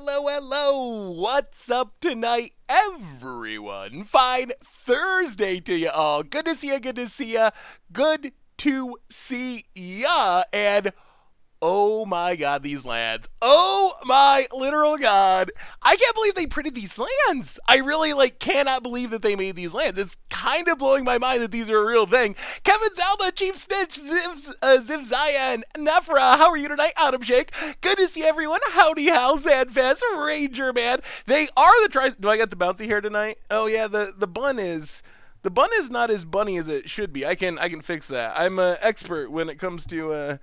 hello. What's up tonight, everyone? Fine Thursday to you all. Good to see ya, good to see ya, good to see ya. And oh my god, these lands. Oh my literal god. I can't believe they printed these lands. I really cannot believe that they made these lands. It's kind of blowing my mind that these are a real thing. Kevin Zalda, Chief Snitch, Ziv Zion, Nefra, how are you tonight? Adam Shake. Good to see everyone. Howdy Hal, Zadfest, Ranger Man. They are the tries. Do I get the bouncy hair tonight? Oh yeah, the bun is not as bunny as it should be. I can fix that. I'm an expert when it comes to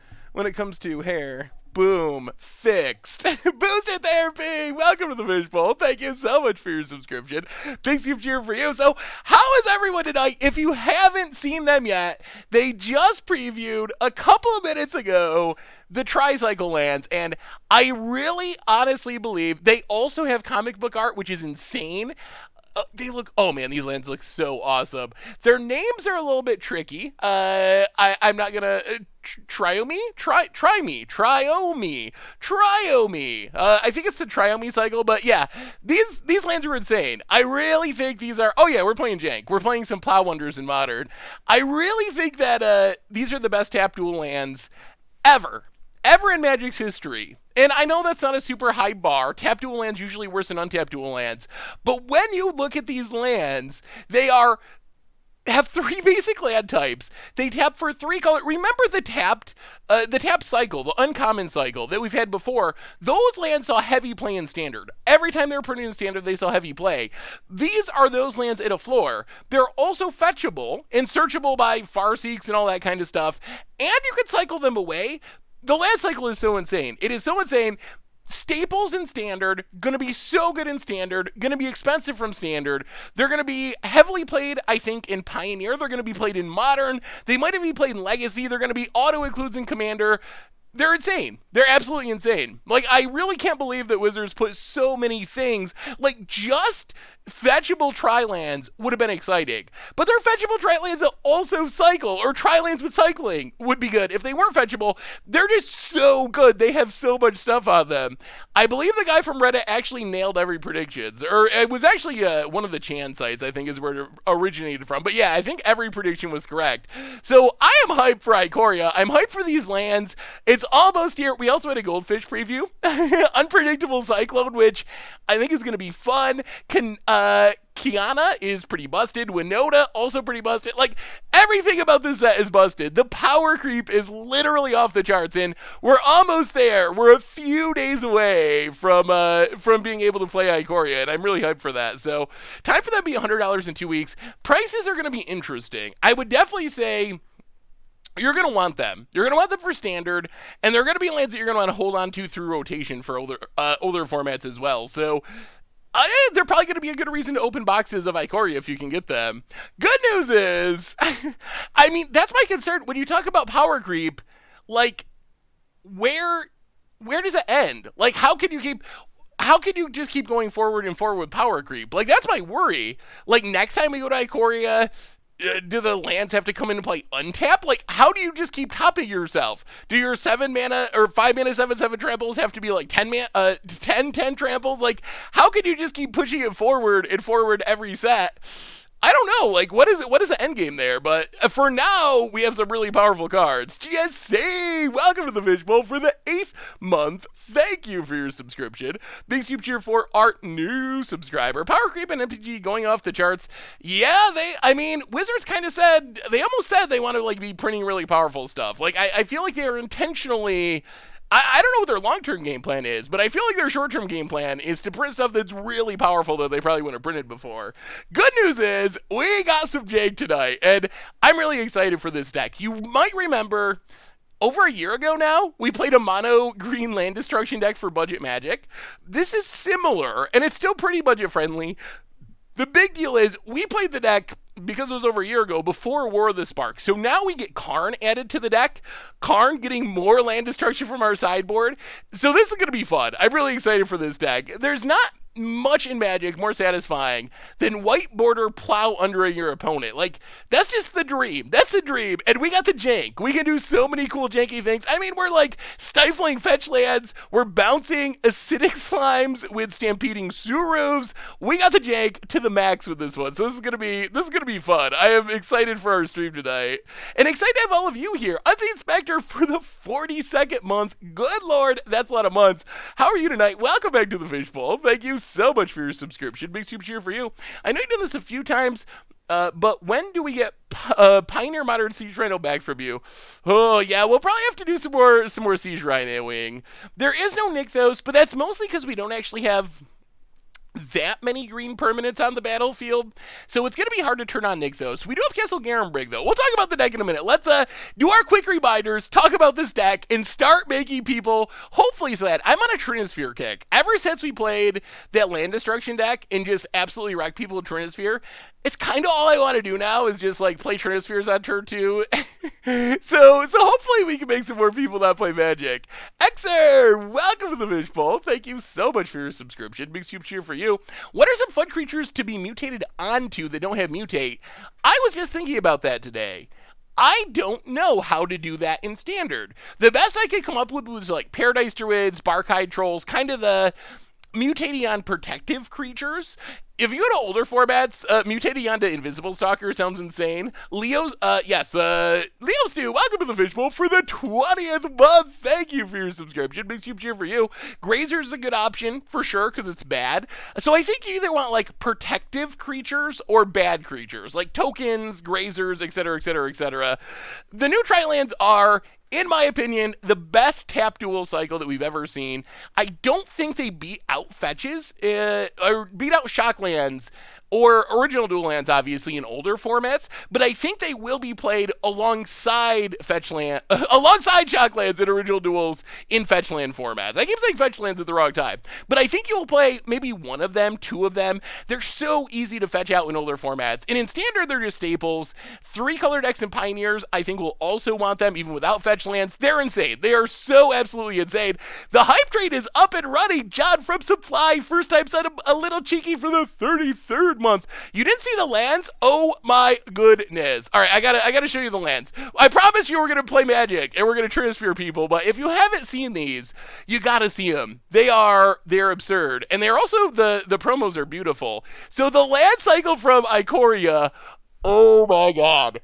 hair. Boom. Fixed. Booster Therapy. Welcome to the Fishbowl. Thank you so much for your subscription. Big super cheer for you. So, how is everyone tonight? If you haven't seen them yet, they just previewed a couple of minutes ago the Tricycle lands, and I really honestly believe they also have comic book art, which is insane. Oh man, these lands look so awesome. Their names are a little bit tricky. I'm not gonna Triomi. I think it's the Triomi cycle, but yeah, these lands are insane. I really think these are. Oh yeah, we're playing Jank. We're playing some Plow Unders in Modern. I really think that these are the best tap duel lands ever in Magic's history. And I know that's not a super high bar. Tap dual lands usually worse than untapped dual lands. But when you look at these lands, they have three basic land types. They tap for three color. Remember the tap cycle, the uncommon cycle that we've had before? Those lands saw heavy play in standard. Every time they were printed in standard, they saw heavy play. These are those lands at a floor. They're also fetchable and searchable by Farseeks and all that kind of stuff. And you can cycle them away. The land cycle is so insane. It is so insane. Staples in standard, gonna be so good in standard, gonna be expensive from standard. They're gonna be heavily played, I think, in Pioneer. They're gonna be played in Modern. They might even be played in Legacy. They're gonna be auto-includes in Commander. They're insane. They're absolutely insane. I really can't believe that Wizards put so many things. Just fetchable tri-lands would have been exciting. But they're fetchable tri-lands that also cycle, or tri-lands with cycling would be good. If they weren't fetchable, they're just so good. They have so much stuff on them. I believe the guy from Reddit actually nailed every predictions. Or it was actually one of the Chan sites, I think, is where it originated from. But yeah, I think every prediction was correct. So I am hyped for Ikoria. I'm hyped for these lands. It's almost here. We also had a Goldfish preview. Unpredictable Cyclone, which I think is going to be fun. Kiana is pretty busted. Winota, also pretty busted. Everything about this set is busted. The power creep is literally off the charts, and we're almost there. We're a few days away from being able to play Ikoria, and I'm really hyped for that. So, time for them to be $100 in 2 weeks. Prices are going to be interesting. I would definitely say you're going to want them. You're going to want them for standard, and they're going to be lands that you're going to want to hold on to through rotation for older formats as well. So, they're probably going to be a good reason to open boxes of Ikoria if you can get them. Good news is, I mean, that's my concern. When you talk about power creep, where does it end? How can you just keep going forward and forward with power creep? That's my worry. Next time we go to Ikoria, do the lands have to come in and play untap? How do you just keep topping yourself? Do your 7 mana or 5 mana 7/7 tramples have to be 10 tramples? How can you just keep pushing it forward and forward every set? I don't know. What is it? What is the end game there? But for now, we have some really powerful cards. GSC, welcome to the Fishbowl for the 8th month. Thank you for your subscription. Big super cheer for our new subscriber. Power creep and MTG going off the charts. Yeah, Wizards kind of said, they almost said they want to be printing really powerful stuff. I feel like they are intentionally. I don't know what their long-term game plan is, but I feel like their short-term game plan is to print stuff that's really powerful that they probably wouldn't have printed before. Good news is, we got some Jake tonight, and I'm really excited for this deck. You might remember, over a year ago now, we played a mono green land destruction deck for Budget Magic. This is similar, and it's still pretty budget-friendly. The big deal is, we played the deck because it was over a year ago, before War of the Spark. So now we get Karn added to the deck. Karn getting more land destruction from our sideboard. So this is going to be fun. I'm really excited for this deck. There's not much in Magic more satisfying than white border plow under your opponent. Like, that's just the dream. That's the dream. And we got the jank. We can do so many cool janky things. I mean, we're like stifling fetch lands. We're bouncing acidic slimes with stampeding Surus. We got the jank to the max with this one. So this is gonna be fun. I am excited for our stream tonight. And excited to have all of you here. Unseen Spectre for the 42nd month. Good Lord, that's a lot of months. How are you tonight? Welcome back to the Fishbowl. Thank you so much for your subscription. Big super cheer for you. I know you've done this a few times, but when do we get Pioneer Modern Siege Rhino back from you? Oh yeah, we'll probably have to do some more Siege Rhinoing. There is no Nykthos, but that's mostly because we don't actually have that many green permanents on the battlefield, so it's going to be hard to turn on Nykthos. We do have Castle Garenbrig, though. We'll talk about the deck in a minute. Let's do our quick reminders, talk about this deck, and start making people hopefully sad. I'm on a Trinisphere kick. Ever since we played that land destruction deck and just absolutely wreck people with Trinisphere, it's kind of all I want to do now is just like play Trinispheres on turn 2. so hopefully we can make some more people not play Magic. Xer, welcome to the Fishbowl. Thank you so much for your subscription. Big super cheer for you. What are some fun creatures to be mutated onto that don't have mutate? I was just thinking about that today. I don't know how to do that in Standard. The best I could come up with was like Paradise Druids, Barkhide Trolls, kind of the mutating on protective creatures. If you go to older formats, mutating onto Invisible Stalker sounds insane. Leo's Stu, welcome to the Fishbowl for the 20th month. Thank you for your subscription. Big super cheer for you. Grazer's a good option, for sure, because it's bad. So I think you either want, like, protective creatures or bad creatures, like tokens, grazers, etc., etc., etc. The new Tri-lands are, in my opinion, the best tap duel cycle that we've ever seen. I don't think they beat out fetches, or beat out shocklands, or original dual lands, obviously, in older formats, but I think they will be played alongside alongside shocklands and original duels in fetchland formats. I keep saying fetchlands at the wrong time, but I think you'll play maybe one of them, two of them. They're so easy to fetch out in older formats, and in Standard, they're just staples. 3-color decks and Pioneers, I think we'll also want them, even without fetchlands. They're insane. They are so absolutely insane. The hype train is up and running. John from Supply, first time said a little cheeky for the 33rd month. You didn't see the lands? Oh my goodness. All right, I gotta show you the lands. I promise you we're gonna play Magic and we're gonna Trinisphere people, but if you haven't seen these, you gotta see them. They're absurd, and they're also the promos are beautiful. So the land cycle from Ikoria, oh my god.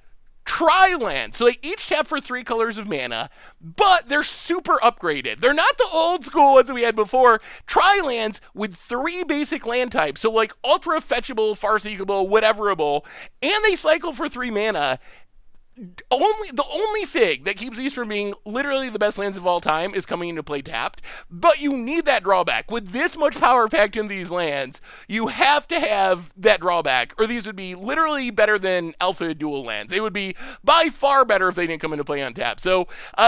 Tri-land. So they each tap for 3 colors of mana, but they're super upgraded. They're not the old school ones that we had before. Tri-lands with 3 basic land types. So like ultra fetchable, farseekable, whateverable, and they cycle for 3 mana. The only thing that keeps these from being literally the best lands of all time is coming into play tapped, but you need that drawback. With this much power packed in these lands, you have to have that drawback, or these would be literally better than alpha dual lands. It would be by far better if they didn't come into play on tap. So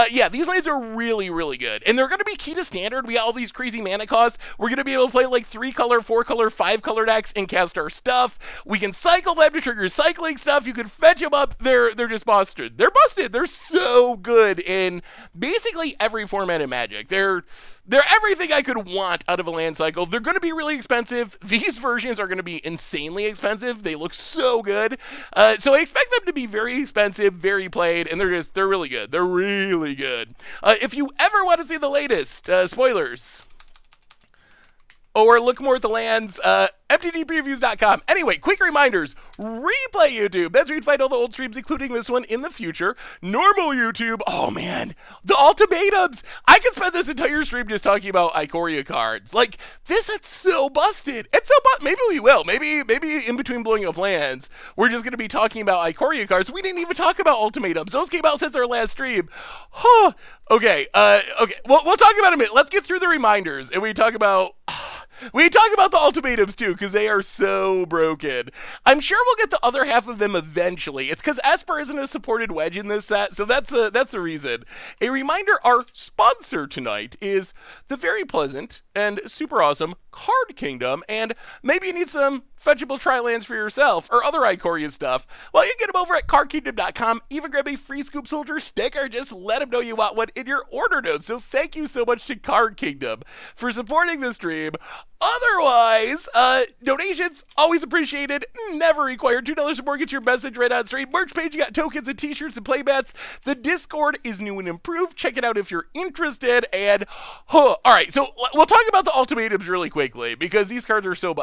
yeah, these lands are really, really good, and they're going to be key to Standard. We got all these crazy mana costs. We're going to be able to play like 3-color, 4-color, 5-color decks and cast our stuff. We can cycle them to trigger cycling stuff. You can fetch them up. They're just busted. They're busted. They're so good in basically every format in Magic. They're everything I could want out of a land cycle. They're going to be really expensive. These versions are going to be insanely expensive. They look so good. So I expect them to be very expensive, very played, and they're really good. They're really good. If you ever want to see the latest spoilers, or look more at the lands, MTGpreviews.com. Anyway, quick reminders. Replay YouTube. That's where you'd find all the old streams, including this one, in the future. Normal YouTube. Oh, man. The ultimatums. I could spend this entire stream just talking about Ikoria cards. Like, this is so busted. It's so busted. Maybe we will. Maybe in between blowing up lands, we're just going to be talking about Ikoria cards. We didn't even talk about ultimatums. Those came out since our last stream. Huh. Okay. Okay. We'll talk about it in a minute. Let's get through the reminders, and we talk about the ultimatums too, because they are so broken. I'm sure we'll get the other half of them eventually. It's because Esper isn't a supported wedge in this set, so that's a reason. A reminder, our sponsor tonight is the very pleasant and super awesome Card Kingdom, and maybe you need some fetchable tri-lands for yourself or other Ikoria stuff, well, you can get them over at cardkingdom.com. Even grab a free Scoop Soldier sticker. Just let them know you want one in your order notes. So thank you so much to Card Kingdom for supporting the stream. Otherwise, donations, always appreciated, never required. $2 or more, get your message right on stream. Merch page, you got tokens and t-shirts and playbats. The Discord is new and improved. Check it out if you're interested. And, all right, so we'll talk about the ultimatums really quickly because these cards are so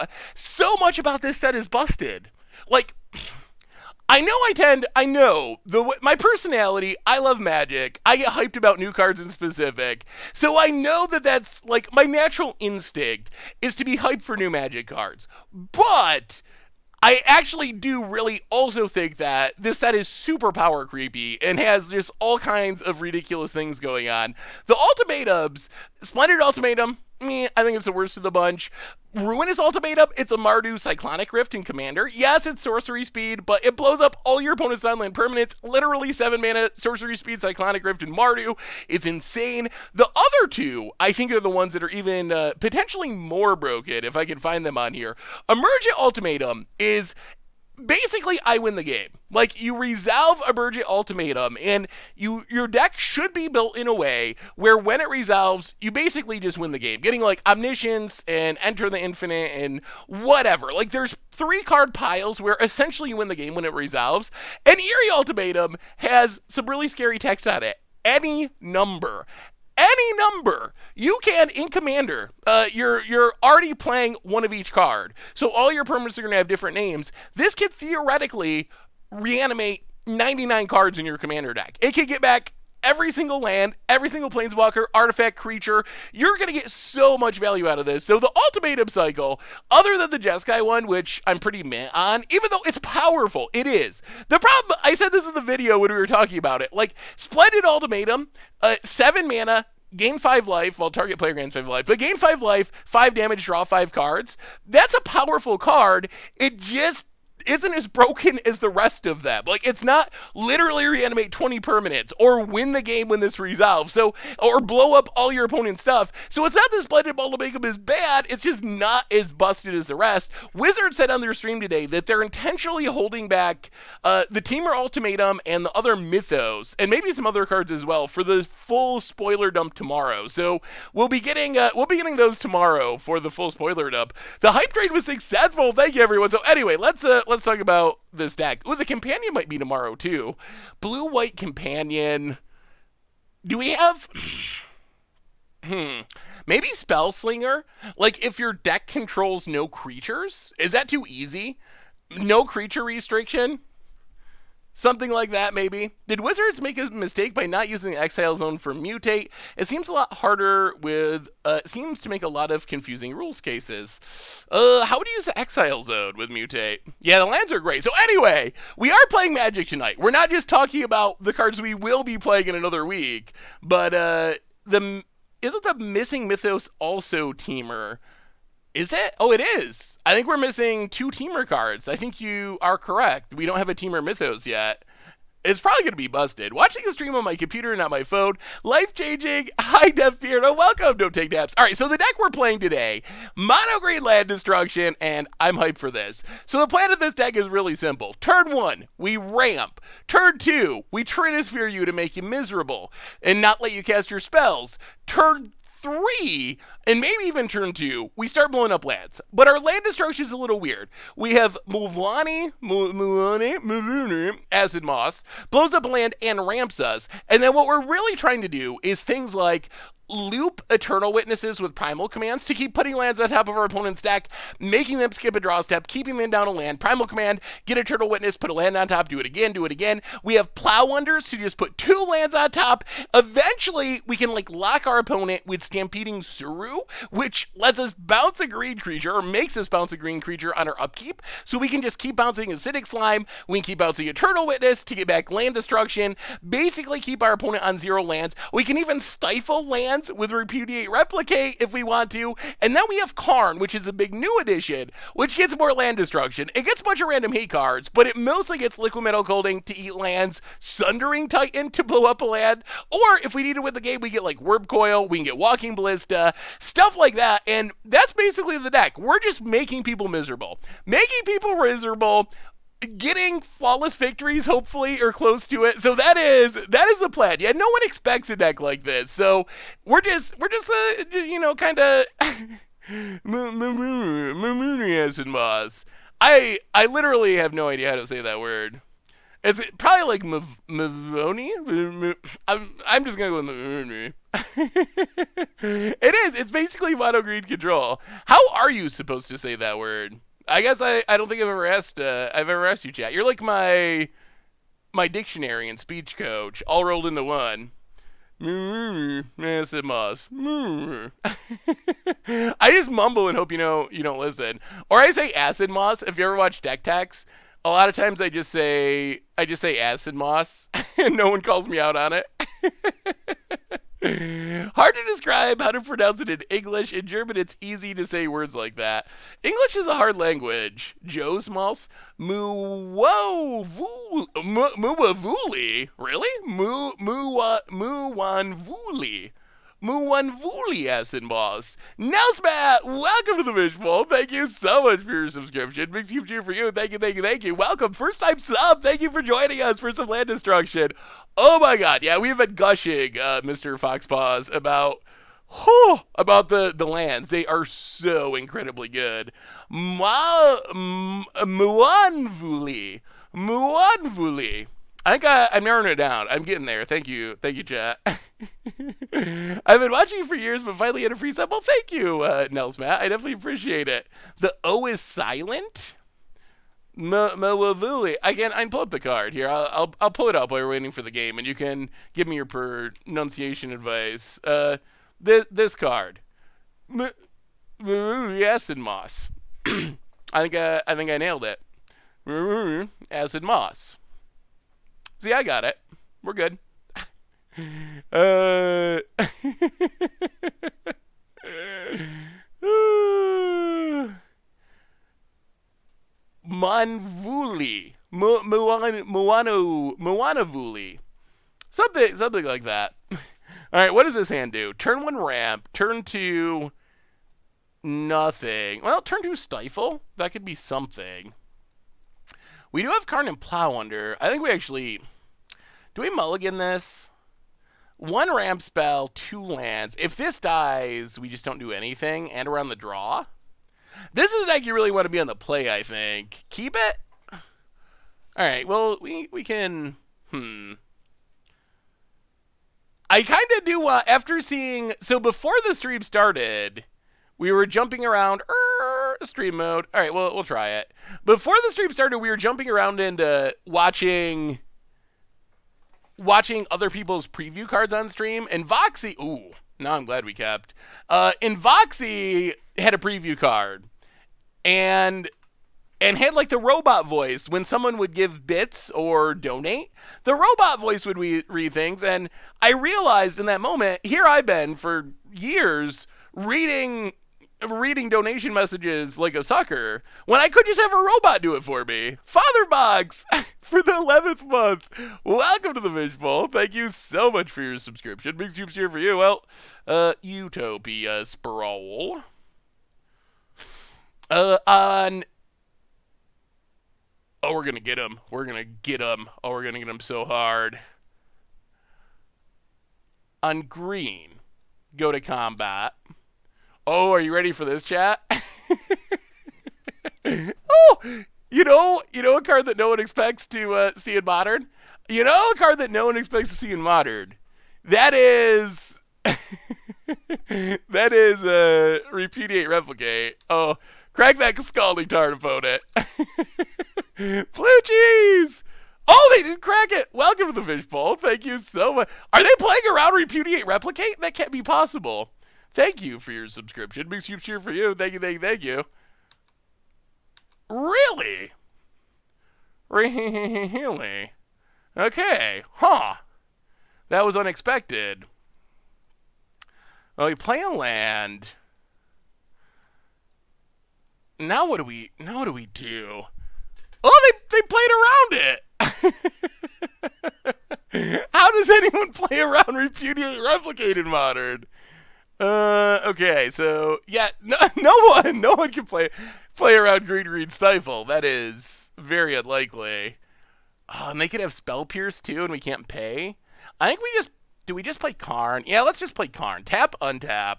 much about this set is busted. Like, I know my personality, I love Magic. I get hyped about new cards in specific. So I know that's like my natural instinct is to be hyped for new Magic cards. But I actually do really also think that this set is super power creepy and has just all kinds of ridiculous things going on. The ultimatums, Splendid Ultimatum, I think it's the worst of the bunch. Ruinous Ultimatum, it's a Mardu Cyclonic Rift in Commander. Yes, it's sorcery speed, but it blows up all your opponent's on-land permanents. Literally 7 mana, sorcery speed, Cyclonic Rift, and Mardu. It's insane. The other two, I think, are the ones that are even potentially more broken, if I can find them on here. Emergent Ultimatum is basically I win the game. Like, you resolve Emergent Ultimatum, and your deck should be built in a way where when it resolves, you basically just win the game. Getting, like, Omniscience and Enter the Infinite and whatever. Like, there's 3-card piles where essentially you win the game when it resolves. And Eerie Ultimatum has some really scary text on it. Any number. You can, in Commander, you're already playing one of each card. So all your permanents are going to have different names. This can theoretically reanimate 99 cards in your Commander deck. It can get back every single land, every single planeswalker, artifact, creature. You're going to get so much value out of this. So the ultimatum cycle, other than the Jeskai one, which I'm pretty meh on, even though it's powerful, it is. The problem, I said this in the video when we were talking about it, like, Splendid Ultimatum, 7 mana, gain 5 life, well, target player gains 5 life, but gain 5 life, 5 damage, draw 5 cards. That's a powerful card. It just isn't as broken as the rest of them. Like, it's not literally reanimate 20 permanents or win the game when this resolves, so, or blow up all your opponent's stuff. So it's not that Splendid Ultimatum is bad, it's just not as busted as the rest. Wizard said on their stream today that they're intentionally holding back the Teamer Ultimatum and the other Mythos, and maybe some other cards as well, for the full spoiler dump tomorrow. So we'll be getting those tomorrow for the full spoiler dump. The hype trade was successful. Thank you, everyone. So anyway, let's talk about this deck. Ooh, the Companion might be tomorrow too. Blue-white Companion. Do we have... Maybe Spellslinger? Like, if your deck controls no creatures? Is that too easy? No creature restriction? Something like that, maybe. Did Wizards make a mistake by not using Exile Zone for Mutate? It seems a lot harder with, seems to make a lot of confusing rules cases. How would you use the Exile Zone with Mutate? Yeah, the lands are great. So anyway, we are playing Magic tonight. We're not just talking about the cards we will be playing in another week, but, isn't the Missing Mythos also Teamer? Is it? Oh, it is. I think we're missing 2 Teamer cards. I think you are correct. We don't have a Teamer Mythos yet. It's probably going to be busted. Watching a stream on my computer, not my phone. Life-changing, high-def Beardo. Welcome, Don't Take Naps. All right, so the deck we're playing today, Mono Green Land Destruction, and I'm hyped for this. So the plan of this deck is really simple. Turn 1, we ramp. Turn 2, we Trinisphere you to make you miserable and not let you cast your spells. Turn 3, and maybe even turn 2, we start blowing up lands. But our land destruction is a little weird. We have Mulani, Acid Moss, blows up a land and ramps us. And then what we're really trying to do is things like loop Eternal Witnesses with Primal Commands to keep putting lands on top of our opponent's deck, making them skip a draw step, keeping them down a land. Primal Command, get Eternal Witness, put a land on top, do it again, do it again. We have Plow Unders to just put 2 lands on top. Eventually, we can like lock our opponent with Stampeding Suru, which lets us bounce a green creature, or makes us bounce a green creature on our upkeep, so we can just keep bouncing Acidic Slime, we can keep bouncing Eternal Witness to get back land destruction, basically keep our opponent on 0 lands. We can even stifle land lands with Repudiate Replicate if we want to. And then we have Karn, which is a big new addition, which gets more land destruction. It gets a bunch of random hate cards, but it mostly gets Liquid Metal Colding to eat lands, Sundering Titan to blow up a land, or if we need to win the game, we get like Warp Coil, we can get Walking Ballista, stuff like that. And that's basically the deck. We're just making people miserable. Making people miserable, getting flawless victories, hopefully, or close to it. So that is the plan. Yeah, no one expects a deck like this. So we're just kind of and Moss. I literally have no idea how to say that word. Is it probably like Mavoni? I'm just gonna go with Mavoni. It is. It's basically mono green control. How are you supposed to say that word? I guess I don't think I've ever asked you, chat. You're like my dictionary and speech coach, all rolled into one. Acid Moss. I just mumble and hope you don't listen. Or I say Acid Moss. If you ever watch Deck Techs, a lot of times I just say Acid Moss, and no one calls me out on it. Hard to describe how to pronounce it in English. In German, it's easy to say words like that. English is a hard language. Joe's Moss. Muwavuli. Really? Muwanvuli. Muwanvuli, Acid Moss. Nelsmat, welcome to the Fishbowl. Thank you so much for your subscription. Big huge cheer for you. Thank you. Welcome. First time sub. Thank you for joining us for some land destruction. Oh my god. Yeah, we've been gushing, Mr. Foxpaws, about the lands. They are so incredibly good. Muwanvuli. I think I'm narrowing it down. I'm getting there. Thank you, chat. I've been watching you for years, but finally had a free sub. Well, thank you, Nels Matt. I definitely appreciate it. The O is silent. Mawavuli. I can pull up the card here. I'll pull it up while we're waiting for the game, and you can give me your pronunciation advice. This card, Acid Moss. I think I nailed it. Acid Moss. See, I got it. We're good. Manvuli. Muwanavuli. Something like that. Alright, what does this hand do? Turn 1 ramp. Turn 2 nothing. Well, turn 2 stifle. That could be something. We do have Karn and Plow Under. I think we actually... Do we mulligan this? 1 ramp spell, 2 lands. If this dies, we just don't do anything. And around the draw. This is a deck you really want to be on the play, I think. Keep it? Alright, well, we can... I kind of do, after seeing... So before the stream started, we were jumping around... stream mode. Alright, well, we'll try it. Before the stream started, we were jumping around into watching other people's preview cards on stream, and Voxy... Ooh, now I'm glad we kept. And Voxy had a preview card, and had like the robot voice when someone would give bits or donate. The robot voice would read things, and I realized in that moment, here I've been for years reading donation messages like a sucker when I could just have a robot do it for me. Fatherbox for the 11th month. Welcome to the Fishbowl. Thank you so much for your subscription. Big soups here for you. Well, Utopia Sprawl. On... Oh, we're going to get him. We're going to get him. Oh, we're going to get him so hard. On green, go to combat. Oh, are you ready for this, chat? Oh, you know a card that no one expects to see in Modern? You know a card that no one expects to see in Modern? That is... that is Repudiate Replicate. Oh, crack that Scalding Tart opponent. Ploochies! Oh, they did crack it! Welcome to the Fishbowl. Thank you so much. Are they playing around Repudiate Replicate? That can't be possible. Thank you for your subscription. Big soup cheer for you. Thank you. Really? Really? Okay. Huh. That was unexpected. Oh, we play a land. Now what do we do? Oh, they played around it. How does anyone play around repudiate replicate in modern? Okay, so yeah, no one can play around green stifle. That is very unlikely. Oh, and they could have spell pierce too, and we can't pay. I think we just play Karn? Yeah, let's just play Karn. Tap, untap.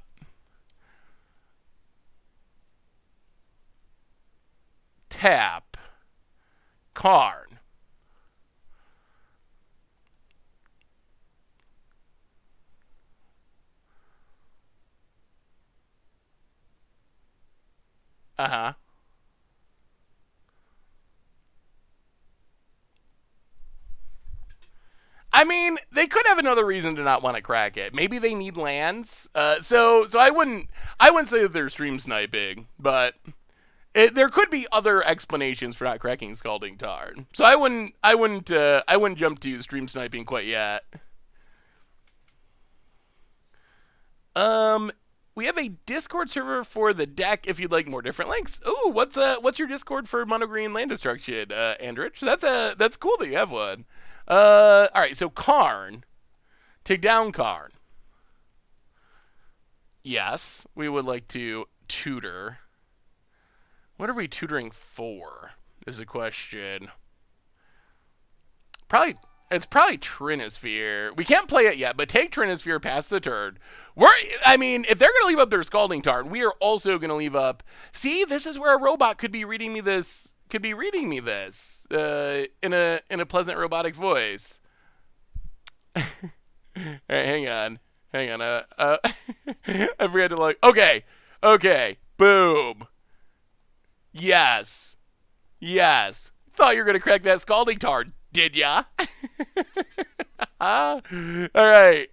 Tap. Karn. Uh-huh. I mean, they could have another reason to not want to crack it. Maybe they need lands. So I wouldn't say that they're stream sniping, but there could be other explanations for not cracking Scalding Tarn. So I wouldn't jump to stream sniping quite yet. Um, we have a Discord server for the deck if you'd like more different links. Ooh, what's your Discord for mono green land destruction, Andrich? That's cool that you have one. All right, so Karn, take down Karn. Yes, we would like to tutor. What are we tutoring for? Is a question. It's probably Trinisphere. We can't play it yet, but take Trinisphere past the turn. I mean, if they're gonna leave up their Scalding Tarn, we are also gonna leave up. See, this is where a robot could be reading me this. In a pleasant robotic voice. All right, hang on. I forgot to like. Okay, boom. Yes. Thought you were gonna crack that Scalding Tarn, did ya? All right.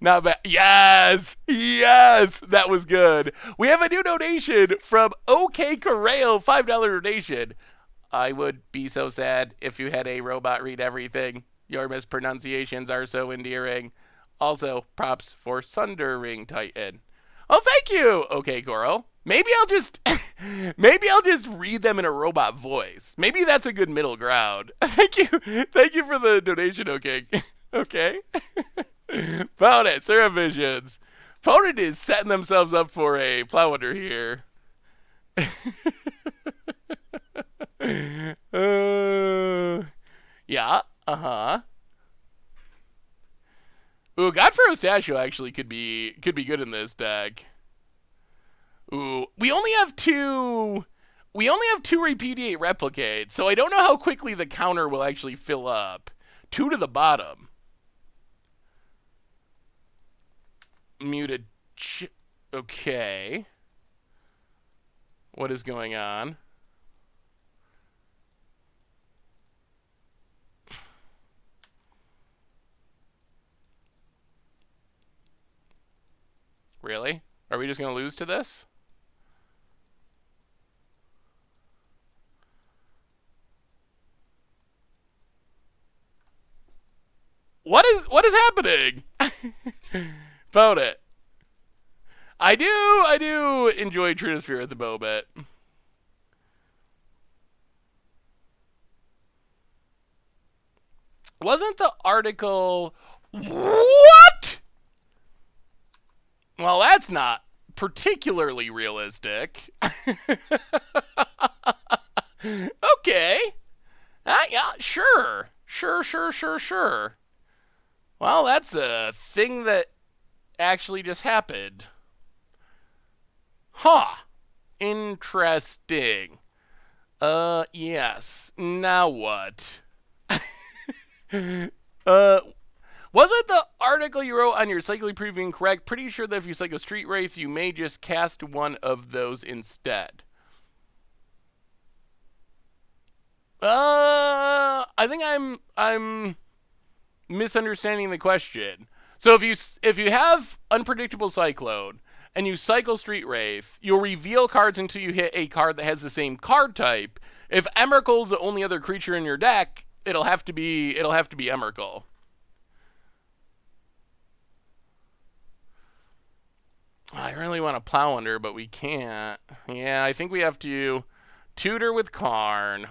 Not bad. Yes, that was good. We have a new donation from OK Corral, $5 donation. I would be so sad if you had a robot read everything. Your mispronunciations are so endearing. Also, props for Sundering Titan. Oh, thank you, OK Coral. Maybe I'll just read them in a robot voice. Maybe that's a good middle ground. Thank you for the donation, OK. Okay. Found it, Sarah Visions. Opponent is setting themselves up for a Plow Under here. Yeah, uh-huh. Ooh, Godfrey Ostachio actually could be good in this deck. Ooh, we only have two repudiate replicates, so I don't know how quickly the counter will actually fill up. 2 to the bottom. Muted. Okay. What is going on? Really? Are we just going to lose to this? What is happening? Found it. I do enjoy Trinisphere at the moment. Wasn't the article... What? Well, that's not particularly realistic. Okay. Yeah, sure. Well, that's a thing that actually just happened. Huh. Interesting. Yes. Now what? Wasn't the article you wrote on your cycling previewing correct? Pretty sure that if you cycle Street Wraith, you may just cast one of those instead. I think I'm misunderstanding the question. So if you have Unpredictable Cyclone and you cycle Street Wraith, you'll reveal cards until you hit a card that has the same card type. If Emrakul's the only other creature in your deck, it'll have to be Emrakul. really want to Plow Under, but we can't. Yeah, I think we have to tutor with Karn.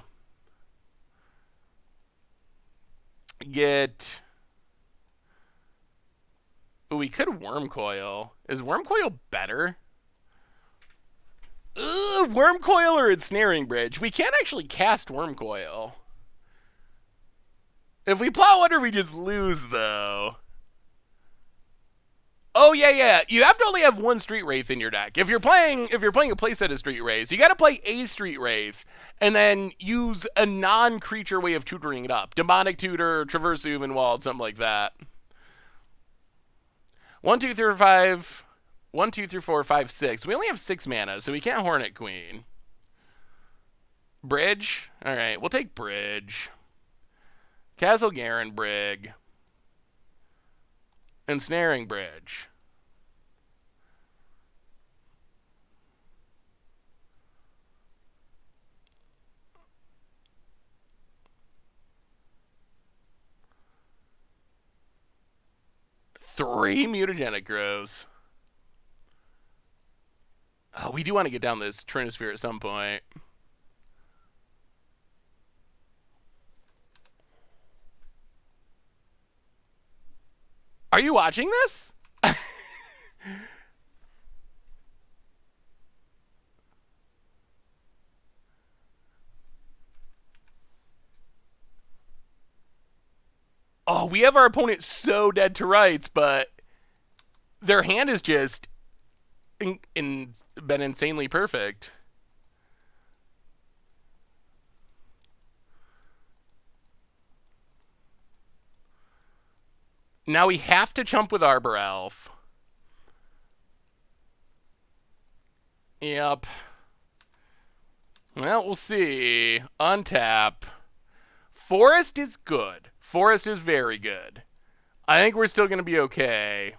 Get... Ooh, we could Worm Coil. Is Worm Coil better? Ugh, Worm Coil or Ensnaring Bridge? We can't actually cast Worm Coil. If we Plow Under, we just lose, though. Oh yeah. You have to only have one Street Wraith in your deck. If you're playing a playset of Street Wraiths, you got to play a Street Wraith and then use a non-creature way of tutoring it up. Demonic Tutor, Traverse Uvenwald, something like that. 1, 2, 3, 5. 1, 2, 3, 4, 5, 6. We only have 6 mana, so we can't Hornet Queen. Bridge? Alright, we'll take Bridge. Castle Garen Brig. Ensnaring Bridge. Three Mutagenic Groves. Oh, we do want to get down this Trinosphere at some point. Are you watching this? Oh, we have our opponent so dead to rights, but their hand is just been insanely perfect. Now we have to chump with Arbor Elf. Yep. Well, we'll see. Untap. Forest is good. Forest is very good. I think we're still going to be okay.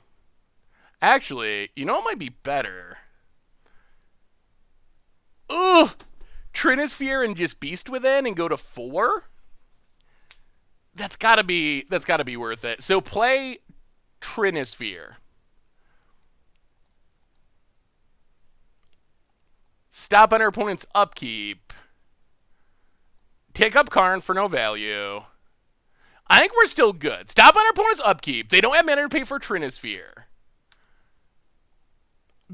Actually, you know what might be better? Ugh! Trinosphere and just Beast Within and go to 4? That's gotta be worth it. So play Trinosphere. Stop on our opponent's upkeep. Take up Karn for no value. I think we're still good. Stop on our opponent's upkeep. They don't have mana to pay for Trinosphere.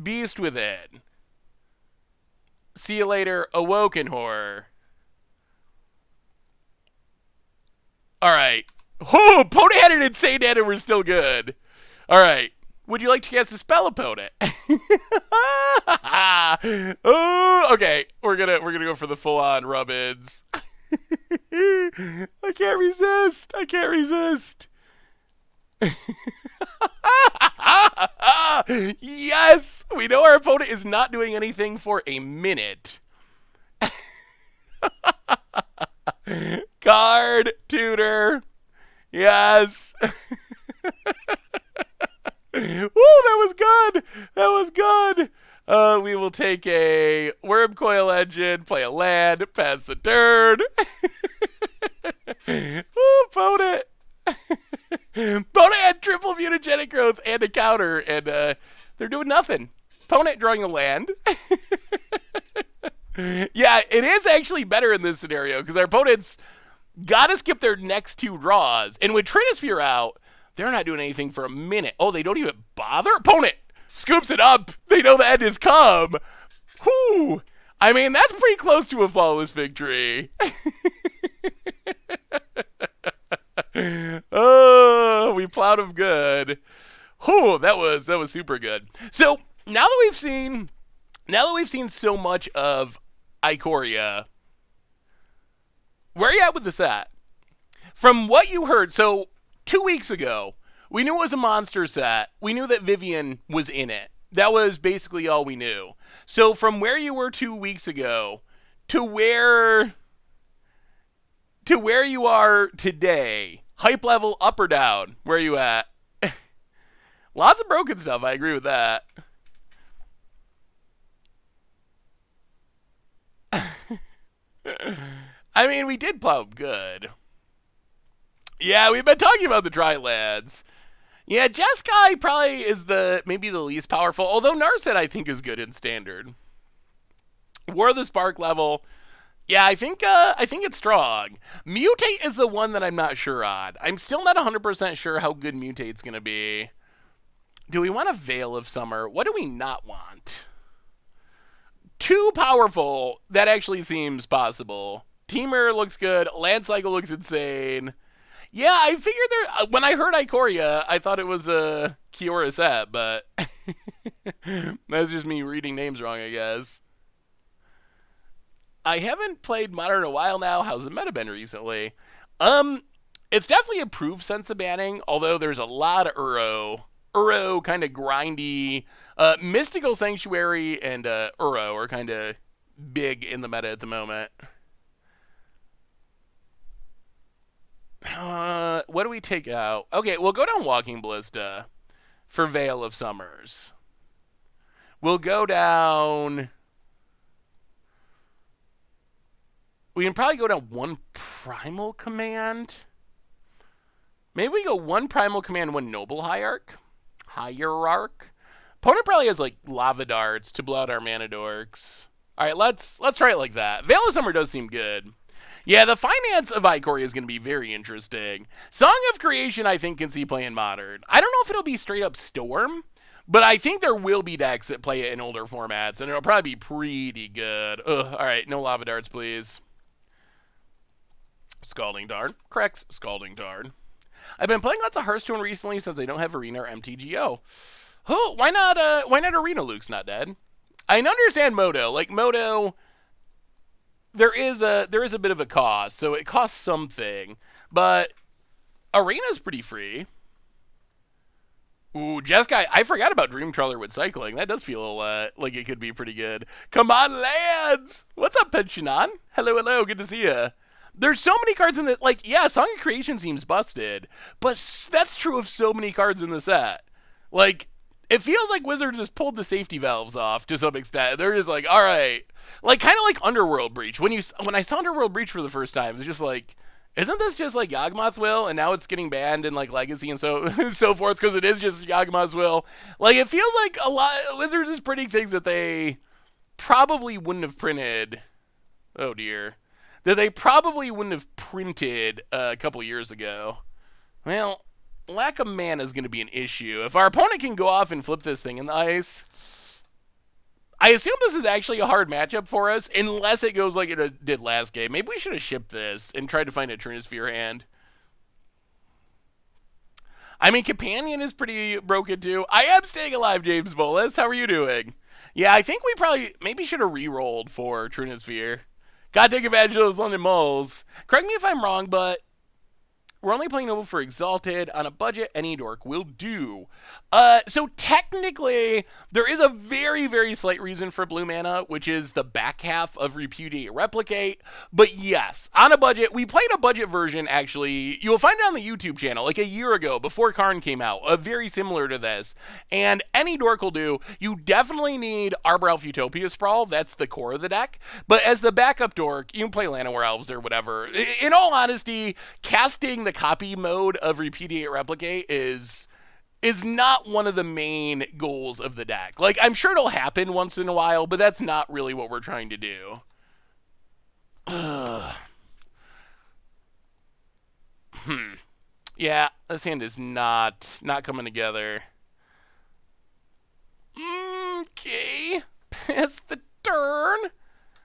Beast Within. See you later, Awoken Horror. Alright. Oh, opponent had an insane hand and we're still good. Alright. Would you like to cast a spell, opponent? Oh, okay. We're gonna go for the full-on rub-ins. I can't resist. I can't resist. Yes! We know our opponent is not doing anything for a minute. Card, tutor. Yes. Ooh, that was good. That was good. We will take a Worm Coil Engine, play a land, pass the turn. Ooh, opponent. Opponent had triple Mutagenic Growth and a counter, and they're doing nothing. Opponent drawing a land. Yeah, it is actually better in this scenario because our opponents got to skip their next 2 draws. And with Trinosphere out, they're not doing anything for a minute. Oh, they don't even bother? Opponent scoops it up. They know the end has come. Whew. I mean, that's pretty close to a flawless victory. Oh, we plowed him good. Whew, that was super good. So now that we've seen so much of Ikoria, where are you at with the set? From what you heard, so 2 weeks ago, we knew it was a monster set. We knew that Vivian was in it. That was basically all we knew. So from where you were 2 weeks ago to where you are today, hype level up or down? Where are you at? Lots of broken stuff. I agree with that. I mean, we did plow good. Yeah, we've been talking about the dry lands. Yeah, Jeskai probably is maybe the least powerful, although Narset I think is good in standard. War of the Spark level. Yeah, I think it's strong. Mutate is the one that I'm not sure on. I'm still not 100% sure how good Mutate's going to be. Do we want a Veil of Summer? What do we not want? Too powerful. That actually seems possible. Teamer looks good. Land Cycle looks insane. Yeah, I figured there. When I heard Ikoria, I thought it was a Kiora set, but that's just me reading names wrong, I guess. I haven't played Modern in a while now. How's the meta been recently? Um, it's definitely improved since the banning, although there's a lot of Uro kind of grindy. Mystical Sanctuary and Uro are kind of big in the meta at the moment. What do we take out? Okay, we'll go down Walking Ballista for Veil of Summers. We'll go down. We can probably go down one Primal Command. Maybe we go one Primal Command, one Noble Hierarch. Opponent probably has like Lava Darts to blow out our Mana Dorks. All right, let's try it like that. Veil of Summer does seem good. Yeah, the finance of Ikoria is going to be very interesting. Song of Creation, I think, can see play in Modern. I don't know if it'll be straight up Storm, but I think there will be decks that play it in older formats, and it'll probably be pretty good. Ugh, all right, no Lava Darts, please. Scalding Dart. Correct, Scalding Dart. I've been playing lots of Hearthstone recently since I don't have Arena or MTGO. Oh, why not Arena? Luke's not dead. I understand Moto. Like Moto, there is a bit of a cost, so it costs something. But Arena's pretty free. Ooh, Jeskai, I forgot about Dream Trawler with cycling. That does feel like it could be pretty good. Come on, lads! What's up, Pensionan? Hello, hello, good to see ya. There's so many cards in the like, yeah, Song of Creation seems busted, but that's true of so many cards in the set. Like, it feels like Wizards just pulled the safety valves off to some extent. They're just like, all right, like kind of like Underworld Breach. When I saw Underworld Breach for the first time, it's just like, isn't this just like Yawgmoth's Will? And now it's getting banned in like Legacy and so forth because it is just Yawgmoth's Will. Like, it feels like a lot Wizards is printing things that they probably wouldn't have printed. Oh dear. That they probably wouldn't have printed a couple years ago. Well, lack of mana is going to be an issue. If our opponent can go off and flip this thing in the ice, I assume this is actually a hard matchup for us, unless it goes like it did last game. Maybe we should have shipped this and tried to find a Trinisphere hand. I mean, Companion is pretty broken too. I am staying alive, James Bolas. How are you doing? Yeah, I think we maybe should have re-rolled for Trinisphere. Gotta take advantage of those London Moles. Correct me if I'm wrong, but we're only playing Noble for Exalted. On a budget, any dork will do. So technically, there is a very, very slight reason for blue mana, which is the back half of Repudiate Replicate. But yes, on a budget, we played a budget version, actually. You'll find it on the YouTube channel, like a year ago, before Karn came out, very similar to this. And any dork will do. You definitely need Arbor Elf Utopia Sprawl. That's the core of the deck. But as the backup dork, you can play Llanowar Elves or whatever. In all honesty, casting the copy mode of Repudiate Replicate is not one of the main goals of the deck. Like, I'm sure it'll happen once in a while, but that's not really what we're trying to do. Yeah, this hand is not coming together. Okay. Pass the turn.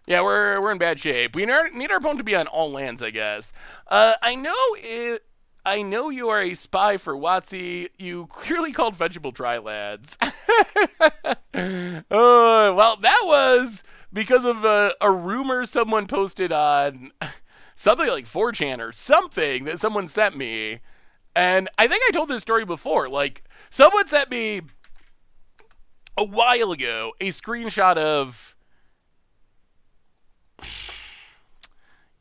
Yeah, we're in bad shape. We need our opponent to be on all lands, I guess. I know you are a spy for WotC. You clearly called fetchable Trilads. Well, that was because of a rumor someone posted on something like 4chan or something that someone sent me. And I think I told this story before. Like, someone sent me a while ago a screenshot of...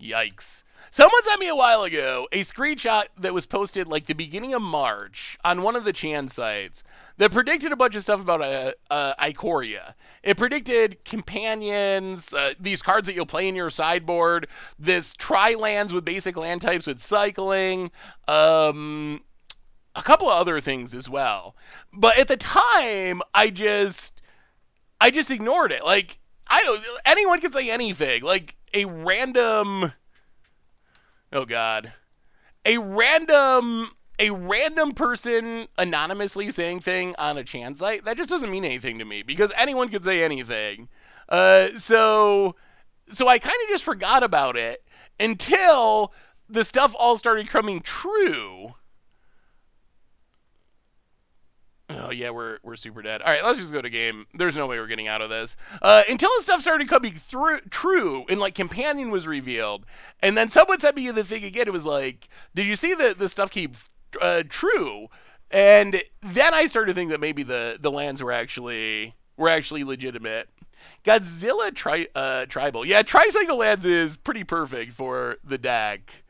Yikes. Someone sent me a while ago a screenshot that was posted like the beginning of March on one of the Chan sites that predicted a bunch of stuff about Ikoria. It predicted companions, these cards that you'll play in your sideboard, this tri-lands with basic land types with cycling, a couple of other things as well. But at the time, I just ignored it. Like, I don't anyone can say anything. Like oh god. A random person anonymously saying thing on a chan site, that just doesn't mean anything to me because anyone could say anything. So I kind of just forgot about it until the stuff all started coming true. Oh yeah, we're super dead. All right, let's just go to game. There's no way we're getting out of this. Until the stuff started coming through true, and like companion was revealed, and then someone sent me the thing again. It was like, did you see the stuff keep true? And then I started to think that maybe the lands were actually legitimate. Godzilla tribal. Yeah, tricycle lands is pretty perfect for the deck.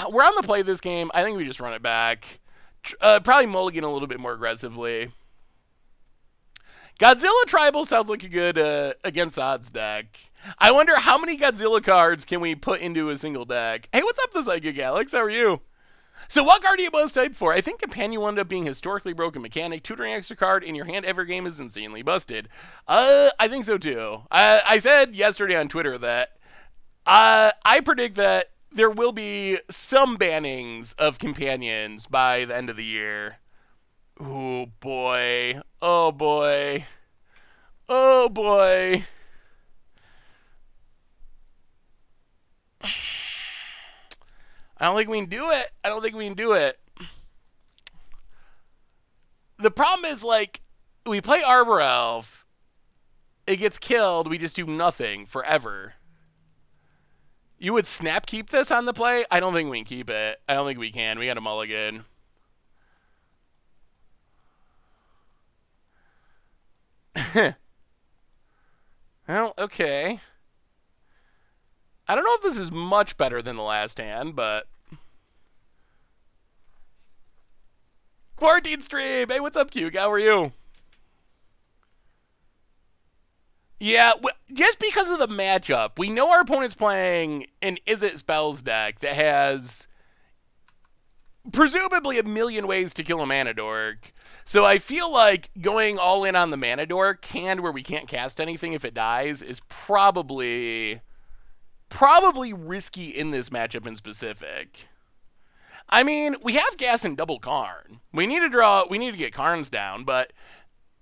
We're on the play this game. I think we just run it back. Probably mulligan a little bit more aggressively. Godzilla Tribal sounds like a good against odds deck. I wonder how many Godzilla cards can we put into a single deck. Hey, what's up, the Psychic Alex? How are you? So what card are you most hyped for? I think Companion wound up being historically broken mechanic. Tutoring extra card in your hand every game is insanely busted. I think so too. I said yesterday on Twitter that I predict that there will be some bannings of companions by the end of the year. Oh boy. Oh boy. Oh boy. I don't think we can do it. I don't think we can do it. The problem is, like, we play Arbor Elf, it gets killed, we just do nothing forever. You would snap keep this on the play? I don't think we can keep it. I don't think we can. We got a mulligan. Well, okay. I don't know if this is much better than the last hand, but... Quarantine stream! Hey, what's up, Cuke? How are you? Yeah, just because of the matchup, we know our opponent's playing an Is It Spells deck that has presumably a million ways to kill a mana dork. So I feel like going all in on the mana dork hand where we can't cast anything if it dies is probably risky in this matchup in specific. I mean, we have gas and double Karn. We need to get Karns down, but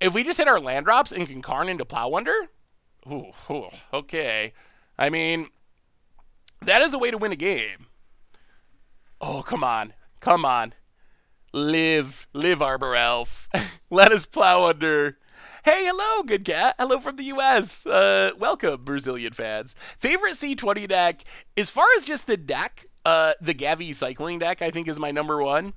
if we just hit our land drops and can Karn into Plow Under, ooh, okay. I mean, that is a way to win a game. Oh, come on. Come on. Live, Arbor Elf. Let us Plow Under. Hey, hello, good cat. Hello from the U.S. Welcome, Brazilian fans. Favorite C20 deck? As far as just the deck, the Gavi cycling deck, I think, is my number one.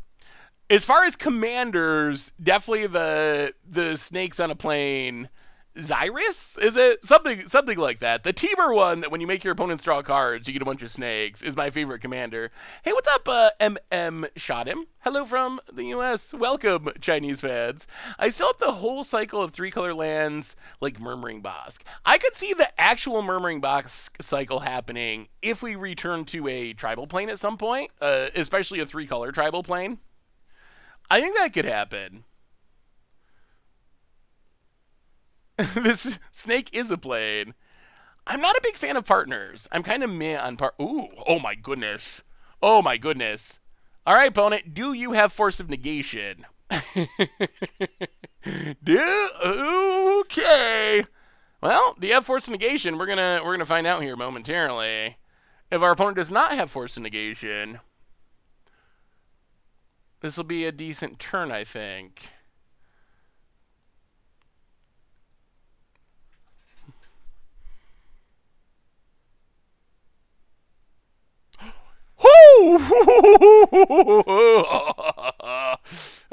As far as commanders, definitely the snakes on a plane. Zyrus? Is it? Something like that. The Teamer one that when you make your opponents draw cards, you get a bunch of snakes is my favorite commander. Hey, what's up, MM Shot Him? Hello from the US. Welcome, Chinese fans. I still have the whole cycle of 3-color lands like Murmuring Bosk. I could see the actual Murmuring Bosk cycle happening if we return to a tribal plane at some point, especially a 3-color tribal plane. I think that could happen. This snake is a plane. I'm not a big fan of partners. I'm kind of meh on Ooh, oh my goodness. Oh my goodness. All right, opponent, do you have Force of Negation? Okay. Well, do you have Force of Negation? We're gonna find out here momentarily. If our opponent does not have Force of Negation, this will be a decent turn, I think. All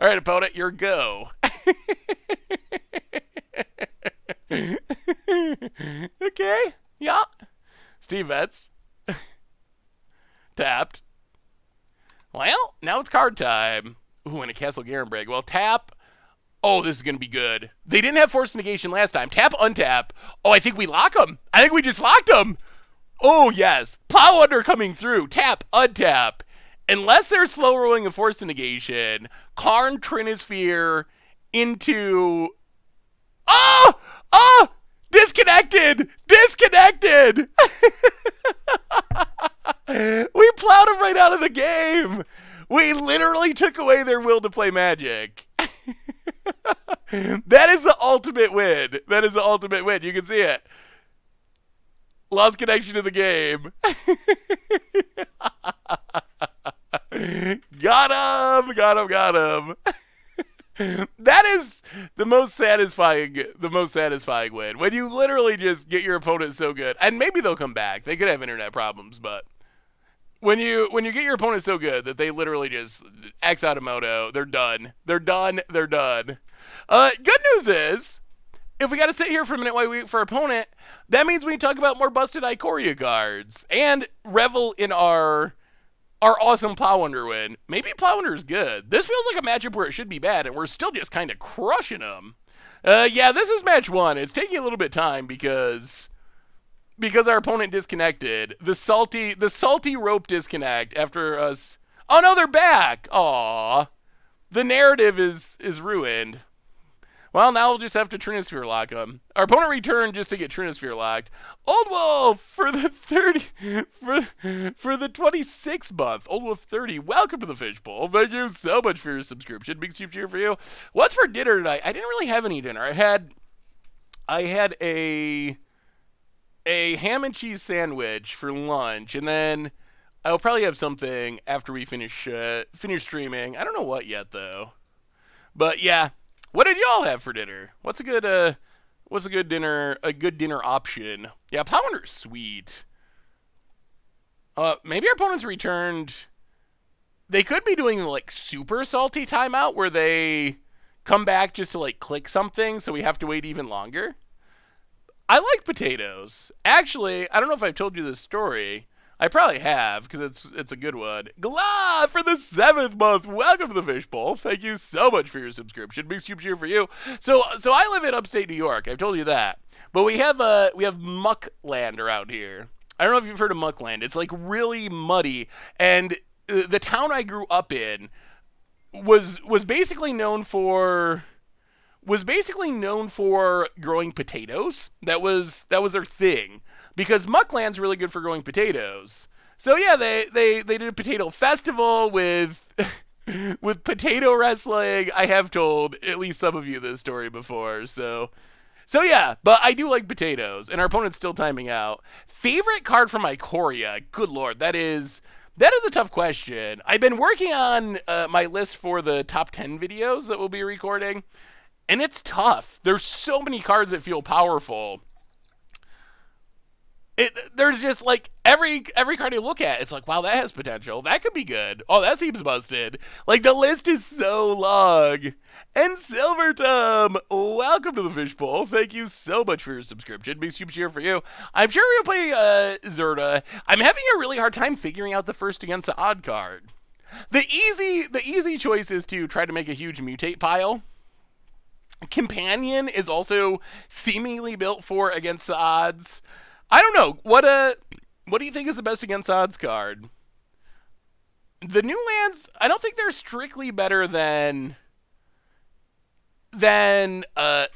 right, opponent, your go. Okay, yeah. Steve Vetz. Tapped. Well, now it's card time. Ooh, and a Castle Garenbrag. Well, tap. Oh, this is going to be good. They didn't have Force Negation last time. Tap, untap. Oh, I think we lock them. I think we just locked them. Oh, yes. Plow Under coming through. Tap, untap. unless they're slow rolling a force negation, Karn Trinisphere into... Oh! Oh! Disconnected! Disconnected! We plowed him right out of the game! We literally took away their will to play Magic. That is the ultimate win. That is the ultimate win. You can see it. Lost connection to the game. Got him! Got him, got him. That is the most satisfying win. When you literally just get your opponent so good. And maybe they'll come back. They could have internet problems, but when you get your opponent so good that they literally just X out of moto, they're done. They're done. They're done. Good news is, if we got to sit here for a minute while we wait for our opponent, that means we can talk about more busted Ikoria cards and revel in our awesome Plow Under win. Maybe Plow Under is good. This feels like a matchup where it should be bad, and we're still just kind of crushing them. Yeah, this is match 1. It's taking a little bit of time because our opponent disconnected. The salty rope disconnect after us. Oh no, they're back. Aw, the narrative is ruined. Well, now we'll just have to Trinisphere lock them. Our opponent returned just to get Trinisphere locked. Old Wolf for the 26th month. Old Wolf 30. Welcome to the Fishbowl. Thank you so much for your subscription. Big cheer for you. What's for dinner tonight? I didn't really have any dinner. I had a ham and cheese sandwich for lunch, and then I'll probably have something after we finish streaming. I don't know what yet though. But yeah. What did y'all have for dinner? What's a good dinner option? Yeah, Plow Under is sweet. Maybe our opponents returned. They could be doing like super salty timeout where they come back just to like click something, so we have to wait even longer. I like potatoes. Actually, I don't know if I've told you this story. I probably have, because it's a good one. Glad for the 7th month. Welcome to the Fishbowl. Thank you so much for your subscription. Big cheer for you. So I live in upstate New York. I've told you that. But we have Muckland around here. I don't know if you've heard of Muckland. It's like really muddy, and the town I grew up in was basically known for growing potatoes. That was their thing. Because Muckland's really good for growing potatoes. So yeah, they did a potato festival with potato wrestling. I have told at least some of you this story before. So yeah, but I do like potatoes, and our opponent's still timing out. Favorite card from Ikoria? Good lord, that is a tough question. I've been working on my list for the top 10 videos that we'll be recording, and it's tough. There's so many cards that feel powerful. There's just like every card you look at, it's like, wow, that has potential. That could be good. Oh, that seems busted. Like, the list is so long. And Silvertum, welcome to the Fishbowl. Thank you so much for your subscription. Big super cheer for you. I'm sure we'll play Zerta. I'm having a really hard time figuring out the first against the odd card. The easy choice is to try to make a huge mutate pile. Companion is also seemingly built for against the odds. I don't know. What do you think is the best against odds card? The new lands, I don't think they're strictly better than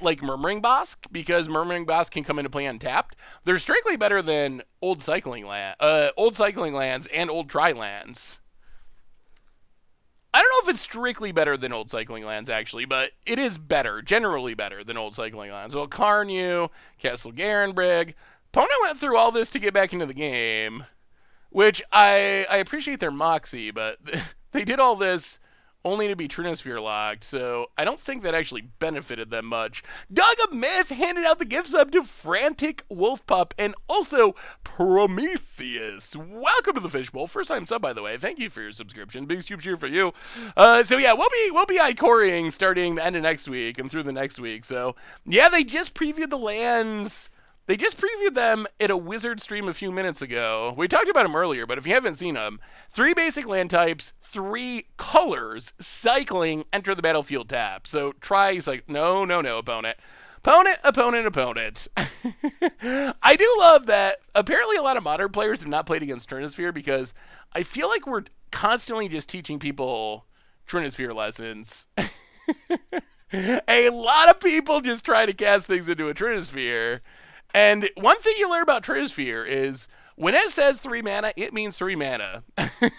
like Murmuring Bosk, because Murmuring Bosk can come into play untapped. They're strictly better than old cycling lands and old tri lands. I don't know if it's strictly better than old cycling lands, actually, but it is better, generally better than old cycling lands. So Carnu, Castle Garenbrig. Opponent went through all this to get back into the game, which I appreciate their moxie, but they did all this only to be Trinisphere locked, so I don't think that actually benefited them much. Dog of Myth handed out the gift sub to Frantic Wolf Pup and also Prometheus. Welcome to the Fishbowl. First time sub, by the way. Thank you for your subscription. Big scoop cheer for you. So yeah, we'll be Ikoring starting the end of next week and through the next week. So yeah, they just previewed the lands. They just previewed them at a Wizard stream a few minutes ago. We talked about them earlier, but if you haven't seen them, 3 basic land types, 3 colors, cycling, enter the battlefield tap. So try, no, opponent. Opponent. I do love that. Apparently a lot of modern players have not played against Trinisphere because I feel like constantly just teaching people Trinisphere lessons. A lot of people just try to cast things into a Trinisphere. And one thing you learn about Trinisphere is when it says 3 mana, it means 3 mana.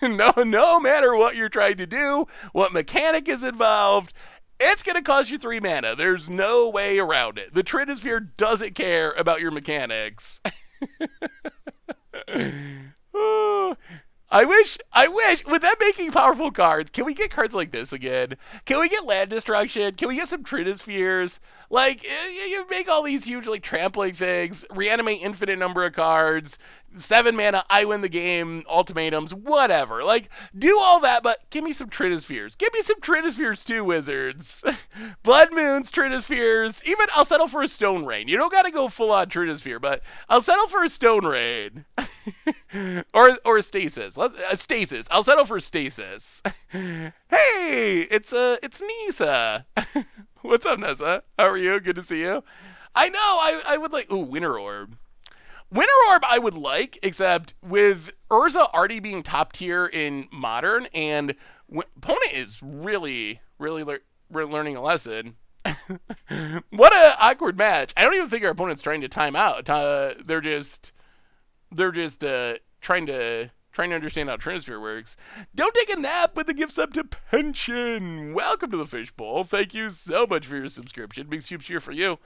No matter what you're trying to do, what mechanic is involved, it's going to cost you 3 mana. There's no way around it. The Trinisphere doesn't care about your mechanics. I wish, with them making powerful cards, can we get cards like this again? Can we get land destruction? Can we get some Trinispheres? Like, you make all these huge, like, trampling things, reanimate infinite number of cards, 7 mana, I win the game, ultimatums, whatever. Like, do all that, but give me some Trinispheres. Give me some Trinispheres too, Wizards. Blood Moons, Trinispheres, even I'll settle for a Stone Rain. You don't gotta go full-on Trinisphere, but I'll settle for a Stone Rain. or Stasis. Stasis. I'll settle for Stasis. Hey, it's Nisa. What's up, Nessa? How are you? Good to see you. I know, I would like... Ooh, Winter Orb. Winter Orb I would like, except with Urza already being top tier in Modern, and opponent is really learning a lesson. What a awkward match. I don't even think our opponent's trying to time out. They're just trying to understand how Trinisphere works. Don't take a nap with the gift sub to Pension. Welcome to the Fishbowl. Thank you so much for your subscription. Big soup cheer for you.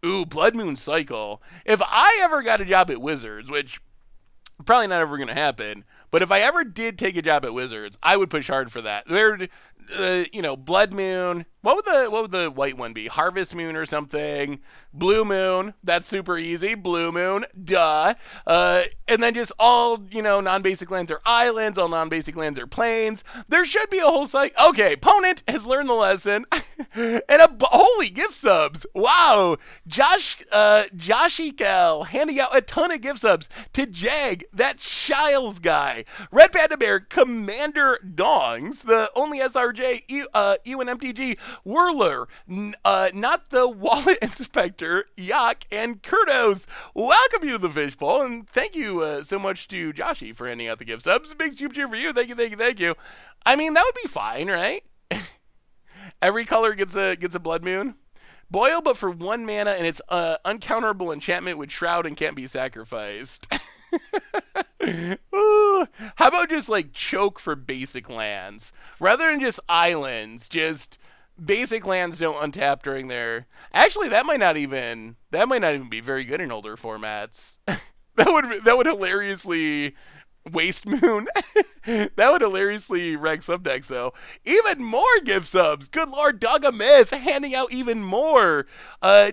Ooh, Blood Moon Cycle. If I ever got a job at Wizards, which probably not ever going to happen, but if I ever did take a job at Wizards, I would push hard for that. They're, Blood Moon. What would the white one be? Harvest Moon or something. Blue Moon. That's super easy. Blue Moon. Duh. And then just all, non-basic lands are islands. All non-basic lands are plains. There should be a whole cycle. Okay, opponent has learned the lesson. And holy gift subs. Wow. Joshikal handing out a ton of gift subs to Jag, that Shiles guy. Red Panda Bear, Commander Dongs, the only SRJ, you and MTG, Whirler, not the Wallet Inspector, Yak, and Kurdos. Welcome you to the Fishbowl, and thank you so much to Joshy for handing out the gift subs. Big soup cheer for you. Thank you. I mean, that would be fine, right? Every color gets a Blood Moon. Boil, but for 1 mana, and it's uncounterable enchantment with Shroud and can't be sacrificed. Ooh, how about just like choke for basic lands rather than just islands? Just basic lands don't untap during their. Actually, that might not even be very good in older formats. that would hilariously waste Moon. That would hilariously wreck subdecks, though. Even more gift subs. Good Lord, Dog a Myth handing out even more. 2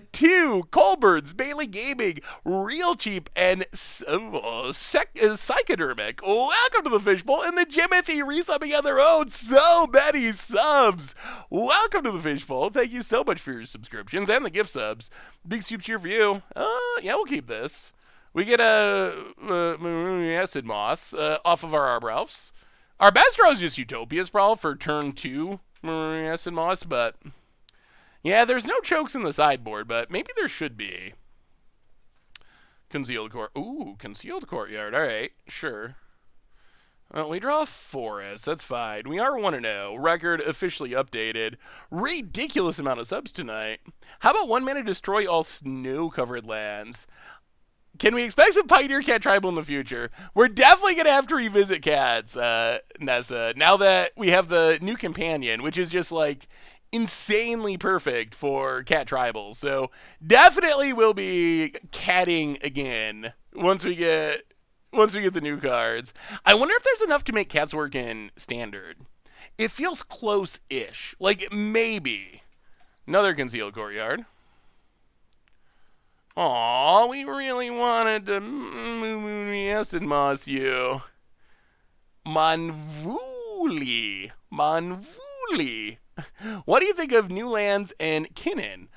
Colbirds, Bailey Gaming, Real Cheap, and Psychodermic. Welcome to the Fishbowl, and the Jimothy resubbing on their own. So many subs. Welcome to the Fishbowl. Thank you so much for your subscriptions and the gift subs. Big soup cheer for you. Yeah, we'll keep this. We get a Acid Moss off of our Arbrelfs. Our best draw is just Utopia's Brawl for turn 2 Acid Moss, but yeah, there's no chokes in the sideboard, but maybe there should be. Concealed Court. Ooh, Concealed Courtyard. All right, sure. We draw a Forest. That's fine. We are 1-0. Record officially updated. Ridiculous amount of subs tonight. How about 1 mana destroy all snow-covered lands? Can we expect some Pioneer Cat Tribal in the future? We're definitely going to have to revisit cats, Nessa, now that we have the new companion, which is just, like, insanely perfect for Cat Tribal. So definitely we'll be catting again once we get the new cards. I wonder if there's enough to make cats work in Standard. It feels close-ish. Like, maybe. Another Concealed Courtyard. Aw, we really wanted to Acid Moss you. Manvuli. What do you think of New Lands and Kinnan?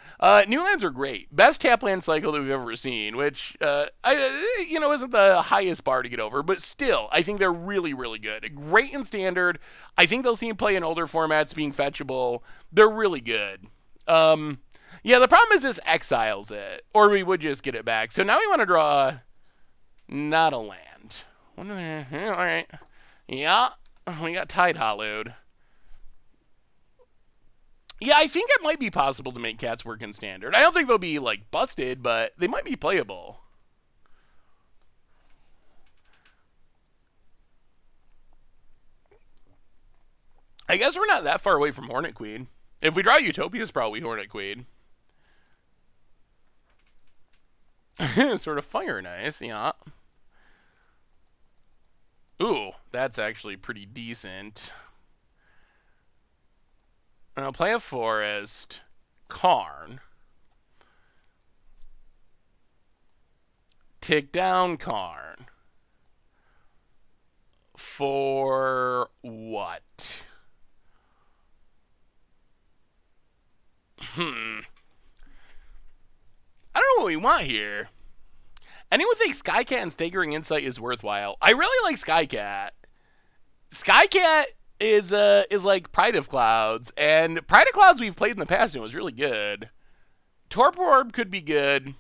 New Lands are great. Best tap land cycle that we've ever seen, which, isn't the highest bar to get over, but still, I think they're really, really good. Great in Standard. I think they'll see him play in older formats being fetchable. They're really good. Yeah, the problem is this exiles it, or we would just get it back. So now we want to draw not a land. All right. Yeah. Oh, we got Tide hollowed. Yeah, I think it might be possible to make cats work in standard. I don't think they'll be, like, busted, but they might be playable. I guess we're not that far away from Hornet Queen. If we draw Utopia, it's probably Hornet Queen. Sort of fire nice, yeah. Ooh, that's actually pretty decent. I'll play a forest. Karn. Tick down Karn. For what? I don't know what we want here. Anyone think Skycat and Staggering Insight is worthwhile? I really like Skycat. Skycat is like Pride of Clouds, and Pride of Clouds we've played in the past and it was really good. Torpor Orb could be good.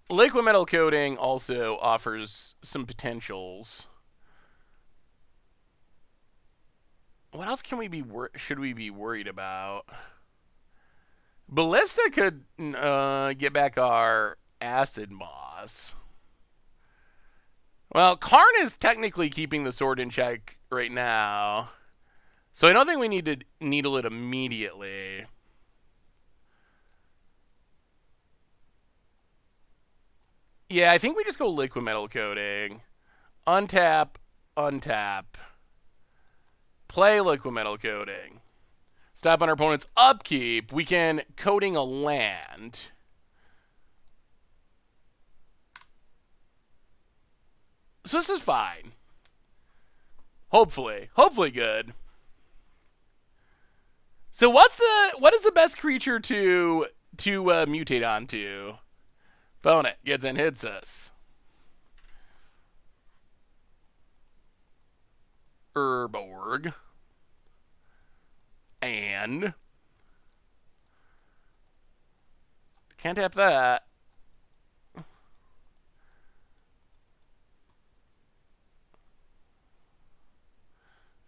Liquid Metal Coating also offers some potentials. What else can we be should we be worried about? Ballista could get back our Acid Moss. Well, Karn is technically keeping the sword in check right now. So I don't think we need to needle it immediately. Yeah, I think we just go Liquid Metal Coating. Untap, untap. Play Liquid Metal Coating. Stop on our opponent's upkeep. We can coating a land. So this is fine. Hopefully. Hopefully good. So what is the best creature to mutate onto? Opponent gets and hits us. Urborg. And can't tap that.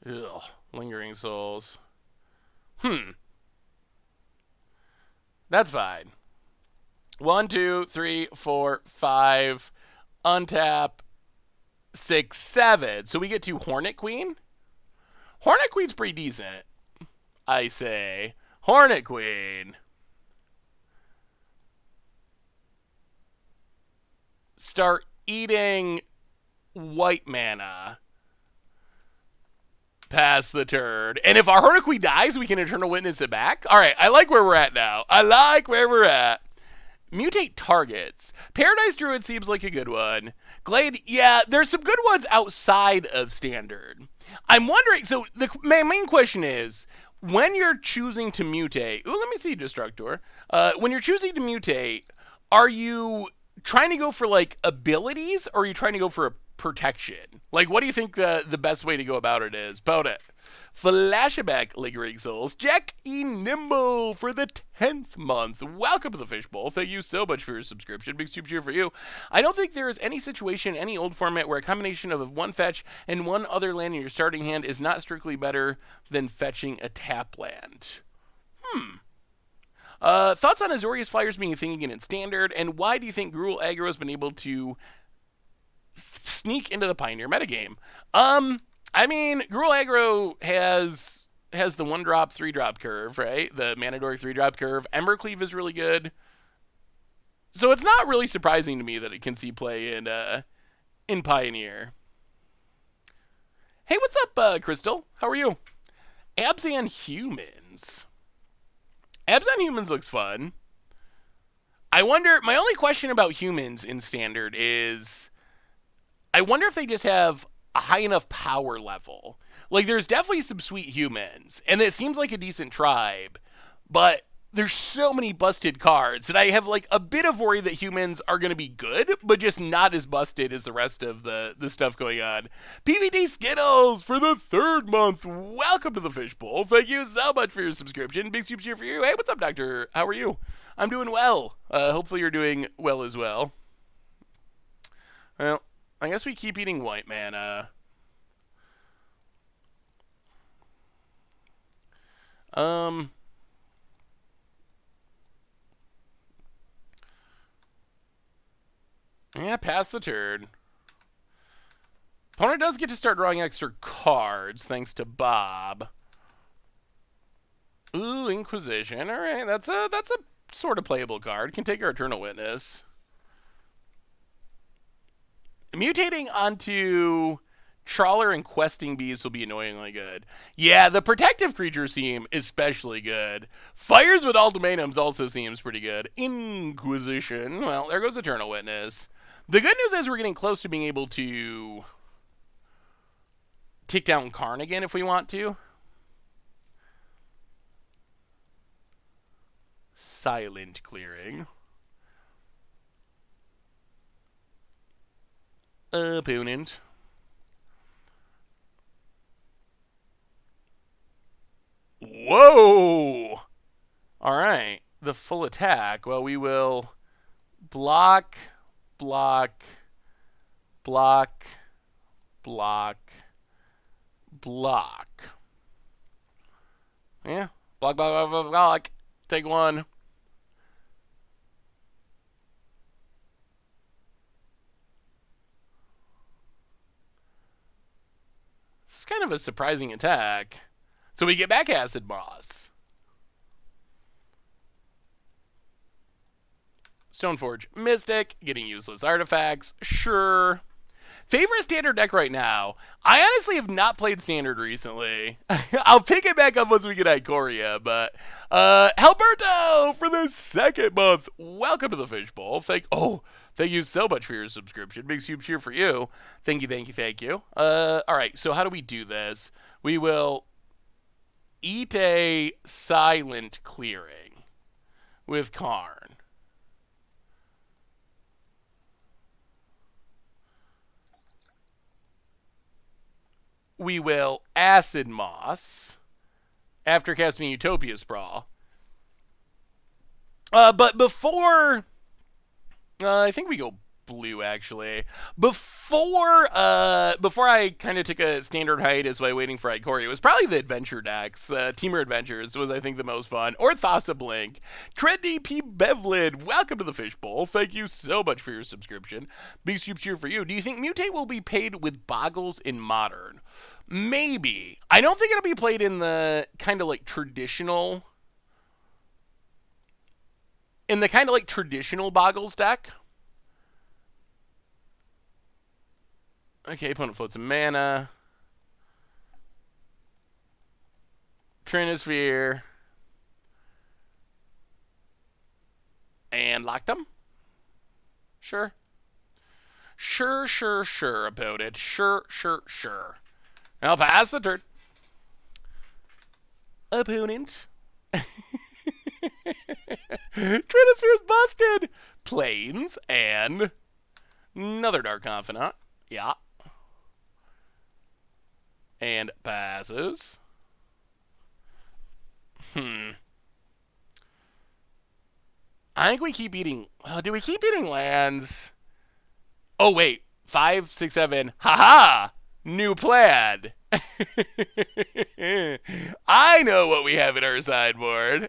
Ugh, Lingering Souls. That's fine. 1, 2, 3, 4, 5. Untap. 6, 7. So we get to Hornet Queen. Hornet Queen's pretty decent. I say. Hornet Queen. Start eating white mana. Pass the turn. And if our Hornet Queen dies, we can Eternal Witness it back. All right, I like where we're at now. I like where we're at. Mutate targets. Paradise Druid seems like a good one. Glade, yeah, there's some good ones outside of Standard. I'm wondering, so my main question is, when you're choosing to mutate, ooh, let me see, Destructor. When you're choosing to mutate, are you trying to go for, like, abilities, or are you trying to go for a protection? Like, what do you think the best way to go about it is? About it. Flashback Lingering Souls. Jack E. Nimble for the 10th month. Welcome to the Fishbowl. Thank you so much for your subscription. Big super cheer for you. I don't think there is any situation in any old format where a combination of one fetch and one other land in your starting hand is not strictly better than fetching a tap land. Thoughts on Azorius Flyers being a thing again in Standard, and why do you think Gruul Aggro has been able to sneak into the Pioneer metagame? I mean, Gruul Aggro has the 1-drop, 3-drop curve, right? The Manador 3-drop curve. Embercleave is really good. So it's not really surprising to me that it can see play in Pioneer. Hey, what's up, Crystal? How are you? Abzan Humans. Abzan Humans looks fun. I wonder, my only question about humans in Standard is, I wonder if they just have a high enough power level. Like, there's definitely some sweet humans, and it seems like a decent tribe, but there's so many busted cards that I have, like, a bit of worry that humans are going to be good, but just not as busted as the rest of the stuff going on. PvD Skittles for the 3rd month. Welcome to the Fishbowl. Thank you so much for your subscription. Big super cheer for you. Hey, what's up, Doctor? How are you? I'm doing well. Hopefully you're doing well as well. Well, I guess we keep eating white mana. Um, yeah, pass the turn. Opponent does get to start drawing extra cards thanks to Bob. Ooh, Inquisition. All right, that's a sort of playable card. Can take our Eternal Witness. Mutating onto Trawler and Questing Bees will be annoyingly good. Yeah, the protective creatures seem especially good. Fires with Ultimatums also seems pretty good. Inquisition. Well, there goes Eternal Witness. The good news is we're getting close to being able to take down Karn again if we want to. Silent clearing. Opponent. Whoa! Alright. The full attack. Well, we will block, block, block, block, block. Yeah. Block, block, block, block, block. Take one. This is kind of a surprising attack. So we get back Acid Moss. Stoneforge Mystic, getting useless artifacts, sure. Favorite standard deck right now? I honestly have not played standard recently. I'll pick it back up once we get Ikoria, but Alberto for the second month. Welcome to the Fishbowl. Thank you so much for your subscription. Big super cheer for you. Thank you, thank you, thank you. All right, so how do we do this? We will eat a silent clearing with Karn. We will Acid Moss after casting Utopia Sprawl. But before, I think we go blue actually. Before I kind of took a standard hiatus by waiting for Ikoria, it was probably the adventure decks. Teamer Adventures was I think the most fun. Or Thassa Blink. Trendy P Bevlin, welcome to the Fishbowl. Thank you so much for your subscription. Big super cheer for you. Do you think Mutate will be paid with Boggles in Modern? Maybe. I don't think it'll be played in the kind of like traditional. In the kind of like traditional Boggles deck. Okay, opponent floats a mana. Trinisphere. And locked them? Sure. Sure about it. Sure. I'll pass the turn. Opponent. Trinisphere's busted. Plains and another Dark Confidant. Yeah. And passes. I think we keep eating. Do we keep eating lands? Oh, wait. 5, 6, 7. Haha! New plan. I know what we have in our sideboard.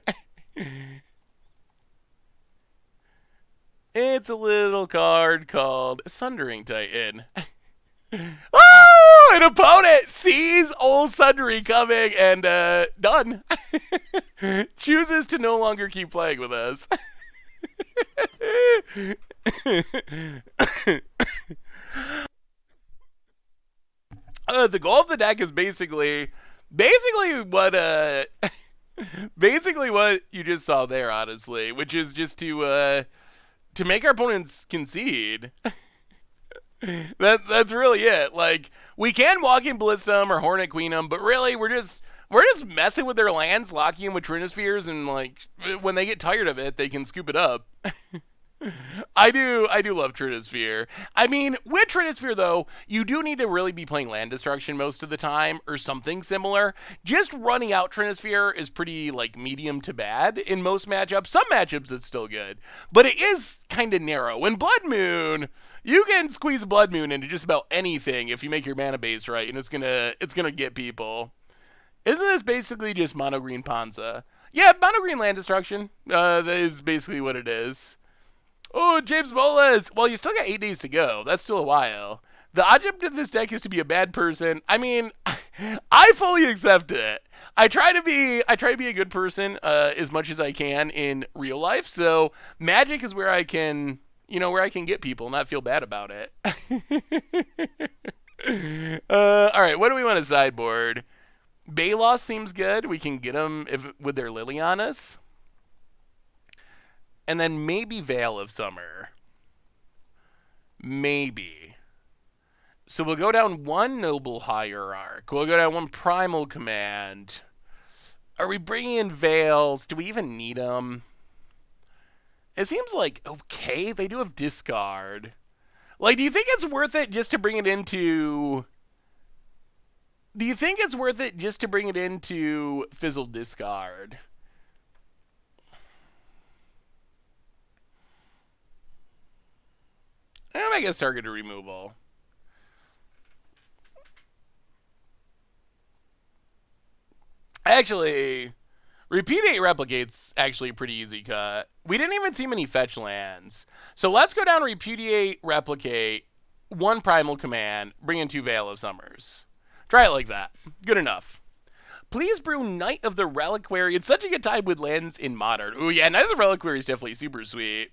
It's a little card called Sundering Titan. Oh, an opponent sees old Sundering coming and done. Chooses to no longer keep playing with us. The goal of the deck is basically what basically what you just saw there, honestly, which is just to make our opponents concede. That's really it. Like, we can walk in Ballistum or Hornet Queen them, but really we're just messing with their lands, locking them with Trinispheres, and like when they get tired of it, they can scoop it up. I do love Trinisphere. I mean, with Trinisphere though, you do need to really be playing land destruction most of the time or something similar. Just running out Trinisphere is pretty like medium to bad in most matchups. Some matchups it's still good, but it is kind of narrow. In Blood Moon, you can squeeze Blood Moon into just about anything if you make your mana base right, and it's gonna get people. Isn't this basically just mono green Panza? Yeah, mono green land destruction. That is basically what it is. Oh, James Bolas. Well, you still got 8 days to go. That's still a while. The object of this deck is to be a bad person. I mean, I fully accept it. I try to be a good person as much as I can in real life. So Magic is where I can, where I can get people, not feel bad about it. All right, what do we want to sideboard? Bayloss seems good. We can get them with their Lily on us. And then maybe Veil of Summer. Maybe. So we'll go down one Noble Hierarch. We'll go down one Primal Command. Are we bringing in Veils? Do we even need them? It seems like, okay, they do have Discard. Like, do you think it's worth it just to bring it into... Do you think it's worth it just to bring it into Fizzled Discard? I guess targeted removal. Actually, Repudiate Replicate's actually a pretty easy cut. We didn't even see many fetch lands. So let's go down Repudiate Replicate, one Primal Command, bring in two Veil of Summers. Try it like that. Good enough. Please brew Knight of the Reliquary. It's such a good time with lands in Modern. Ooh, yeah, Knight of the Reliquary is definitely super sweet.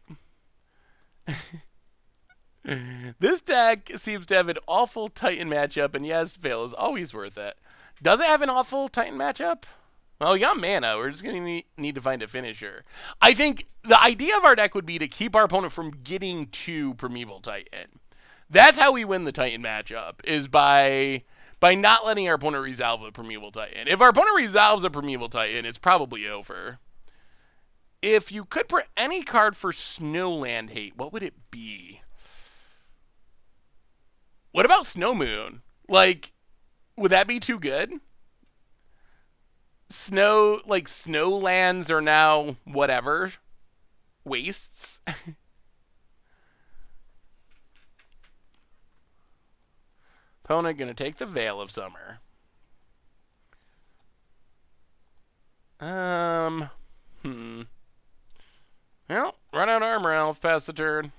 This deck seems to have an awful Titan matchup, and yes, Veil is always worth it. Does it have an awful Titan matchup? Well, we got mana. We're just going to need to find a finisher. I think the idea of our deck would be to keep our opponent from getting to Primeval Titan. That's how we win the Titan matchup, is by not letting our opponent resolve a Primeval Titan. If our opponent resolves a Primeval Titan, it's probably over. If you could put any card for Snowland Hate, what would it be? What about Snow Moon? Like, would that be too good? Snowlands are now whatever. Wastes. Opponent gonna take the Veil of Summer. Well, run out Armor Elf, pass the turn.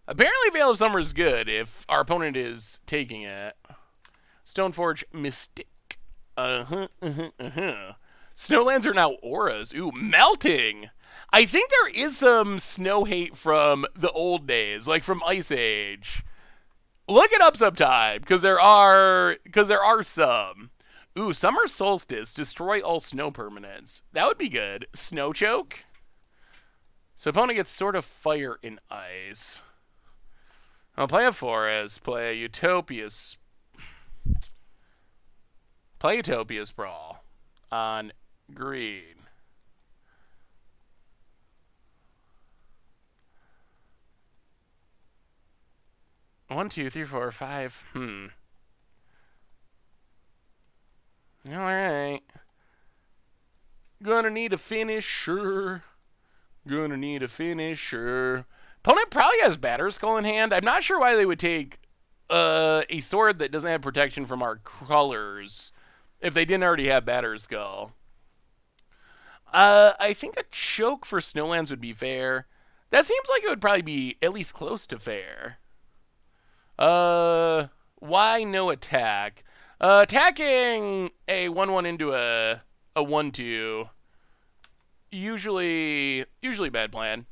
Apparently Veil of Summer is good if our opponent is taking it. Stoneforge Mystic. Snowlands are now auras. Ooh, melting. I think there is some snow hate from the old days, like from Ice Age. Look it up sometime, because there are some. Ooh, Summer Solstice. Destroy all snow permanents. That would be good. Snow Choke. So opponent gets Sword of Fire and Ice. I'll play a Forest. Play a Utopia Sprawl on green. One, two, three, four, five. Alright. Gonna need a finisher. Opponent probably has Batter Skull in hand. I'm not sure why they would take a sword that doesn't have protection from our colors if they didn't already have Batter Skull. I think a choke for Snowlands would be fair. That seems like it would probably be at least close to fair. Why no attack? Attacking a 1/1 into a 1/2. Usually bad plan.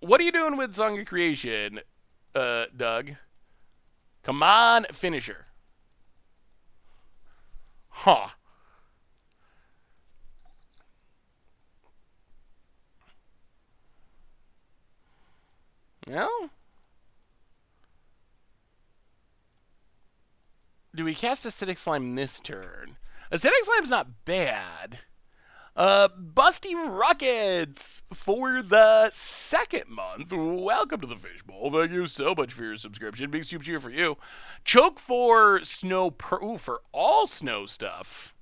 What are you doing with Song of Creation, Doug? Come on, finisher. Huh. Well, do we cast Acidic Slime this turn? Acidic Slime's not bad. Busty Rockets for the second month. Welcome to the Fishbowl. Thank you so much for your subscription. Big soup cheer for you. Choke for snow. For all snow stuff.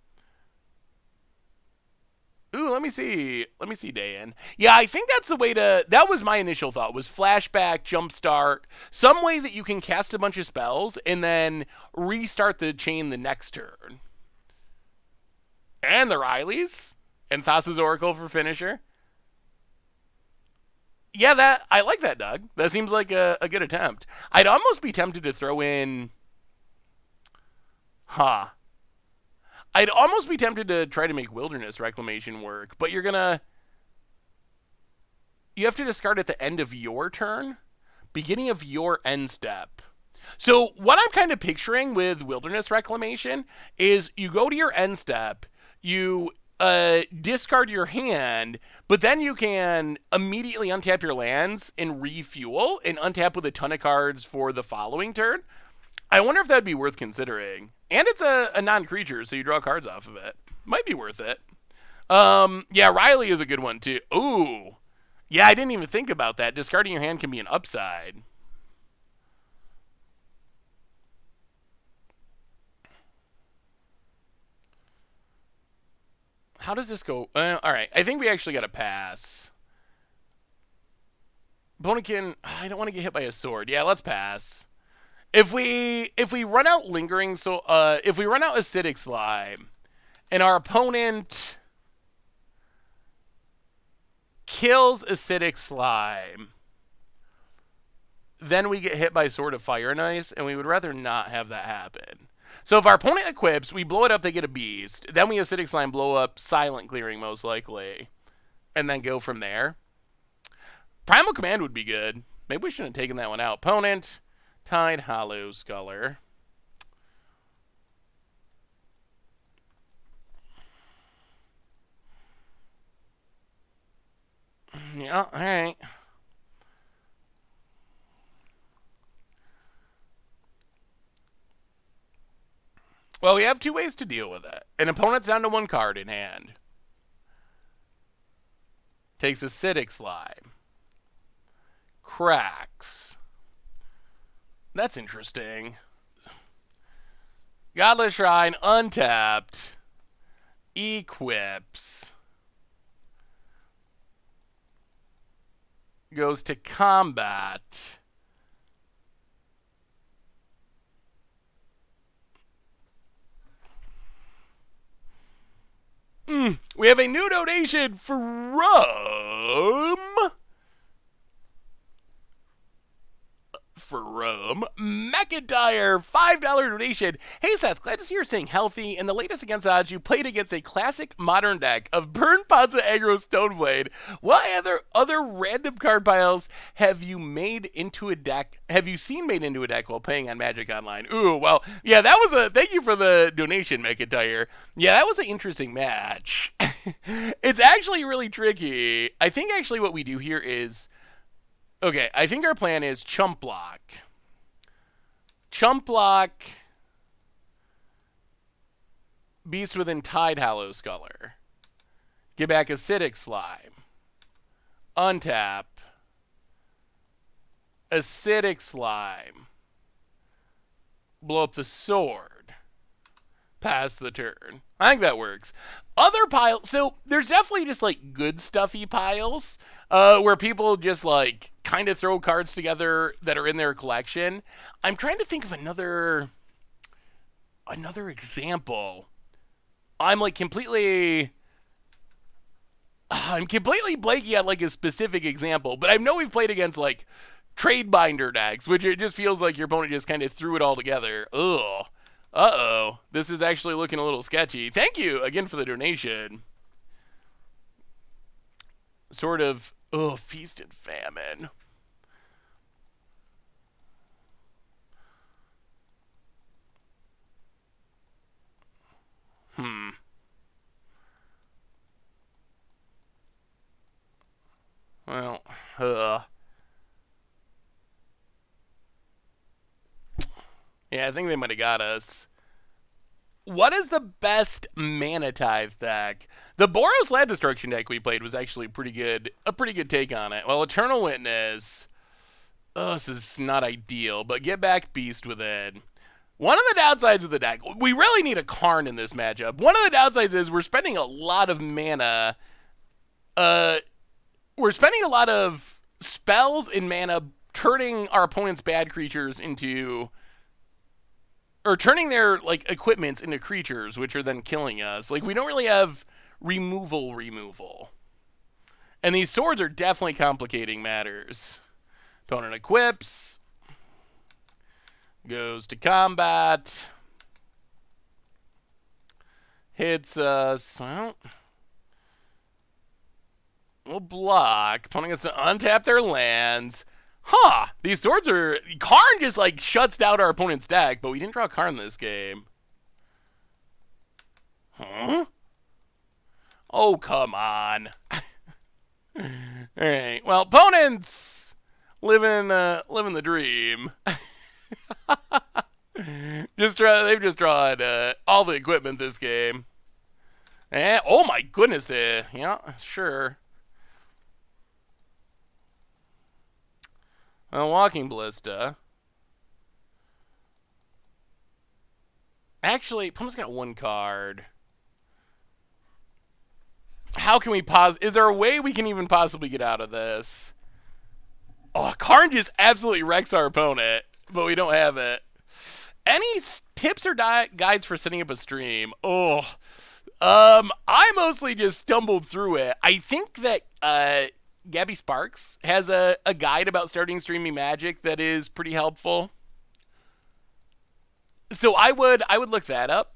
Ooh, let me see. Let me see, Dan. Yeah, I think that's the way to. That was my initial thought. Was flashback, jumpstart, some way that you can cast a bunch of spells and then restart the chain the next turn. And the Rileys and Thassa's Oracle for finisher. Yeah, that I like that, Doug. That seems like a good attempt. I'd almost be tempted to throw in. Huh. I'd almost be tempted to try to make Wilderness Reclamation work, but you have to discard at the end of your turn, beginning of your end step. So what I'm kind of picturing with Wilderness Reclamation is you go to your end step, you discard your hand, but then you can immediately untap your lands and refuel and untap with a ton of cards for the following turn. I wonder if that'd be worth considering. And it's a non-creature, so you draw cards off of it. Might be worth it. Yeah, Riley is a good one too. Ooh. Yeah, I didn't even think about that. Discarding your hand can be an upside. How does this go? All right, I think we actually got to pass. Bonekin, I don't want to get hit by a sword. Yeah, let's pass. If we run out lingering, so if we run out acidic slime, and our opponent kills acidic slime, then we get hit by Sword of Fire and Ice, and we would rather not have that happen. So if our opponent equips, we blow it up, they get a beast. Then we acidic slime blow up, silent clearing most likely, and then go from there. Primal Command would be good. Maybe we shouldn't have taken that one out. Opponent, Tide Hollow Sculler. Yeah, all right. Well, we have two ways to deal with it. An opponent's down to one card in hand. Takes acidic slime. Cracks. That's interesting. Godless Shrine, untapped. Equips. Goes to combat. We have a new donation from McIntyre, $5 donation. Hey Seth, glad to see you're staying healthy. In the latest Against Odds, you played against a classic modern deck of Burn Ponza Aggro Stoneblade. What other random card piles have you made into a deck? Have you seen made into a deck while playing on Magic Online? Ooh, well, yeah, that was thank you for the donation, McIntyre. Yeah, that was an interesting match. It's actually really tricky. I think actually what we do here is, okay, I think our plan is Chump Block. Chump Block, Beast within Tide Hollow Sculler. Get back Acidic Slime. Untap. Acidic Slime. Blow up the sword. Pass the turn. I think that works. Other piles, so there's definitely just like good stuffy piles where people just like kind of throw cards together that are in their collection. I'm trying to think of another example. I'm completely blanking on like a specific example, but I know we've played against like trade binder decks, which it just feels like your opponent just kind of threw it all together. Ugh. Uh-oh. This is actually looking a little sketchy. Thank you again for the donation. Sort of, feast and famine. Well, yeah, I think they might have got us. What is the best mana tithe deck? The Boros Land Destruction deck we played was actually pretty good. A pretty good take on it. Well, Eternal Witness. Oh, this is not ideal, but get back Beast with it. One of the downsides of the deck, we really need a Karn in this matchup. One of the downsides is we're spending a lot of mana. We're spending a lot of spells and mana turning our opponent's bad creatures into, or turning their like equipments into creatures, which are then killing us. Like, we don't really have removal. And these swords are definitely complicating matters. Opponent equips, goes to combat, hits us. Well, we'll block. Opponent gets to untap their lands. Huh. These swords are... Karn just, like, shuts down our opponent's deck, but we didn't draw Karn this game. Huh? Oh, come on. Alright. Well, opponents living the dream. They've just drawn all the equipment this game. And, oh my goodness. Yeah, sure. Walking Ballista. Actually, Pum's got one card. How can we pause? Is there a way we can even possibly get out of this? Oh, Karn just absolutely wrecks our opponent, but we don't have it. Any tips or guides for setting up a stream? Oh, I mostly just stumbled through it. I think that Gabby Sparks has a guide about starting streaming Magic that is pretty helpful. So I would look that up.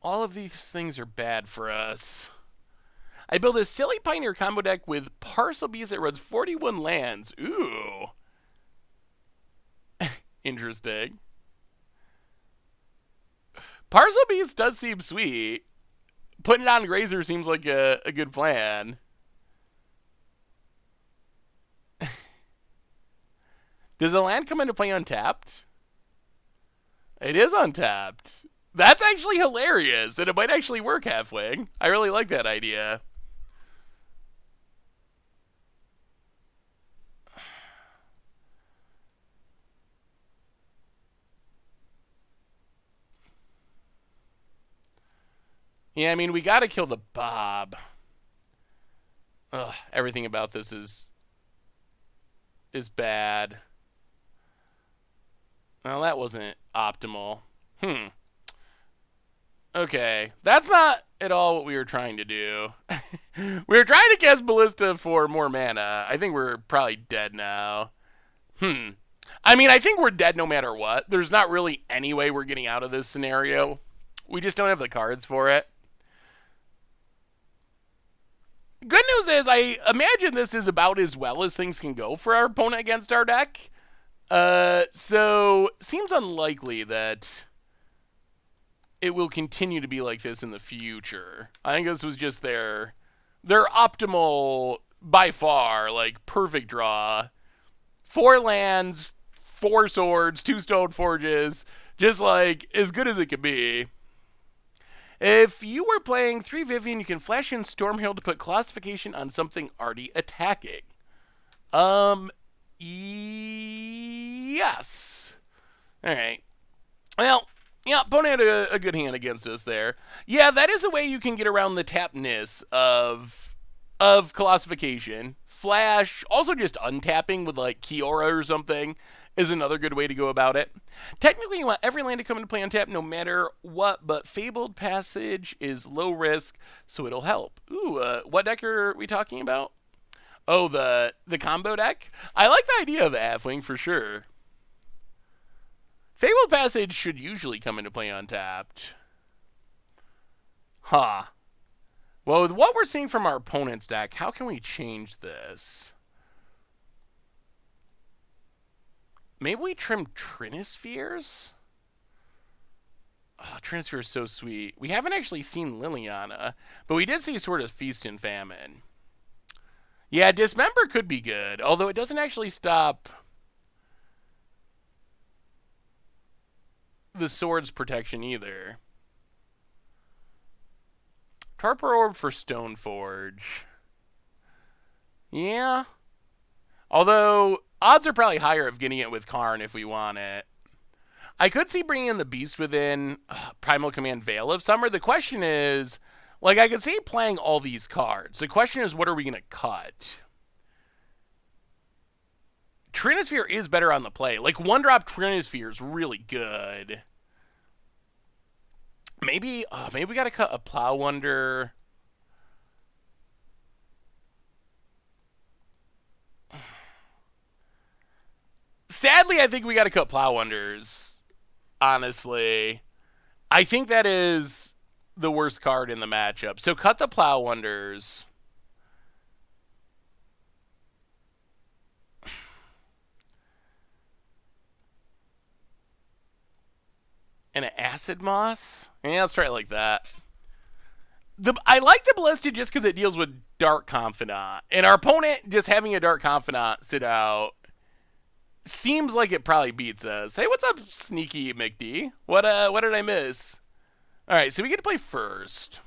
All of these things are bad for us. I build a silly Pioneer combo deck with Parcel Beast that runs 41 lands. Ooh. Interesting. Parcel Beast does seem sweet. Putting it on Grazer seems like a good plan. Does the land come into play untapped? It is untapped. That's actually hilarious, and it might actually work, Halfwing. I really like that idea. Yeah, I mean, we gotta kill the Bob. Ugh, everything about this is bad. Well, that wasn't optimal. Okay, that's not at all what we were trying to do. We were trying to cast Ballista for more mana. I think we're probably dead now. I mean, I think we're dead no matter what. There's not really any way we're getting out of this scenario. We just don't have the cards for it. Good news is, I imagine this is about as well as things can go for our opponent against our deck. So, seems unlikely that it will continue to be like this in the future. I think this was just their optimal, by far, like, perfect draw. 4 lands, 4 swords, 2 stone forges, just, like, as good as it could be. If you were playing 3 Vivian, you can flash in Stormhail to put classification on something already attacking. Yes. Alright. Well, yeah, opponent had a good hand against us there. Yeah, that is a way you can get around the tapness of classification. Flash, also just untapping with like Kiora or something is another good way to go about it. Technically, you want every land to come into play untapped no matter what, but Fabled Passage is low risk, so it'll help. Ooh, what deck are we talking about? Oh, the combo deck? I like the idea of Halfwing for sure. Fabled Passage should usually come into play untapped. Huh. Well, with what we're seeing from our opponent's deck, how can we change this? Maybe we trim Trinispheres? Oh, Transfer is so sweet. We haven't actually seen Liliana, but we did see sort of Feast and Famine. Yeah, Dismember could be good, although it doesn't actually stop the sword's protection either. Torpor Orb for Stoneforge. Yeah. Although, odds are probably higher of getting it with Karn if we want it. I could see bringing in the Beast Within, Primal Command, Veil of Summer. The question is, like, I could see playing all these cards. The question is, what are we going to cut? Trinosphere is better on the play. Like, one-drop Trinosphere is really good. Maybe we got to cut a Plow Under. Sadly, I think we got to cut Plow Unders. Honestly, I think that is the worst card in the matchup. So cut the Plow Unders. And an Acid Moss? Yeah, let's try it like that. I like the Ballista just because it deals with Dark Confidant. And our opponent just having a Dark Confidant sit out seems like it probably beats us. Hey, what's up, sneaky McD? What did I miss? Alright, so we get to play first.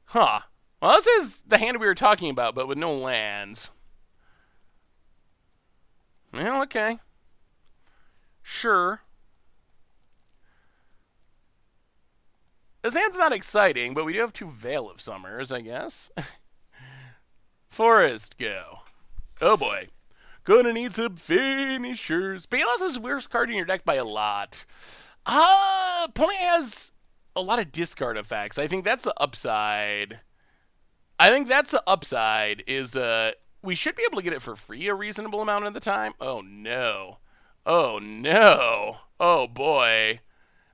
Huh. Well, this is the hand we were talking about, but with no lands. Well, okay. Sure. This hand's not exciting, but we do have 2 Veil of Summers, I guess. Forest, go. Oh boy. Gonna need some finishers. Baloth is the worst card in your deck by a lot. Opponent has a lot of discard effects. I think that's the upside. Is we should be able to get it for free a reasonable amount of the time. Oh no. Oh no. Oh boy.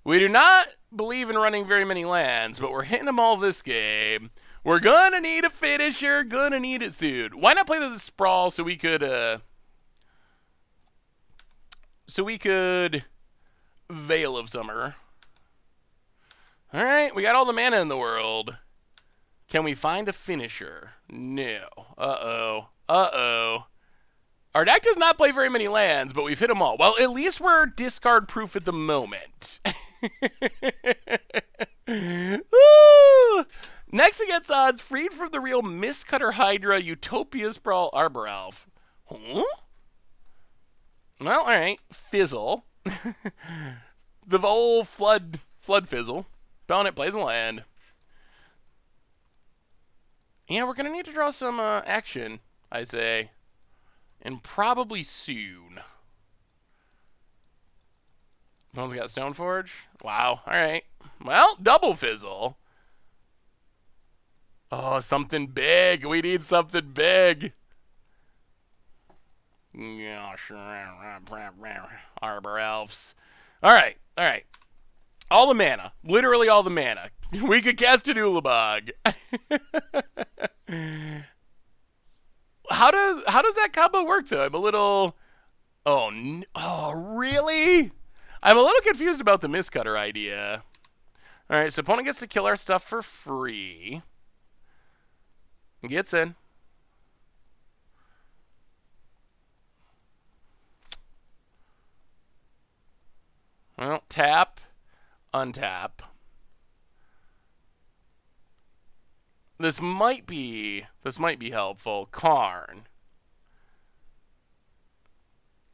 We do not believe in running very many lands, but we're hitting them all this game. We're gonna need a finisher, gonna need it soon. Why not play the Sprawl so we could Veil of Summer. Alright, we got all the mana in the world. Can we find a finisher? No. Uh-oh. Uh-oh. Our deck does not play very many lands, but we've hit them all. Well, at least we're discard proof at the moment. Next against odds, freed from the real Mistcutter Hydra, Utopia Sprawl, Arbor Elf. Huh? Well, alright. Fizzle. The old flood fizzle. Bound it, plays a land. Yeah, we're gonna need to draw some action, I say. And probably soon. Someone's got Stoneforge? Wow, alright. Well, double fizzle. Oh, something big. We need something big. Arbor Elves. Alright, alright. All the mana. Literally all the mana. We could cast an Ulabog. How does that combo work, though? I'm a little... Oh, really? I'm a little confused about the Mistcutter idea. Alright, so opponent gets to kill our stuff for free. Gets in. Well, tap, untap. This might be helpful. Karn.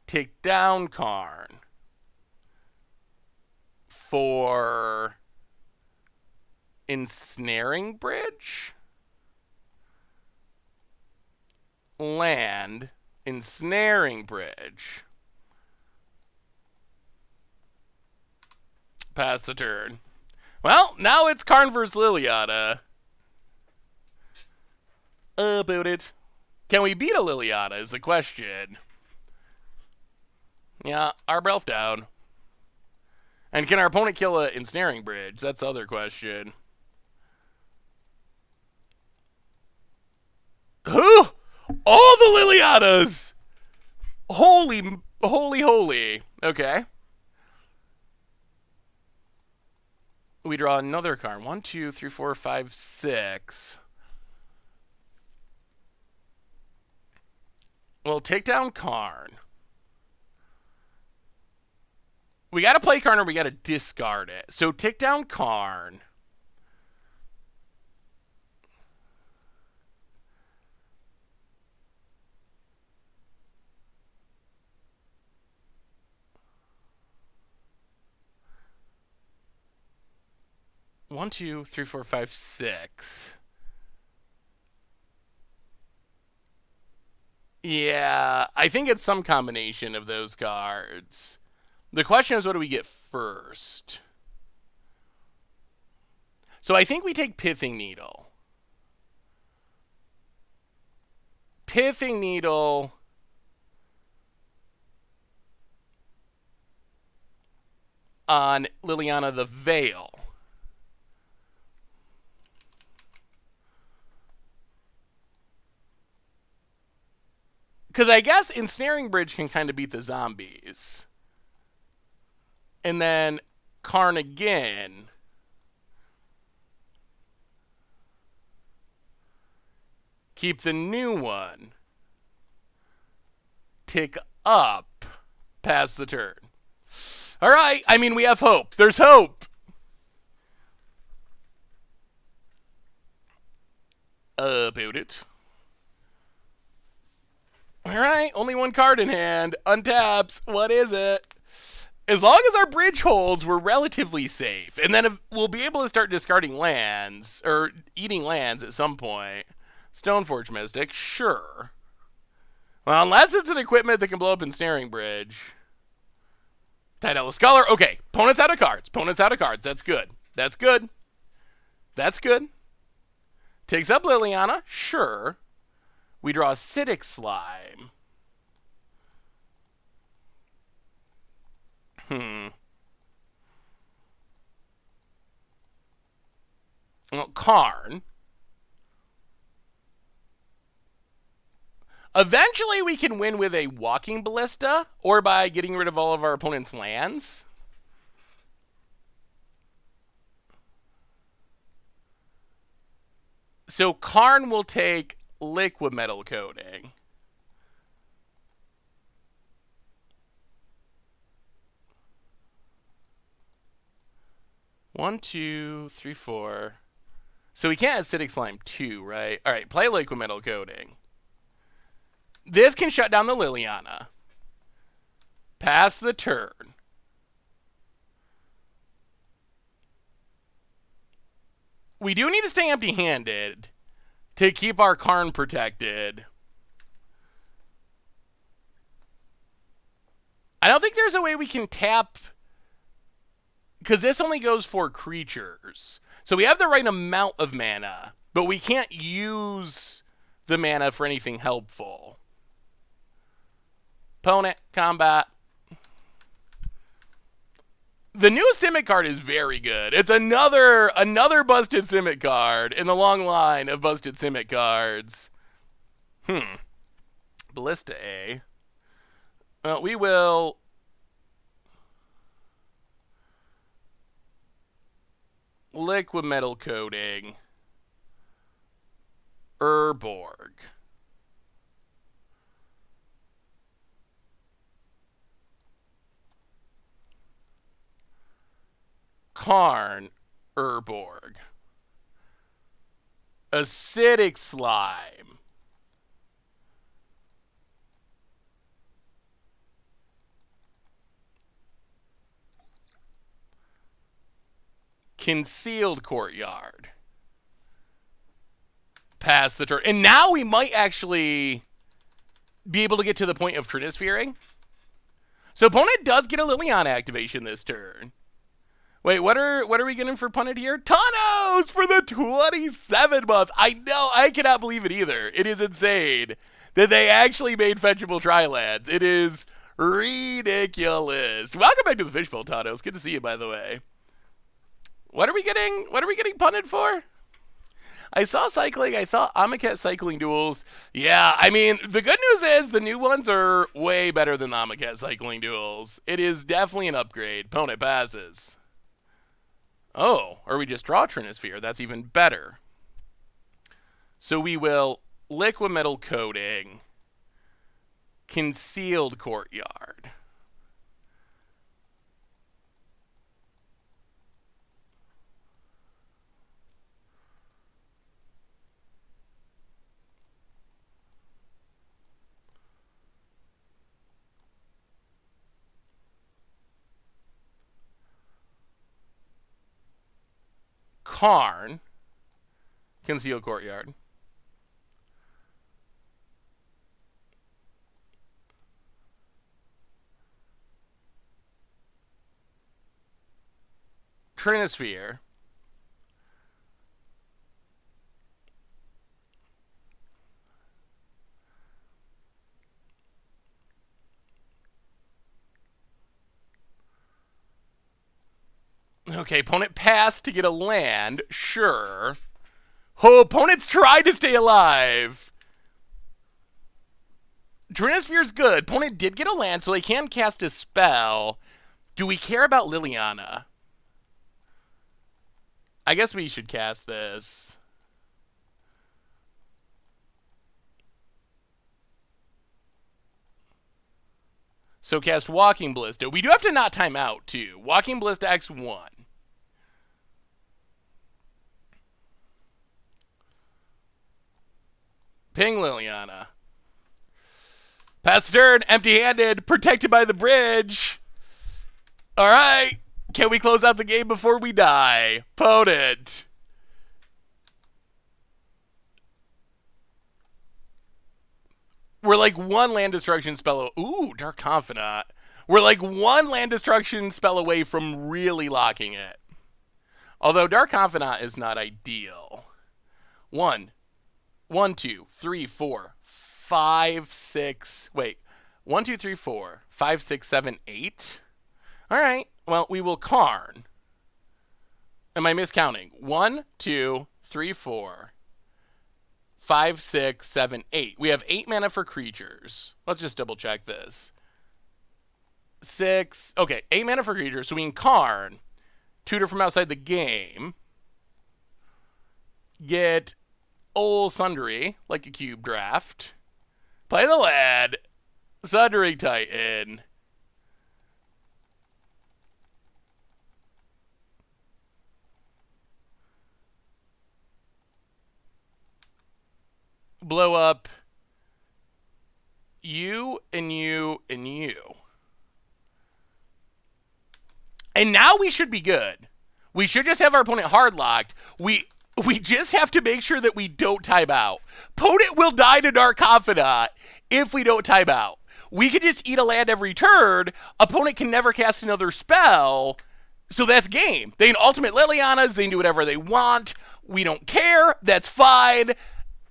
Take down Karn. For Ensnaring Bridge? Land. Ensnaring Bridge. Pass the turn. Well, now it's Karn vs. Liliana. About it. Can we beat a Liliana is the question. Yeah, Arbor Elf down. And can our opponent kill a Ensnaring Bridge? That's the other question. Who? All the Lilianas! Holy. Okay. We draw another card. 1, 2, 3, 4, 5, 6. We'll take down Karn. We got to play Karn or we got to discard it. So take down Karn. One, two, three, four, five, six. Yeah, I think it's some combination of those cards. The question is, what do we get first? So I think we take Pithing Needle. Pithing Needle on Liliana the Veil. Because I guess Ensnaring Bridge can kind of beat the zombies. And then Karn again. Keep the new one. Tick up past the turn. All right. I mean, we have hope. There's hope. About it. All right. Only one card in hand. Untaps. What is it? As long as our bridge holds, we're relatively safe. And then we'll be able to start discarding lands, or eating lands at some point. Stoneforge Mystic, sure. Well, unless it's an equipment that can blow up Ensnaring Bridge. Tidal Scholar, okay. Opponent's out of cards. Opponent's out of cards. That's good. That's good. That's good. Takes up Liliana, sure. We draw Acidic Slime. Well, Karn. Eventually, we can win with a Walking Ballista, or by getting rid of all of our opponent's lands. So Karn will take Liquid Metal Coating. One, two, three, four. So we can't Acidic Slime 2, right? All right, play Liquid Metal Coating. This can shut down the Liliana. Pass the turn. We do need to stay empty-handed to keep our Karn protected. I don't think there's a way we can tap, because this only goes for creatures. So we have the right amount of mana, but we can't use the mana for anything helpful. Opponent, combat. The new Simic card is very good. It's another busted Simic card in the long line of busted Simic cards. Ballista A. We will... Liquid Metal Coating. Urborg. Karn, Urborg. Acidic Slime. Concealed Courtyard. Pass the turn. And now we might actually be able to get to the point of Trinisphering. So opponent does get a Liliana activation this turn. Wait, what are we getting for punted here? Thanos for the 27 month. I know, I cannot believe it either. It is insane that they actually made fetchable Tri-Lands. It is ridiculous. Welcome back to the Fishbowl, Thanos. Good to see you, by the way. What are we getting punted for? I saw cycling. I thought Amaket cycling duels. Yeah, I mean, the good news is the new ones are way better than the Amaket cycling duels. It is definitely an upgrade. Opponent passes. Oh, or we just draw Trinisphere. That's even better. So we will Liquid Metal Coating, Concealed Courtyard. Karn, Concealed Courtyard. Trinisphere. Okay, opponent passed to get a land. Sure. Oh, opponents tried to stay alive. Trinisphere's good. Opponent did get a land, so they can cast a spell. Do we care about Liliana? I guess we should cast this. So cast Walking Ballista. We do have to not time out, too. Walking Ballista X1. Ping Liliana. Pass the turn, empty-handed, protected by the bridge. All right. Can we close out the game before we die? Opponent. We're like one land destruction spell. Ooh, Dark Confidant. We're like one land destruction spell away from really locking it. Although Dark Confidant is not ideal. 1, 2, 3, 4, 5, 6. Wait. 1, 2, 3, 4, 5, 6, 7, 8. All right. Well, we will Karn. Am I miscounting? 1, 2, 3, 4, 5, 6, 7, 8. We have 8 mana for creatures. Let's just double check this. 6. Okay, 8 mana for creatures. So we can Karn, tutor from outside the game, get Ol Sundry, like a cube draft, play the lad, Sundering Titan. Blow up you and you and you. And now we should be good. We should just have our opponent hard locked. We just have to make sure that we don't time out. Opponent will die to Dark Confidant if we don't time out. We could just eat a land every turn. Opponent can never cast another spell. So that's game. They can ultimate Lilianas. They can do whatever they want. We don't care. That's fine.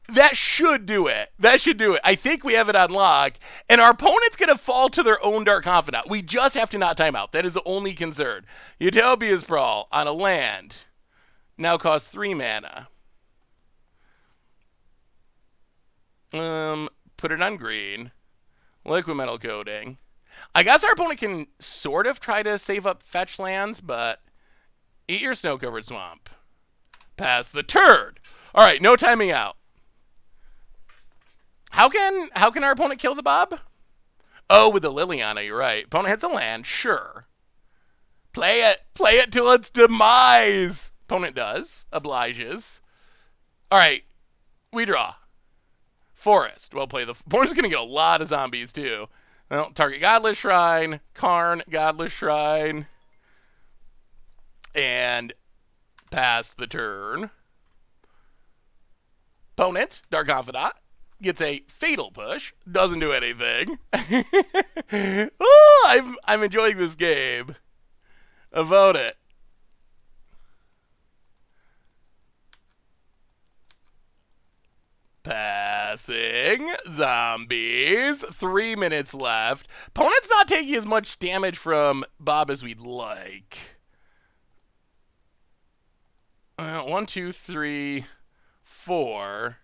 That should do it. That should do it. I think we have it on lock. And our opponent's going to fall to their own Dark Confidant. We just have to not time out. That is the only concern. Utopia's Brawl on a land now costs 3 mana. Put it on green. Liquid Metal Coating. I guess our opponent can sort of try to save up fetch lands, but eat your Snow-Covered Swamp. Pass the turn. All right, no timing out. How can our opponent kill the Bob? Oh, with the Liliana, you're right. Opponent hits a land, sure. Play it till its demise. Opponent does, obliges. All right, we draw. Forest. Well, play the opponent's gonna get a lot of zombies too. Well, target Godless Shrine, Karn, Godless Shrine, and pass the turn. Opponent, Dark Confidant, gets a Fatal Push. Doesn't do anything. Ooh, I'm enjoying this game. Vote it. Passing. Zombies. 3 minutes left. Opponent's not taking as much damage from Bob as we'd like. 1, 2, 3, 4.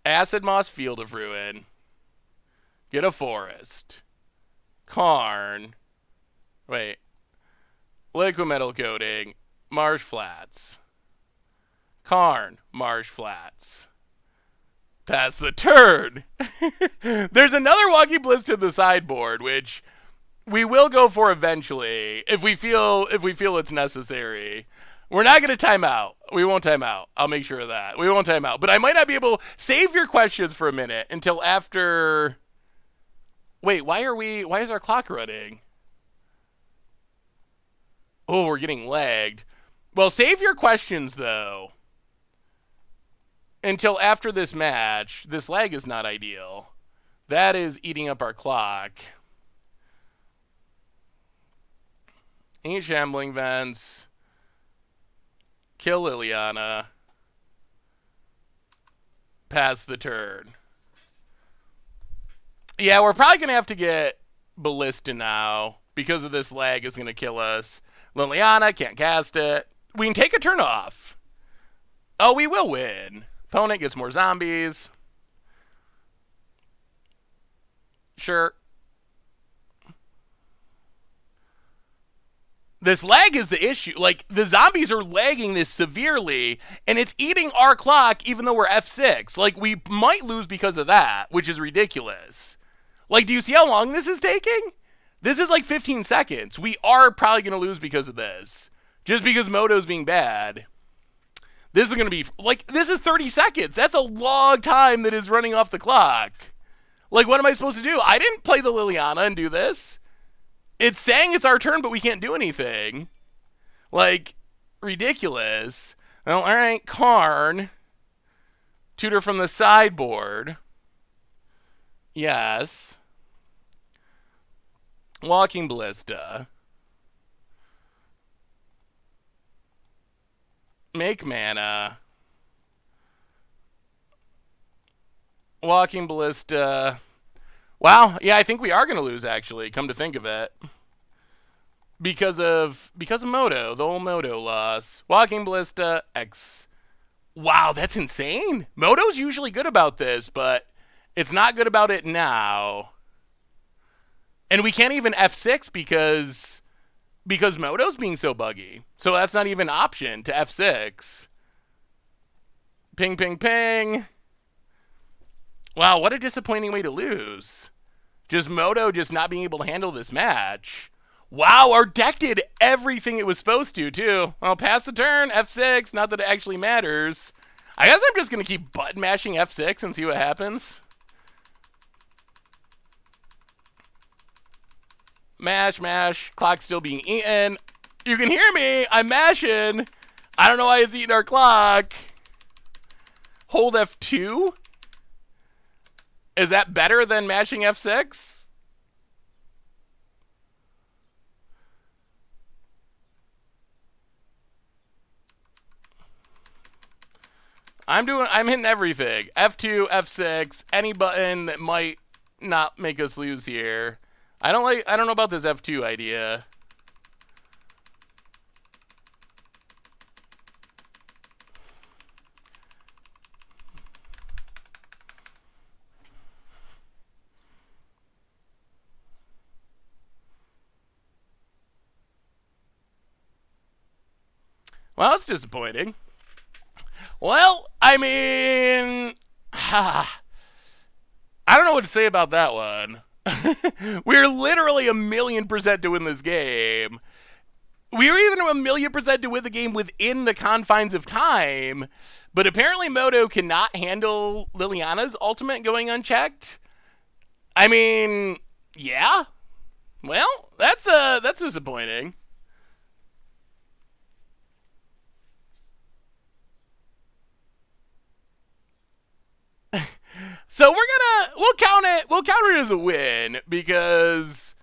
Acid Moss, Field of Ruin. Get a Forest. Karn. Wait. Liquid Metal Coating. Marsh Flats. Karn, Marsh Flats. Pass the turn. There's another Walking Bliss to the sideboard, which we will go for eventually if we feel it's necessary. We're not going to time out. We won't time out. I'll make sure of that. We won't time out. But I might not be able... Save your questions for a minute until after... Wait, why is our clock running? Oh, we're getting lagged. Well, save your questions, though, until after this match. This lag is not ideal. That is eating up our clock. 8 Shambling Vents. Kill Liliana. Pass the turn. Yeah, we're probably going to have to get Ballista now because of this lag is going to kill us. Liliana, can't cast it. We can take a turn off. Oh, we will win. Opponent gets more zombies. Sure. This lag is the issue. Like, the zombies are lagging this severely, and it's eating our clock even though we're F6. Like, we might lose because of that, which is ridiculous. Like, do you see how long this is taking? This is like 15 seconds. We are probably going to lose because of this. Just because Moto's being bad. This is going to be, like, this is 30 seconds. That's a long time that is running off the clock. Like, what am I supposed to do? I didn't play the Liliana and do this. It's saying it's our turn, but we can't do anything. Like, ridiculous. Well, all right, Karn. Tutor from the sideboard. Yes. Walking Ballista. Make mana. Walking Ballista. Wow, yeah, I think we are going to lose, actually, come to think of it. Because of Moto, the whole Moto loss. Walking Ballista, X. Wow, that's insane. Moto's usually good about this, but it's not good about it now. And we can't even F6 because Moto's being so buggy. So that's not even an option to F6. Ping, ping, ping. Wow, what a disappointing way to lose. Just Moto just not being able to handle this match. Wow, our deck did everything it was supposed to, too. Well, pass the turn, F6, not that it actually matters. I guess I'm just going to keep button mashing F6 and see what happens. Mash, mash, clock still being eaten. You can hear me, I'm mashing. I don't know why it's eating our clock. Hold F2? Is that better than mashing F6? I'm hitting everything. F2, F6, any button that might not make us lose here. I don't know about this F2 idea. Well, it's disappointing. Well, I mean, I don't know what to say about that one. We're literally 1,000,000% to win this game. We were even 1,000,000% to win the game within the confines of time, but apparently Moto cannot handle Liliana's ultimate going unchecked. I mean, yeah. Well, that's disappointing. So we'll count it as a win because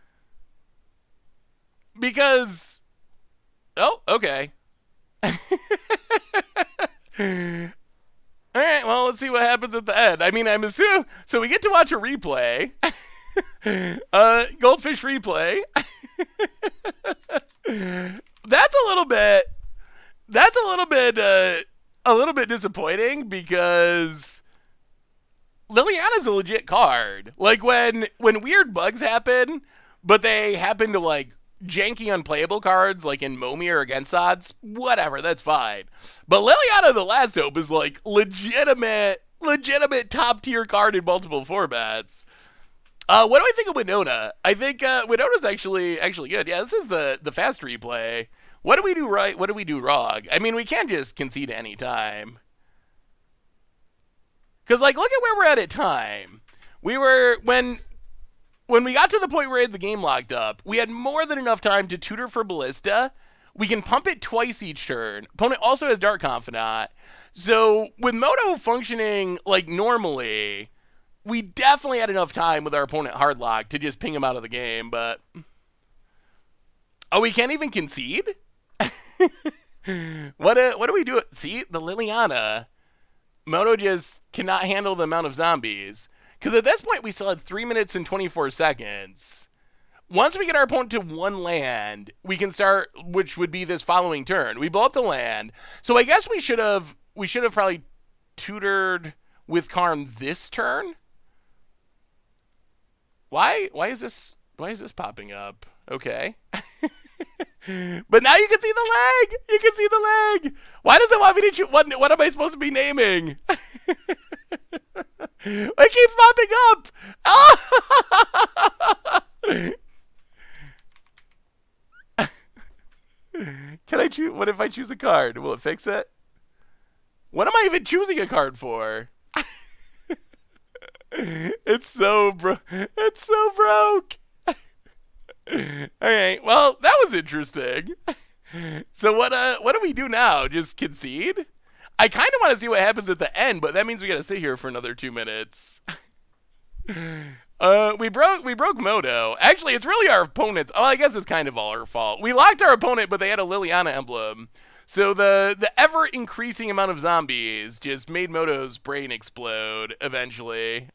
oh, okay. All right, well, let's see what happens at the end. I mean, I'm assuming so we get to watch a replay. Goldfish replay. That's a little bit disappointing because Liliana's a legit card. Like when weird bugs happen, but they happen to like janky unplayable cards like in Momi or Against Odds, whatever, that's fine. But Liliana the Last Hope is like legitimate top tier card in multiple formats. What do I think of Winona? I think Winona's actually good. Yeah, this is the fast replay. What do we do right? What do we do wrong? I mean, we can't just concede any time. Because, like, look at where we're at time. We were, when we got to the point where we had the game locked up, we had more than enough time to tutor for Ballista. We can pump it twice each turn. Opponent also has Dark Confidant. So, with Moto functioning, like, normally, we definitely had enough time with our opponent hardlock to just ping him out of the game, but... Oh, we can't even concede? What do we do? See, the Liliana... Moto just cannot handle the amount of zombies. Because at this point, we still had 3 minutes and 24 seconds. Once we get our opponent to one land, we can start, which would be this following turn. We blow up the land. So I guess we should have probably tutored with Karn this turn. Why is this popping up? Okay. But now you can see the lag. You can see the lag. Why does it want me to choose? What am I supposed to be naming? It keeps popping up. Can I choose? What if I choose a card? Will it fix it? What am I even choosing a card for? It's so broke. Alright, well, that was interesting. So what do we do now? Just concede? I kind of want to see what happens at the end, but that means we got to sit here for another 2 minutes. We broke Moto. Actually, it's really our opponent's. Oh, I guess it's kind of all our fault. We locked our opponent, but they had a Liliana emblem. So the ever increasing amount of zombies just made Moto's brain explode eventually.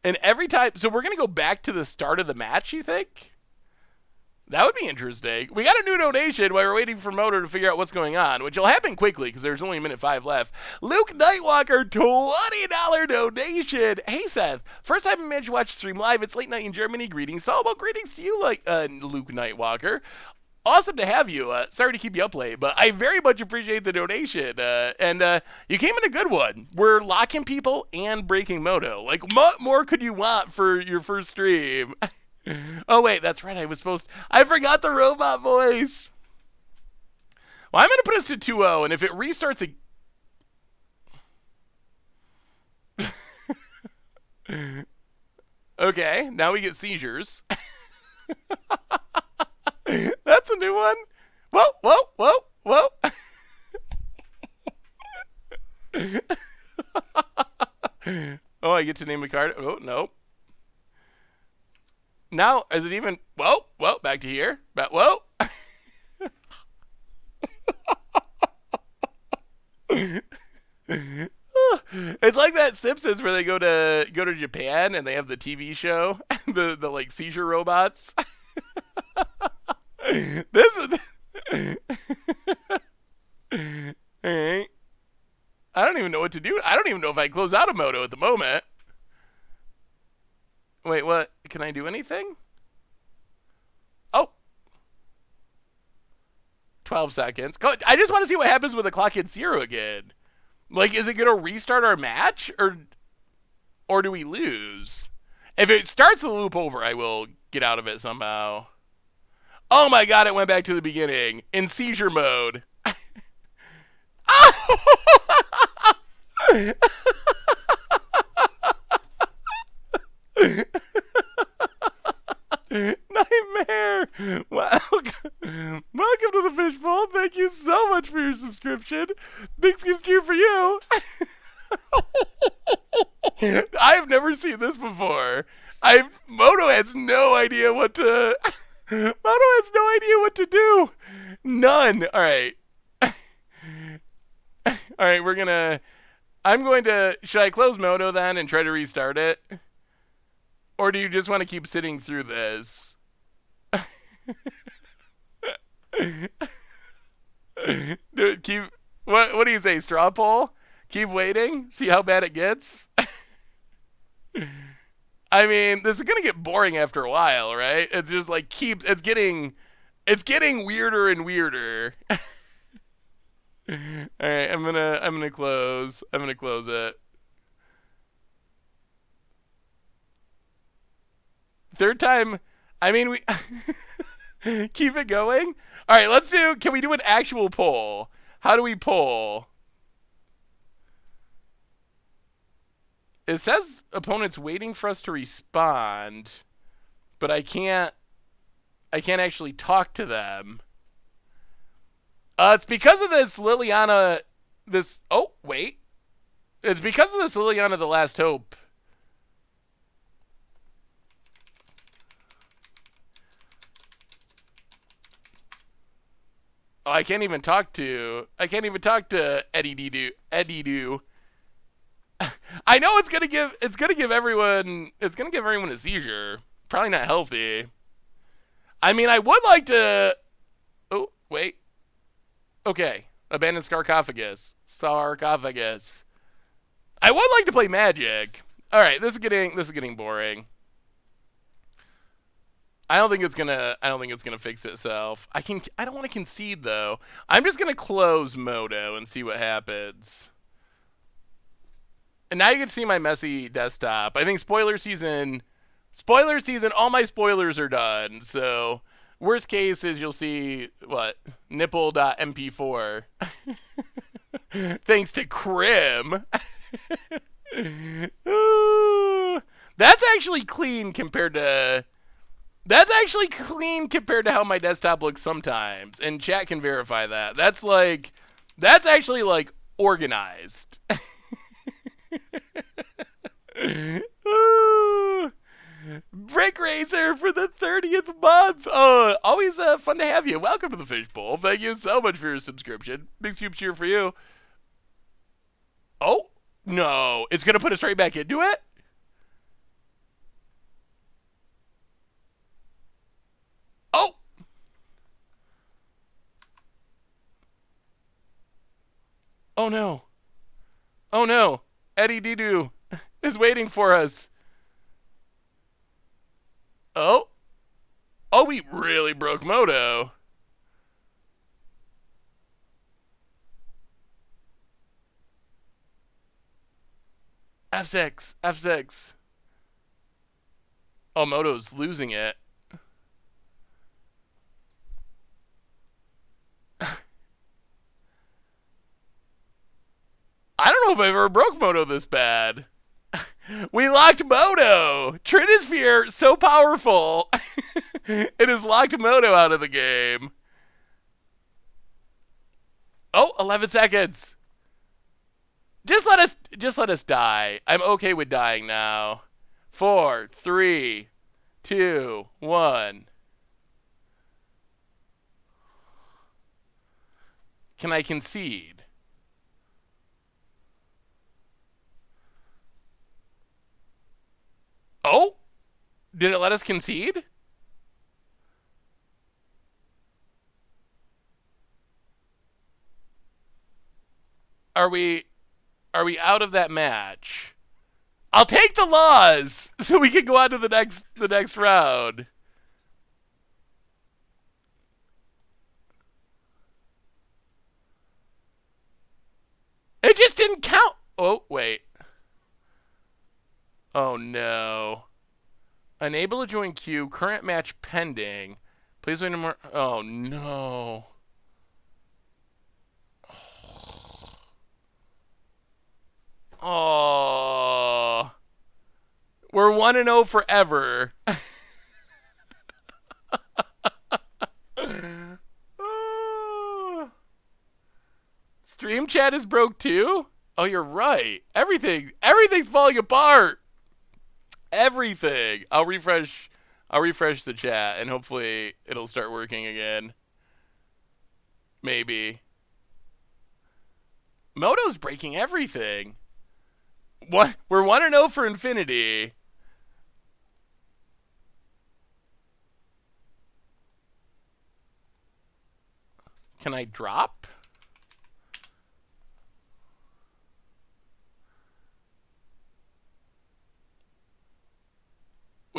And every time, so we're going to go back to the start of the match, you think? That would be interesting. We got a new donation while we're waiting for Moto to figure out what's going on, which will happen quickly because there's only a minute 5 left. Luke Nightwalker, $20 donation. Hey, Seth. First time I managed to watch the stream live. It's late night in Germany. Greetings. So, well, greetings to you, Luke Nightwalker. Awesome to have you. Sorry to keep you up late, but I very much appreciate the donation. And you came in a good one. We're locking people and breaking Moto. Like, what more could you want for your first stream? Oh, wait, that's right. I forgot the robot voice. Well, I'm going to put us to 2-0, and if it restarts okay, now we get seizures. That's a new one. Whoa. Oh, I get to name a card. Oh, no. Now, is it even... Whoa, back to here. Whoa. It's like that Simpsons where they go to Japan and they have the TV show, the like seizure robots. This is... Alright. I don't even know what to do. I don't even know if I can close out a Moto at the moment. Wait, what? Can I do anything? Oh. 12 seconds. I just want to see what happens when the clock hits 0 again. Like, is it going to restart our match? Or do we lose? If it starts the loop over, I will get out of it somehow. Oh my god, it went back to the beginning. In seizure mode. Nightmare. Welcome to the Fishbowl. Thank you so much for your subscription. Big skip cheer for you. I have never seen this before. Moto has no idea what to... Moto has no idea what to do. None. All right. All right, I'm going to... Should I close Moto then and try to restart it? Or do you just want to keep sitting through this? Dude, what do you say, straw poll? Keep waiting? See how bad it gets? I mean, this is gonna get boring after a while, right? It's just like it's getting weirder and weirder. All right, I'm gonna close. I'm gonna close it. Third time. I mean, we keep it going. All right, let's do. Can we do an actual poll? How do we poll? It says opponents waiting for us to respond, but I can't. I can't actually talk to them. It's because of this Liliana. This. Oh wait. It's because of this Liliana the Last Hope. Oh, I can't even talk to. I can't even talk to Eddie Doo. Eddie Doo. I know it's gonna give. It's gonna give everyone. It's gonna give everyone a seizure. Probably not healthy. I mean, I would like to. Oh wait. Okay. Abandoned sarcophagus. Sarcophagus. I would like to play Magic. All right. This is getting boring. I don't think it's gonna fix itself. I don't want to concede though. I'm just gonna close Moto and see what happens. And now you can see my messy desktop. I think spoiler season, all my spoilers are done. So worst case is you'll see what? Nipple.mp4. Thanks to Crim. That's actually clean compared to how my desktop looks sometimes, and chat can verify that. That's actually like organized. Brick Racer for the 30th month. Oh, always fun to have you. Welcome to the Fishbowl. Thank you so much for your subscription. Big soup cheer for you. Oh, no. It's going to put us right back into it? Oh. Oh, no. Oh, no. Eddie Doo is waiting for us. Oh. Oh, we really broke Moto. F6. F6. Oh, Moto's losing it. I don't know if I ever broke Moto this bad. We locked Moto! Trinisphere, so powerful. It has locked Moto out of the game. Oh, 11 seconds. Just let us die. I'm okay with dying now. 4, 3, 2, 1. Can I concede? Oh? Did it let us concede? Are we out of that match? I'll take the loss so we can go on to the next round. It just didn't count. Oh, wait. Oh no. Unable to join queue. Current match pending. Please wait no more. Oh no. Oh. We're 1-0 forever. Stream chat is broke too? Oh, you're right. Everything's falling apart. Everything. I'll refresh the chat and hopefully it'll start working again. Maybe. Moto's breaking everything. What? We're 1-0 for infinity. Can I drop?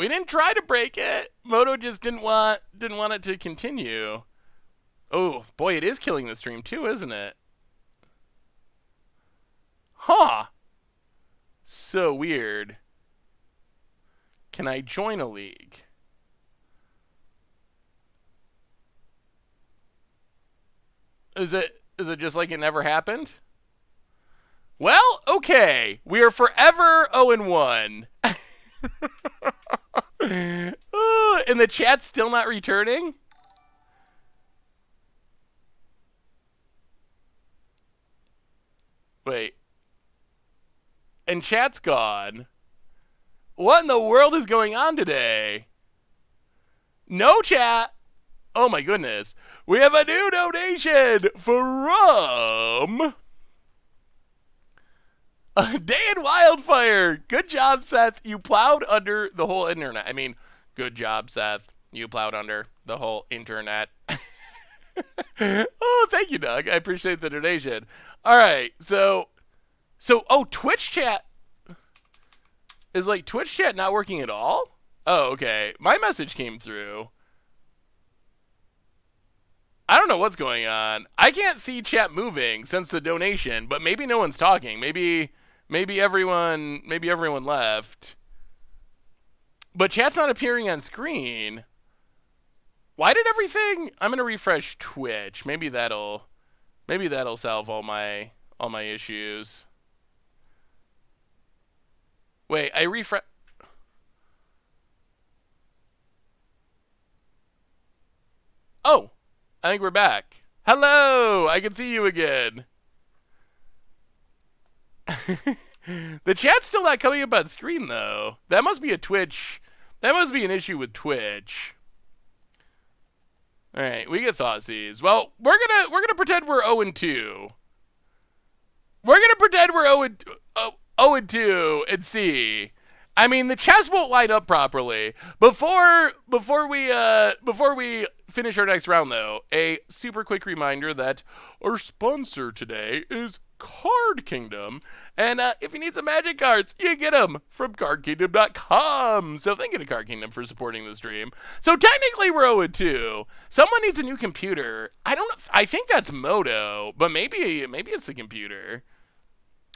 We didn't try to break it. Moto just didn't want it to continue. Oh, boy, it is killing the stream too, isn't it? Huh. So weird. Can I join a league? Is it just like it never happened? Well, okay. We are forever 0-1. And the chat's still not returning? Wait. And chat's gone. What in the world is going on today? No chat. Oh my goodness. We have a new donation from Day in Wildfire. Good job, Seth. You plowed under the whole internet. I mean, good job, Seth. You plowed under the whole internet. Oh, thank you, Doug. I appreciate the donation. All right, so, oh, Twitch chat is like Twitch chat not working at all? Oh, okay. My message came through. I don't know what's going on. I can't see chat moving since the donation, but maybe no one's talking. Maybe everyone left. But chat's not appearing on screen. Why did everything? I'm gonna refresh Twitch. Maybe that'll solve all my issues. Wait, I refresh. Oh, I think we're back. Hello, I can see you again. The chat's still not coming up on screen though. That must be a Twitch. That must be an issue with Twitch. All right, we get Thoughtseize. Well, we're gonna pretend we're 0-2. We're gonna pretend we're 0-2 and see. I mean, the chess won't line up properly. Before we finish our next round, though, a super quick reminder that our sponsor today is Card Kingdom. And if you need some magic cards, you get them from cardkingdom.com. So thank you to Card Kingdom for supporting the stream. So technically we're 0-2. Someone needs a new computer. I don't know. I think that's Moto, but maybe it's the computer.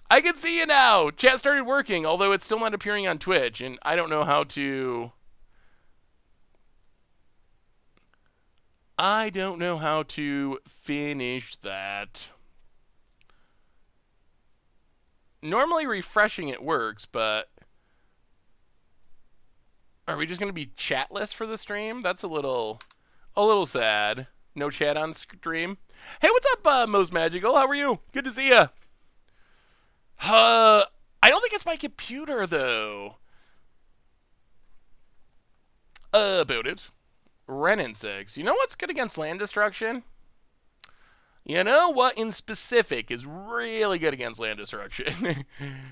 I can see you now. Chat started working, although it's still not appearing on Twitch, and I don't know how to... finish that. Normally refreshing it works, but... Are we just going to be chatless for the stream? That's a little sad. No chat on stream. Hey, what's up, Most Magical? How are you? Good to see ya. I don't think it's my computer, though. About it. Renin 6. You know what's good against land destruction? You know what in specific is really good against land destruction?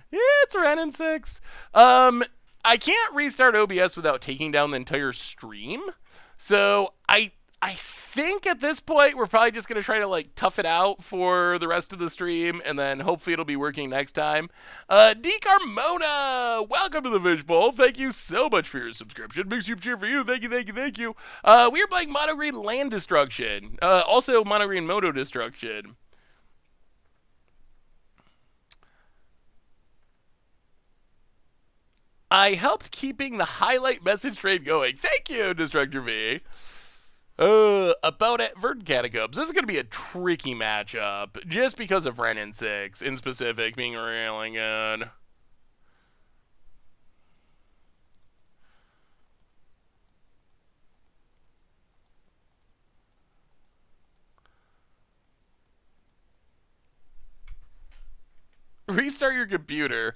It's Renin 6. I can't restart OBS without taking down the entire stream. So I think at this point we're probably just going to try to like tough it out for the rest of the stream, and then hopefully it'll be working next time. D Carmona, welcome to the Fishbowl. Thank you so much for your subscription. Big super cheer for you. Thank you. We are playing Mono Green Land Destruction. Also Mono Green Moto Destruction. I helped keeping the highlight message trade going. Thank you, Destructor V. About it, Verdant Catacombs. This is going to be a tricky matchup, just because of Renin 6 in specific being really good. Restart your computer.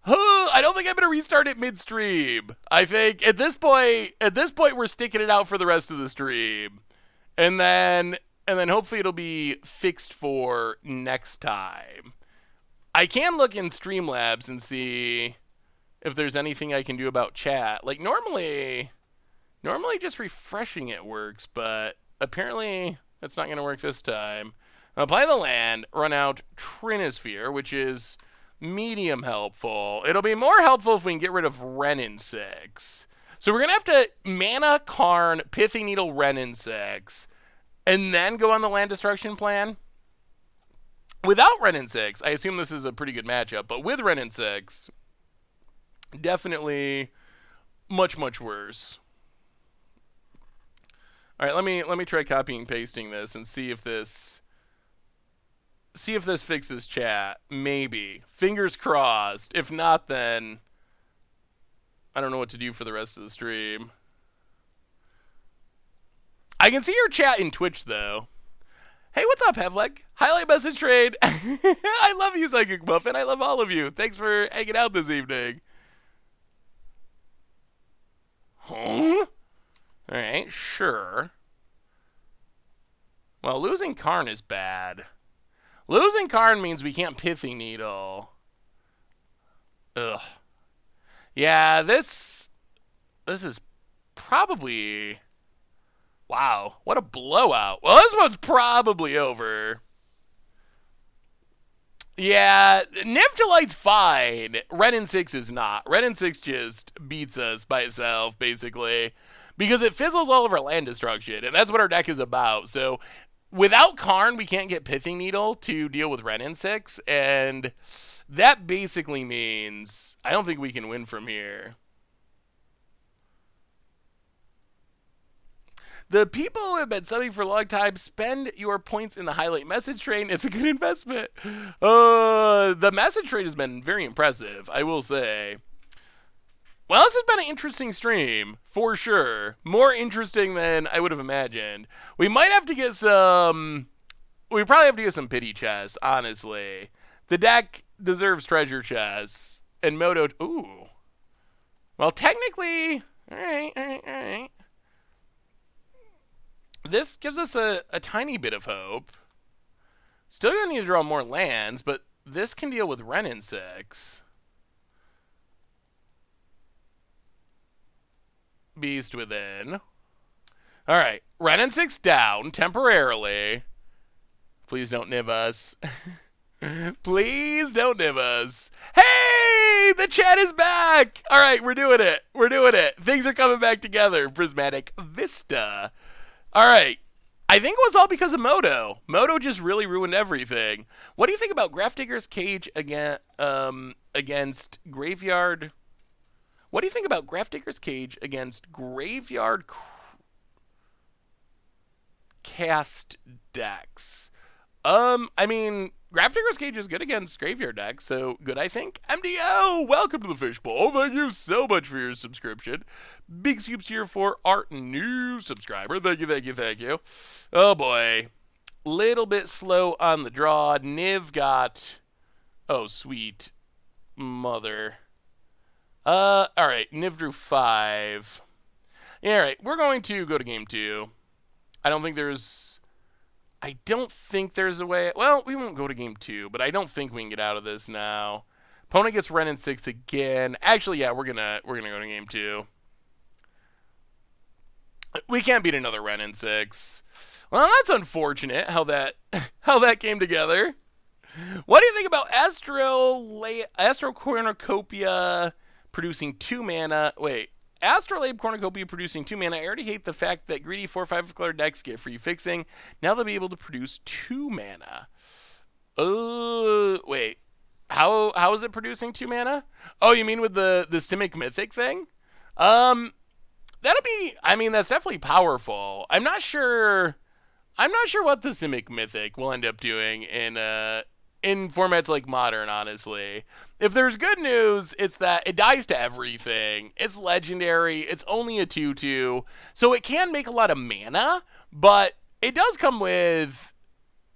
I don't think I'm gonna restart it midstream. I think at this point we're sticking it out for the rest of the stream, and then hopefully it'll be fixed for next time. I can look in Streamlabs and see if there's anything I can do about chat. Like normally just refreshing it works, but apparently that's not gonna work this time. Apply the land, run out Trinisphere, which is medium helpful. It'll be more helpful if we can get rid of Renin 6. So we're going to have to mana, Karn, Pithy Needle, Renin 6, and then go on the land destruction plan. Without Renin 6, I assume this is a pretty good matchup, but with Renin 6, definitely much, much worse. All right, let me try copying and pasting this and see if this fixes chat. Maybe. Fingers crossed. If not, then I don't know what to do for the rest of the stream. I can see your chat in Twitch, though. Hey, what's up, Hevlek? Highlight message trade. I love you, Psychic Muffin. I love all of you. Thanks for hanging out this evening. Huh? Alright, sure. Well, losing Karn is bad. Losing Karn means we can't Pithy Needle. Ugh. Yeah, this is probably... Wow, what a blowout. Well, this one's probably over. Yeah, Niftalite's fine. Renin 6 is not. Renin 6 just beats us by itself, basically. Because it fizzles all of our land destruction, and that's what our deck is about. So, without Karn, we can't get Pithy Needle to deal with Renin 6, and that basically means I don't think we can win from here. The people who have been subbing for a long time, spend your points in the highlight message train. It's a good investment. The message train has been very impressive, I will say. Well, this has been an interesting stream, for sure. More interesting than I would have imagined. We might have to get some... We probably have to get some pity chests, honestly. The deck deserves treasure chests. And Moto... Ooh. Well, technically... Alright. This gives us a tiny bit of hope. Still gonna need to draw more lands, but this can deal with Renin 6. Beast Within. Alright, Renin 6 down, temporarily. Please don't nib us. Please don't nib us. Hey! The chat is back! Alright, we're doing it. Things are coming back together. Prismatic Vista. Alright, I think it was all because of Moto. Moto just really ruined everything. What do you think about Grafdigger's Cage against Graveyard? What do you think about Grafdigger's Cage against Graveyard Cast decks? I mean, Grafdigger's Cage is good against Graveyard decks, so good, I think. MTGO, welcome to the Fishbowl. Thank you so much for your subscription. Big scoops here for our new subscriber. Thank you. Oh, boy. Little bit slow on the draw. Niv got... Oh, sweet mother. Alright. Niv drew 5. Yeah, alright. We're going to go to game 2. I don't think there's a way... Well, we won't go to game 2, but I don't think we can get out of this now. Opponent gets Renin 6 again. Actually, yeah, we're gonna go to game 2. We can't beat another Renin 6. Well, that's unfortunate how that came together. What do you think about Astro Cornucopia producing 2 mana? Wait. Astrolabe Cornucopia producing 2 mana. I already hate the fact that greedy 4/5 color decks get free fixing. Now they'll be able to produce 2 mana. Wait. How is it producing 2 mana? Oh, you mean with the Simic Mythic thing? That'll be... I mean, that's definitely powerful. I'm not sure what the Simic Mythic will end up doing in formats like Modern, honestly. If there's good news, it's that it dies to everything. It's legendary. It's only a 2/2. So it can make a lot of mana, but it does come with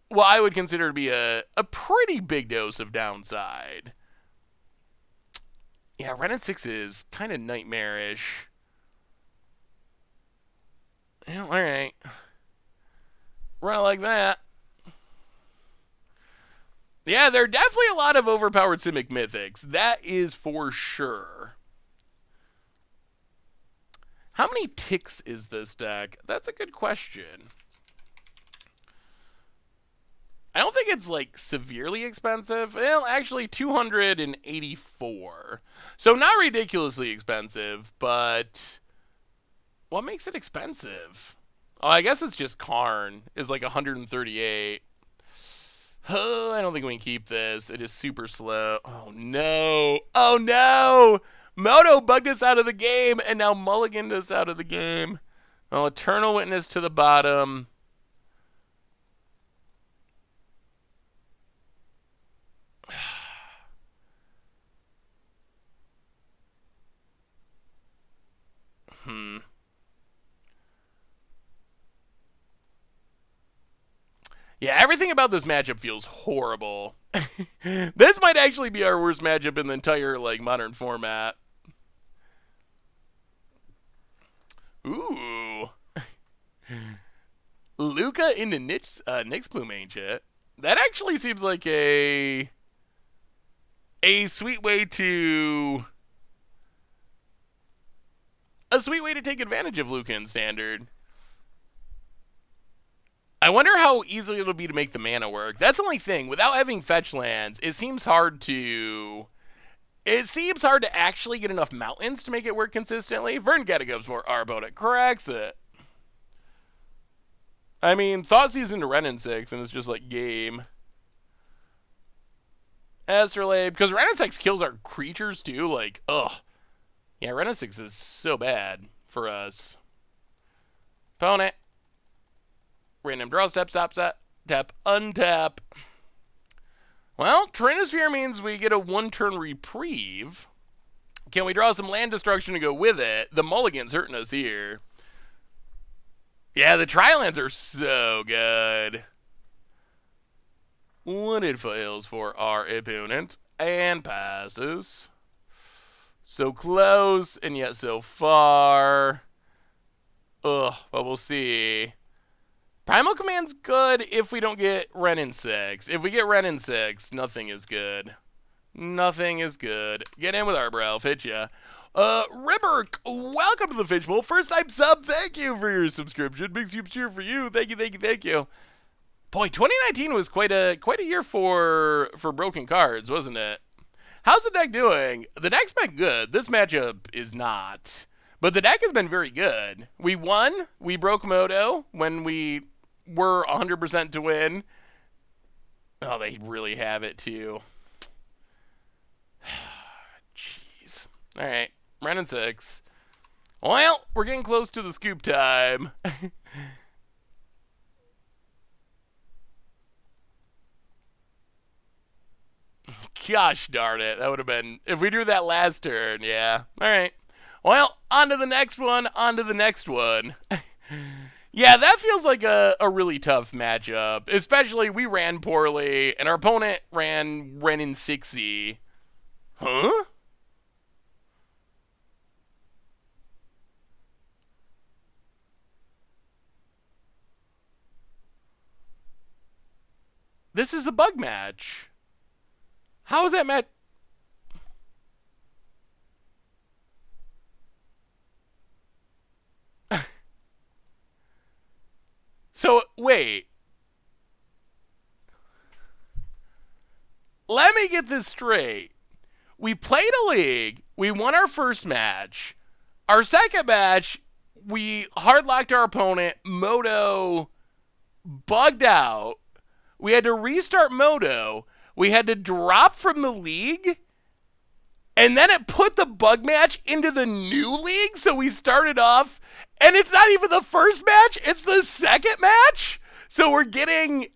what I would consider to be a pretty big dose of downside. Yeah, Renin 6 is kind of nightmarish. Yeah, alright. Run it like that. Yeah, there are definitely a lot of overpowered Simic Mythics. That is for sure. How many ticks is this deck? That's a good question. I don't think it's, like, severely expensive. Well, actually, 284. So not ridiculously expensive, but What makes it expensive? Oh, I guess it's just Karn is like 138. Oh, I don't think we can keep this. It is super slow. Oh no. Oh no. Moto bugged us out of the game and now mulliganed us out of the game. Well, Eternal Witness to the bottom. Yeah, everything about this matchup feels horrible. This might actually be our worst matchup in the entire like modern format. Ooh. Luca into Nyx Plume Ancient. That actually seems like a sweet way to take advantage of Luca in Standard. I wonder how easy it'll be to make the mana work. That's the only thing. Without having fetch lands, it seems hard to actually get enough mountains to make it work consistently. Vern Geta goes for Arbota, cracks it. I mean, Thoughtseize into Renin 6, and it's just like game. Astrolabe, because Renin 6 kills our creatures too, like, ugh. Yeah, Renin 6 is so bad for us. Opponent. Random draw step, stop, set, tap, untap. Well, Terranosphere means we get a 1-turn reprieve. Can we draw some land destruction to go with it? The mulligan's hurting us here. Yeah, the tri-lands are so good. Wooded fails for our opponent and passes. So close and yet so far. Ugh, but we'll see. Primal Command's good if we don't get Renin 6. If we get Renin 6, nothing is good. Nothing is good. Get in with Arbor, hit ya. Ribberk, welcome to the Fishbowl. First time sub, thank you for your subscription. Big super cheer for you. Thank you, thank you, thank you. Boy, 2019 was quite a year for broken cards, wasn't it? How's the deck doing? The deck's been good. This matchup is not. But the deck has been very good. We won. We broke Moto when we were 100% to win. Oh, they really have it too. Jeez. All right. Renin 6. Well, we're getting close to the scoop time. Gosh darn it. That would have been... If we drew that last turn, yeah. All right. Well, on to the next one. On to the next one. Yeah, that feels like a really tough matchup. Especially we ran poorly, and our opponent ran Renin 6-y. Huh? This is a bug match. How is that match? So, wait. Let me get this straight. We played a league. We won our first match. Our second match, we hardlocked our opponent. Moto bugged out. We had to restart Moto. We had to drop from the league. And then it put the bug match into the new league. So we started off, and it's not even the first match. It's the second match. So we're getting,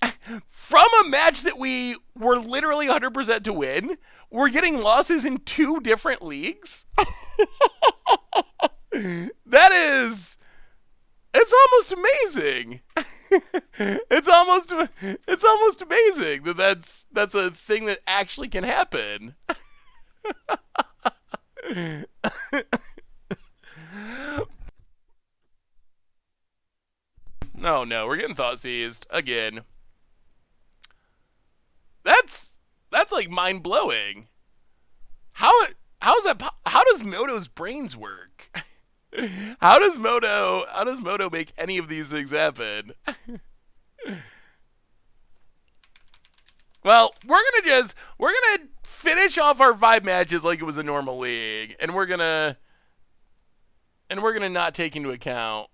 from a match that we were literally 100% to win, we're getting losses in 2 different leagues. That is, it's almost amazing. It's almost amazing that that's a thing that actually can happen. No, we're getting thought seized again. That's like mind blowing. How's that? How does Moto's brains work? How does Moto make any of these things happen? Well, we're gonna finish off our 5 matches like it was a normal league, and we're gonna And we're going to not take into account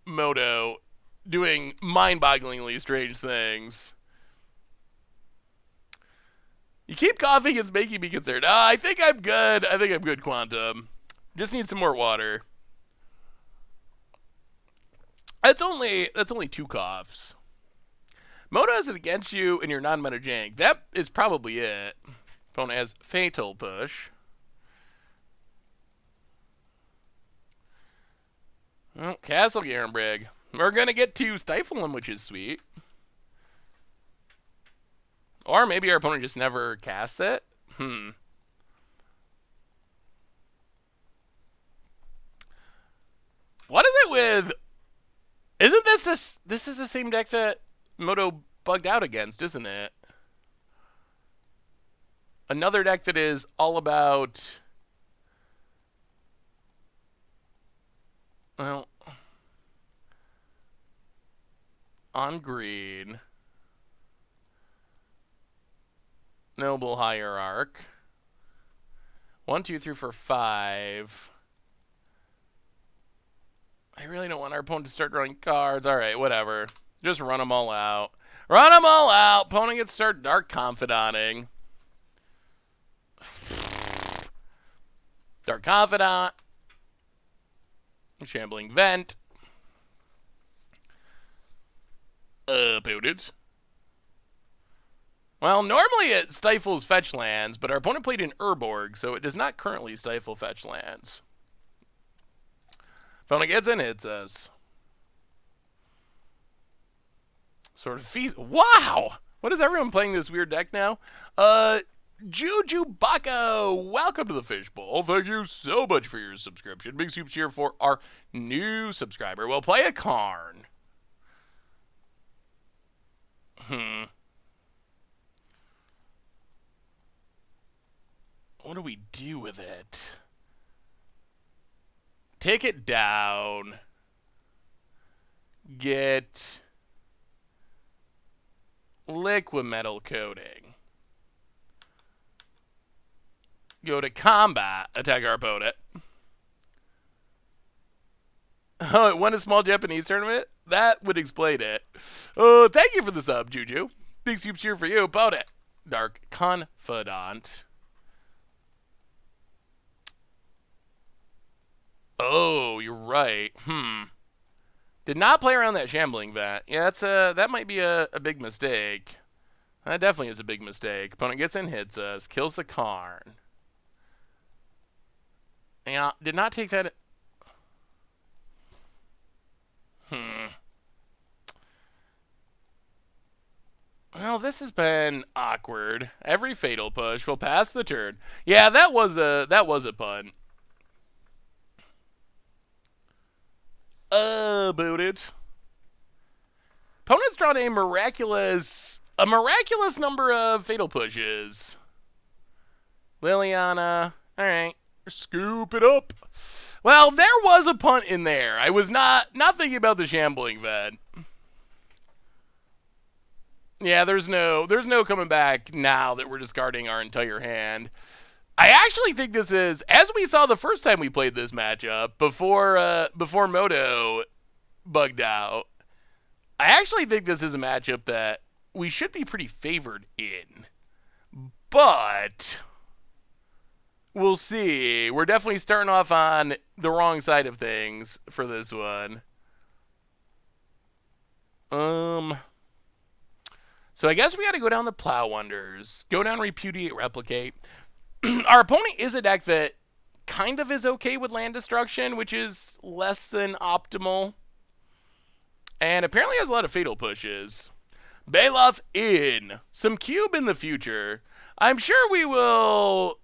Moto doing mind-bogglingly strange things. You keep coughing, it's making me concerned. I think I'm good. I think I'm good, Quantum. Just need some more water. That's only 2 coughs. Moto has it against you and you're non-meta jank. That is probably it. Opponent has Fatal Push. Well, Castle Garenbrig. We're going to get to Stifle him, which is sweet. Or maybe our opponent just never casts it. What is it with... Isn't this... This is the same deck that Moto bugged out against, isn't it? Another deck that is all about... Well... On green... Noble Hierarch. 1, 2, 3, 4, 5. I really don't want our opponent to start drawing cards. Alright, whatever. Just run them all out. Run them all out! Opponent gets to start Dark Confidanting. Dark Confidant. Shambling Vent. Opponent. Well, normally it stifles fetch lands, but our opponent played in Urborg, so it does not currently stifle fetch lands. Opponent gets in, hits us. Sort of feast. Wow! What is everyone playing this weird deck now? Juju Bucko, welcome to the Fishbowl. Thank you so much for your subscription. Big soups here for our new subscriber. We'll play a Karn. What do we do with it? Take it down. Get liquid metal coating. Go to combat. Attack our opponent. Oh, it won a small Japanese tournament? That would explain it. Oh, thank you for the sub, Juju. Big soups here for you. Opponent. Dark Confidant. Oh, you're right. Did not play around that Shambling Vat. Yeah, that might be a big mistake. That definitely is a big mistake. Opponent gets in, hits us, kills the Karn. Yeah, did not take that. Well, this has been awkward. Every Fatal Push will pass the turn. Yeah, that was a punt. Booted. Opponent's drawn a miraculous number of Fatal Pushes. Liliana. All right. Scoop it up. Well, there was a punt in there. I was not thinking about the Shambling Vet. Yeah, there's no coming back now that we're discarding our entire hand. I actually think this is, as we saw the first time we played this matchup, before Moto bugged out, I actually think this is a matchup that we should be pretty favored in. But we'll see. We're definitely starting off on the wrong side of things for this one. So I guess we got to go down the Plow Unders. Go down Repudiate, Replicate. Our opponent is a deck that kind of is okay with land destruction, which is less than optimal. And apparently has a lot of Fatal Pushes. Bailoff in. Some cube in the future. I'm sure we will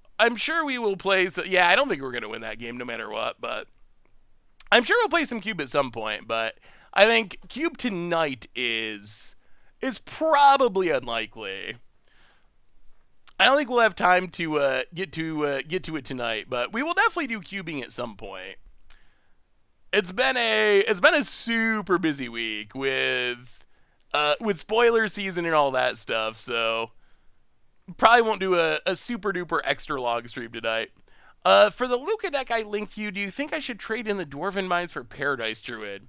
play. Yeah, I don't think we're going to win that game no matter what, but I'm sure we'll play some cube at some point. But I think cube tonight is probably unlikely. I don't think we'll have time to get to it tonight, but we will definitely do cubing at some point. It's been a super busy week with spoiler season and all that stuff, so probably won't do a super duper extra long stream tonight. For the Luca deck I link you, do you think I should trade in the Dwarven Mines for Paradise Druid?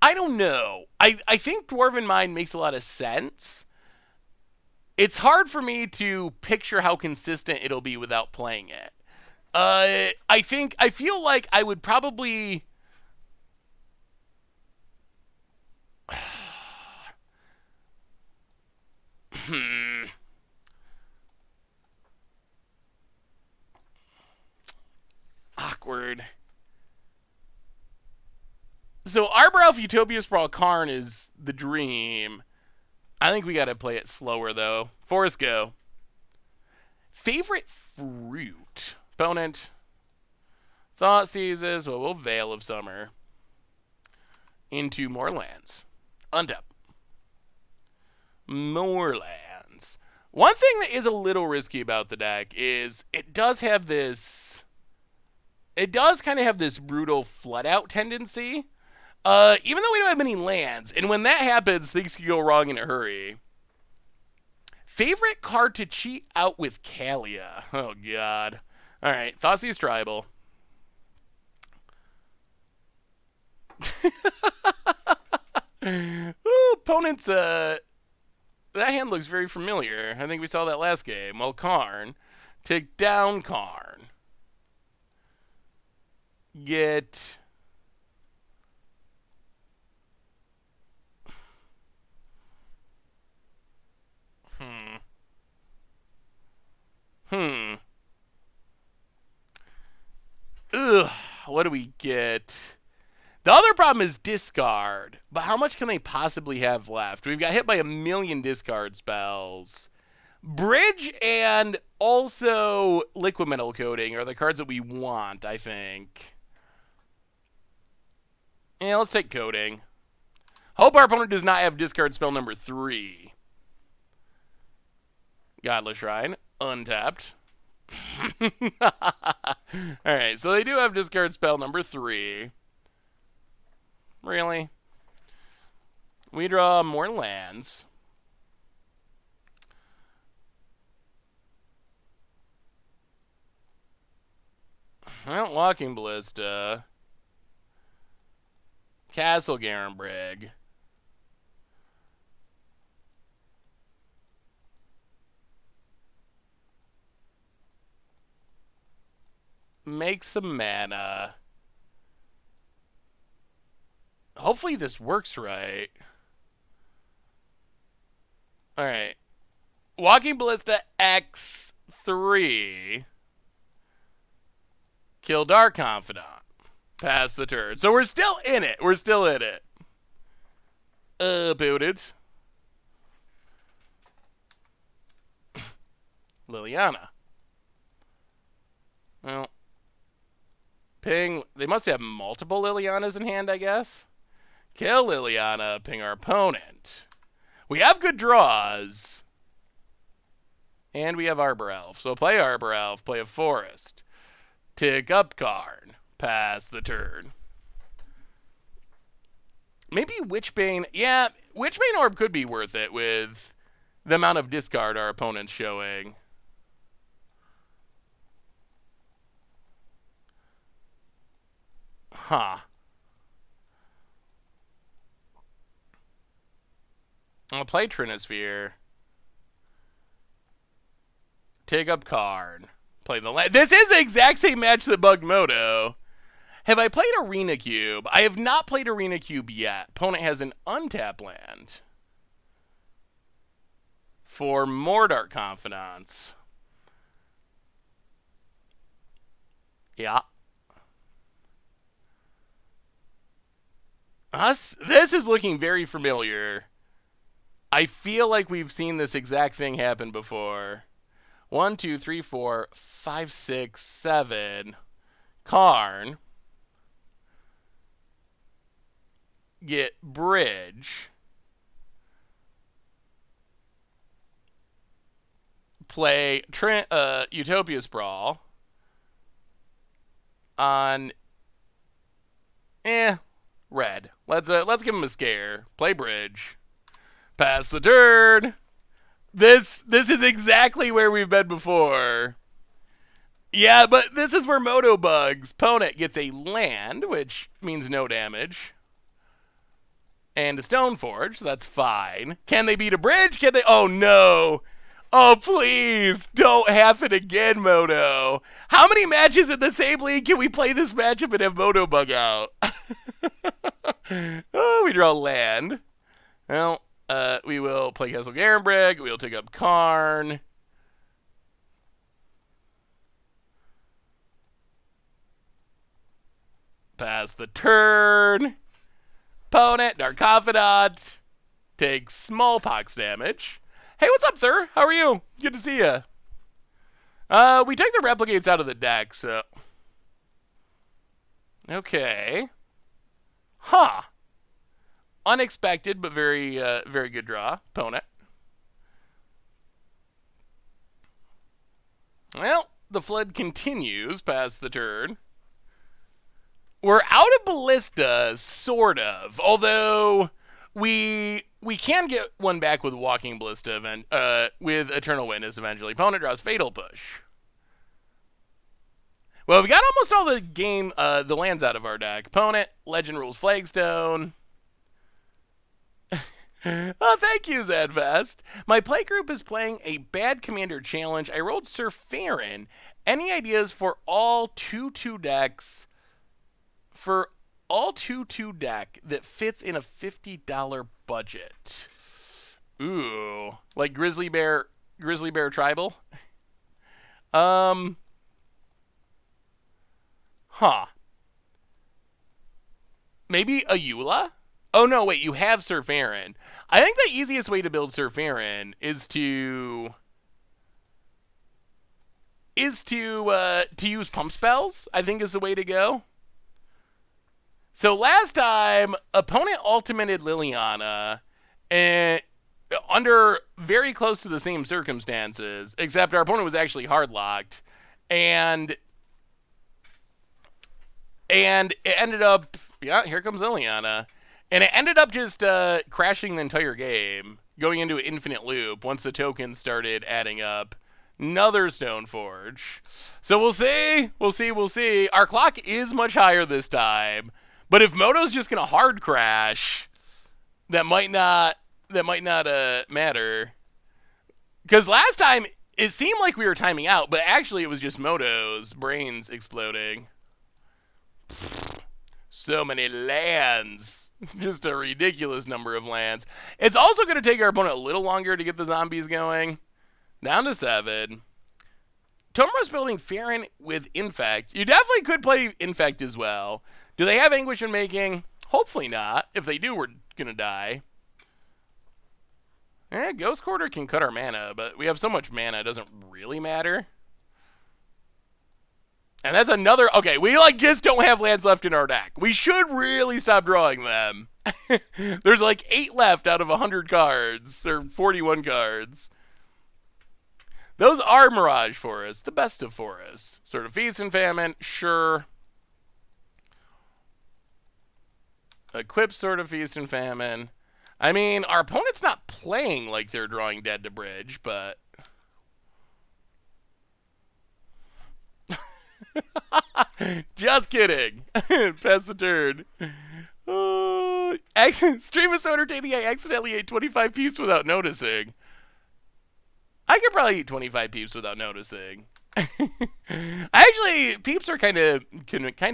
I don't know. I think Dwarven Mine makes a lot of sense. It's hard for me to picture how consistent it'll be without playing it. I feel like I would probably. Awkward. So Arbor Elf Utopia Sprawl Karn is the dream. I think we gotta play it slower though. Forest go. Favorite fruit. Opponent. Thought seizes. Well, we'll Veil of Summer. Into more lands. Untap. More lands. One thing that is a little risky about the deck is it does have this. It does kind of have this brutal flood out tendency. Even though we don't have many lands, and when that happens, things can go wrong in a hurry. Favorite card to cheat out with Kalia. Oh, God. All right, Thoughtseize Tribal. Ooh, opponent's, that hand looks very familiar. I think we saw that last game. Well, Karn. Take down Karn. Get... Ugh, what do we get? The other problem is discard, but how much can they possibly have left? We've got hit by a million discard spells. Bridge and also Liquid Metal Coating are the cards that we want, I think. Yeah, let's take Coating. Hope our opponent does not have discard spell number 3. Godless Shrine, untapped. Alright, so they do have discard spell number 3. Really? We draw more lands. Well, Walking Ballista. Castle Garenbrig. Make some mana. Hopefully this works right. Alright. Walking Ballista X3. Kill Dark Confidant. Pass the turn. So we're still in it. We're still in it. Booted. Liliana. Well. Ping. They must have multiple Lilianas in hand, I guess. Kill Liliana. Ping our opponent. We have good draws. And we have Arbor Elf. So play Arbor Elf. Play a Forest. Tick up Karn. Pass the turn. Maybe Witchbane. Yeah, Witchbane Orb could be worth it with the amount of discard our opponent's showing. Huh. I'll play Trinisphere. Take up Karn. Play the land. This is the exact same match that bugged Moto. Have I played Arena Cube? I have not played Arena Cube yet. Opponent has an untapped land. For more Dark Confidants. Yeah. This is looking very familiar. I feel like we've seen this exact thing happen before. 1, 2, 3, 4, 5, 6, 7. Karn. Get Bridge. Play Utopia Sprawl. On red. Let's give him a scare. Play Bridge. Pass the turn. This is exactly where we've been before. Yeah, but this is where Moto bugs. Opponent gets a land, which means no damage. And a stone forge, so that's fine. Can they beat a bridge? Can they? Oh, no. Oh, please. Don't happen again, Moto. How many matches in the same league can we play this matchup and have Moto bug out? Oh, we draw land. Well, we will play Castle Garenbreg. We'll take up Karn. Pass the turn. Opponent, Dark Confidant, takes smallpox damage. Hey, what's up, Thur? How are you? Good to see you. We take the replicates out of the deck, so... Okay. Huh. Unexpected, but very, very good draw. Opponent. Well, the flood continues past the turn. We're out of Ballista, sort of. Although we can get one back with Walking Ballista, with Eternal Witness eventually. Opponent draws Fatal Push. Well, we got almost all the lands out of our deck. Opponent, Legend Rules Flagstone. Oh, thank you, Zadfest. My play group is playing a bad commander challenge. I rolled Sir Farron. Any ideas for all 2/2 decks? For all 2/2 deck that fits in a $50 budget. Ooh, like Grizzly Bear Tribal. Huh. Maybe a Eula? Oh no, wait, you have Sir Farron. I think the easiest way to build Sir Farron is to use pump spells. I think is the way to go. So last time, opponent ultimated Liliana, and under very close to the same circumstances, except our opponent was actually hard locked, and it ended up, yeah, here comes Liliana, and it ended up just crashing the entire game, going into an infinite loop once the tokens started adding up. Another Stone Forge. So we'll see. Our clock is much higher this time. But if Moto's just gonna hard crash, that might not matter. Because last time it seemed like we were timing out, but actually it was just Moto's brains exploding. So many lands. Just a ridiculous number of lands. It's also going to take our opponent a little longer to get the zombies going. Down to 7. Tomura's building Farron with Infect. You definitely could play Infect as well. Do they have Anguish in Making? Hopefully not. If they do, we're going to die. Ghost Quarter can cut our mana, but we have so much mana it doesn't really matter. And that's another... Okay, we just don't have lands left in our deck. We should really stop drawing them. There's 8 left out of 100 cards, or 41 cards. Those are Mirage Forests, the best of forests. Sort of Feast and Famine, sure. Equip Sort of Feast and Famine. I mean, our opponent's not playing like they're drawing Dead to Bridge, but... Just kidding. Pass the turn. Stream is so entertaining I accidentally ate 25 peeps without noticing. I could probably eat 25 peeps without noticing. Actually, peeps are kind of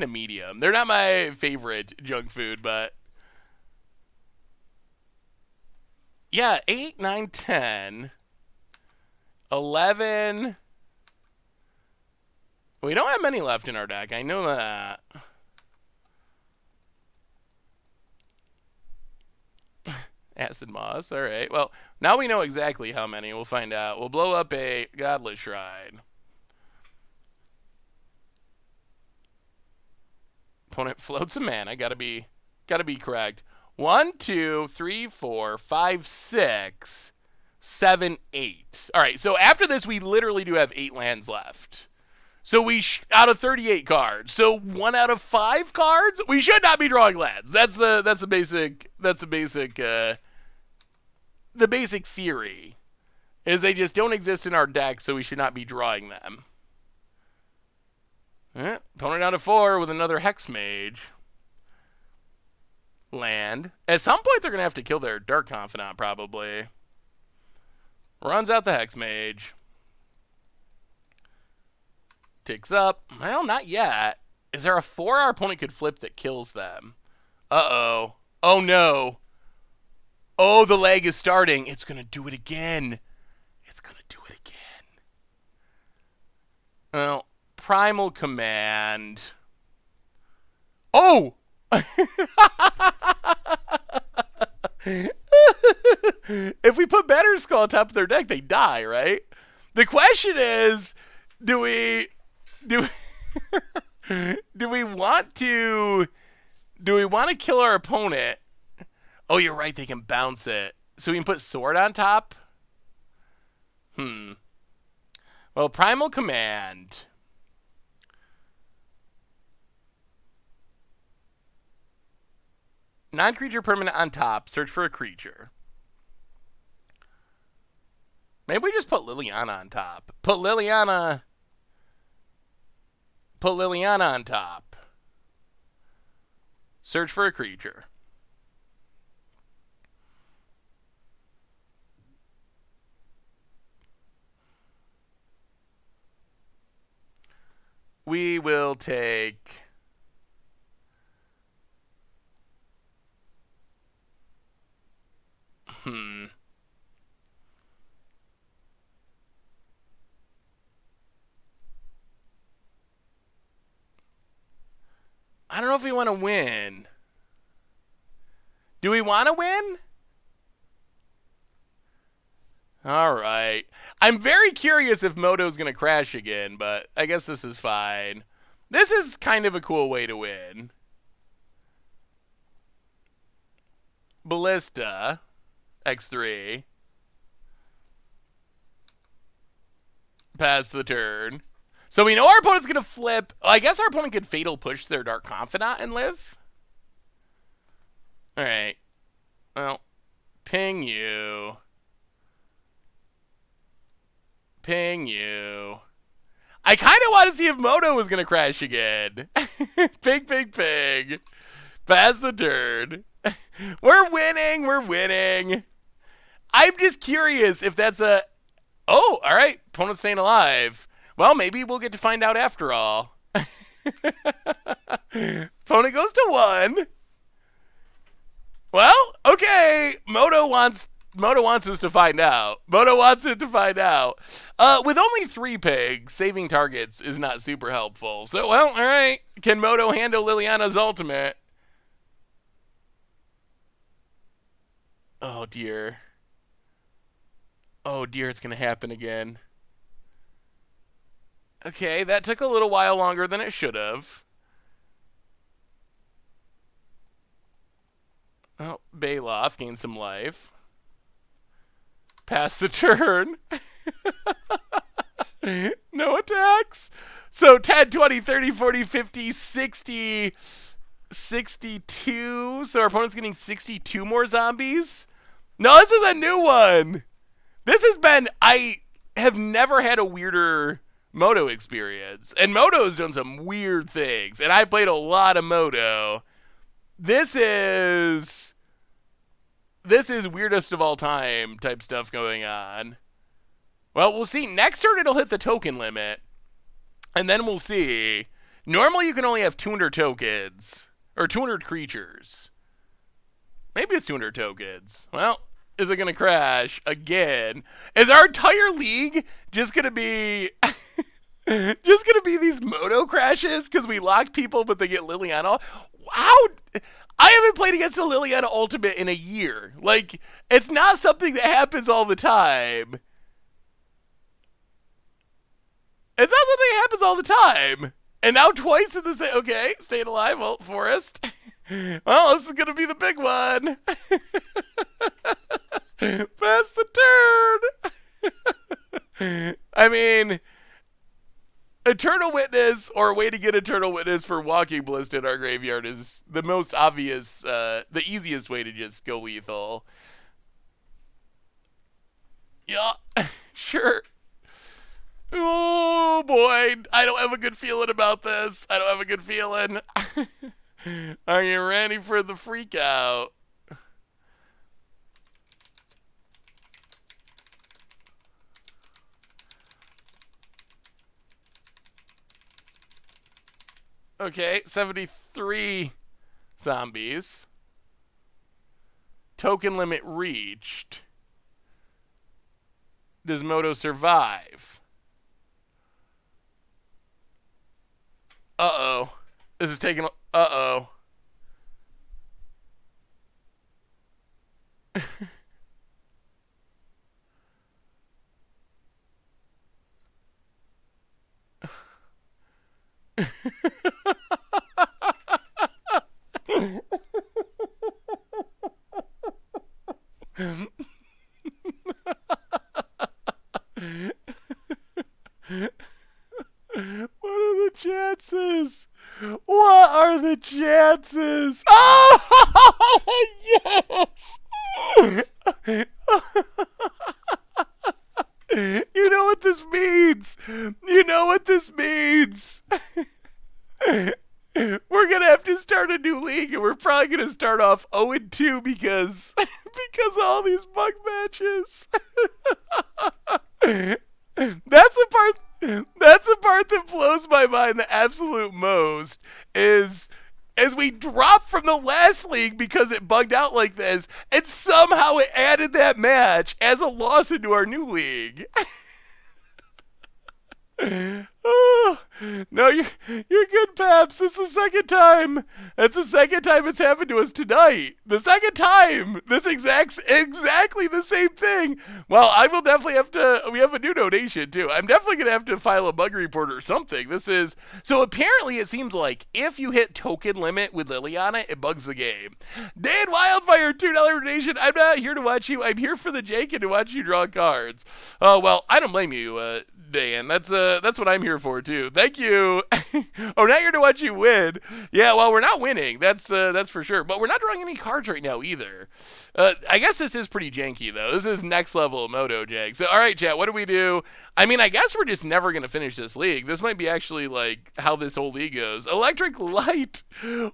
medium. They're not my favorite junk food, but... Yeah, 8, 9, 10, 11... We don't have many left in our deck. I know that. Acid Moss. All right. Well, now we know exactly how many. We'll find out. We'll blow up a Godless Shrine. Opponent floats a mana. Gotta be correct. 1, 2, 3, 4, 5, 6, 7, 8. All right. So after this, we literally do have 8 lands left. So out of 38 cards, so 1 out of 5 cards, we should not be drawing lands. That's the basic theory, is they just don't exist in our deck, so we should not be drawing them. Opponent down to 4 with another Hex Mage. Land. At some point, they're going to have to kill their Dark Confidant, probably. Runs out the Hex Mage. Ticks up. Well, not yet. Is there a 4 our opponent could flip that kills them? Uh-oh. Oh, no. Oh, the lag is starting. It's going to do it again. It's going to do it again. Well, Primal Command. Oh! If we put Batterskull on top of their deck, they die, right? The question is, do we want to kill our opponent? Oh, you're right, they can bounce it. So we can put Sword on top? Well, Primal Command. Non-creature permanent on top. Search for a creature. Maybe we just put Liliana on top. Put Liliana on top. Search for a creature. We will take... I don't know if we want to win. Do we want to win? All right. I'm very curious if Moto's going to crash again, but I guess this is fine. This is kind of a cool way to win. Ballista. X3. Pass the turn. So we know our opponent's going to flip. I guess our opponent could Fatal Push their Dark Confidant and live. All right. Well, ping you. Ping you. I kind of want to see if Moto was going to crash again. Ping, ping, ping. Pass the turn. We're winning. We're winning. I'm just curious if that's a... Oh, all right. Opponent's staying alive. Well, maybe we'll get to find out after all. Opponent goes to 1. Well, okay. Moto wants us to find out. Moto wants it to find out. With only 3 pigs, saving targets is not super helpful. So, well, all right. Can Moto handle Liliana's ultimate? Oh, dear. Oh, dear, it's going to happen again. Okay, that took a little while longer than it should have. Oh, Baloth gained some life. Pass the turn. No attacks. So 10, 20, 30, 40, 50, 60, 62. So our opponent's getting 62 more zombies. No, this is a new one. This has been... I have never had a weirder Moto experience. And Moto's done some weird things. And I played a lot of Moto. This is weirdest of all time type stuff going on. Well, we'll see. Next turn it'll hit the token limit. And then we'll see. Normally you can only have 200 tokens. Or 200 creatures. Maybe it's 200 tokens. Well, is it going to crash again? Is our entire league just going to be... just going to be these Moto crashes because we lock people but they get Liliana? How... I haven't played against a Liliana Ultimate in a year. Like, it's not something that happens all the time. It's not something that happens all the time. And now twice in the same... Okay, staying alive. Well, Forest. Well, this is going to be the big one. Pass the turn. I mean... Eternal Witness, or a way to get Eternal Witness for Walking Ballista in our graveyard is the most obvious, the easiest way to just go lethal. Yeah, sure. Oh, boy. I don't have a good feeling about this. I don't have a good feeling. Are you ready for the freak out? Okay, 73 zombies. Token limit reached. Does Moto survive? Uh-oh. This is taking... Uh-oh. What are the chances? What are the chances? Oh, yes! You know what this means. You know what this means. We're going to have to start a new league, and we're probably going to start off 0-2 because of all these bug matches. That's the part that blows my mind the absolute most is as we drop from the last league because it bugged out like this, and somehow it added that match as a loss into our new league. Oh, no, you're good, Paps. It's the second time. That's the second time it's happened to us tonight. The second time. This exactly the same thing. Well, I will definitely have to. We have a new donation too. I'm definitely gonna have to file a bug report or something. This is so. Apparently, it seems like if you hit token limit with Liliana, it bugs the game. Dan Wildfire, $2 donation. I'm not here to watch you. I'm here for the Jake and to watch you draw cards. Oh well, I don't blame you. Dan, that's what I'm here for too. Thank you. Oh, now you're to watch you win. Yeah, well, we're not winning. That's for sure. But we're not drawing any cards right now either. I guess this is pretty janky though. This is next level Moto Jag. So, all right, chat. What do we do? I mean, I guess we're just never gonna finish this league. This might be actually like how this whole league goes. Electric Light,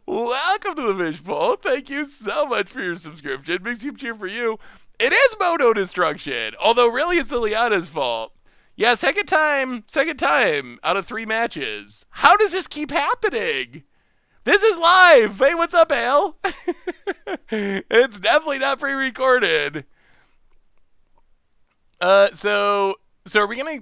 welcome to the fishbowl. Thank you so much for your subscription. Big soup cheer for you. It is Moto Destruction, although really it's Liliana's fault. Yeah, second time out of 3 matches. How does this keep happening? This is live. Hey, what's up, Al? It's definitely not pre-recorded. So are we gonna?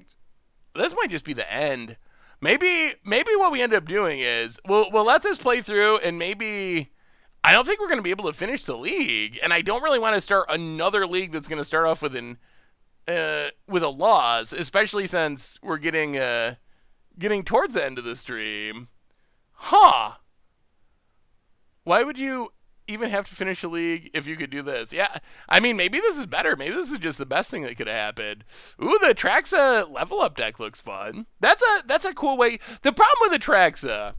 This might just be the end. Maybe what we end up doing is we'll let this play through, and maybe I don't think we're gonna be able to finish the league, and I don't really want to start another league that's gonna start off with a loss, especially since we're getting towards the end of the stream. Huh. Why would you even have to finish a league if you could do this? Yeah, I mean, maybe this is better. Maybe this is just the best thing that could have happened. Ooh, the Traxa level up deck looks fun. That's a cool way. The problem with the Traxa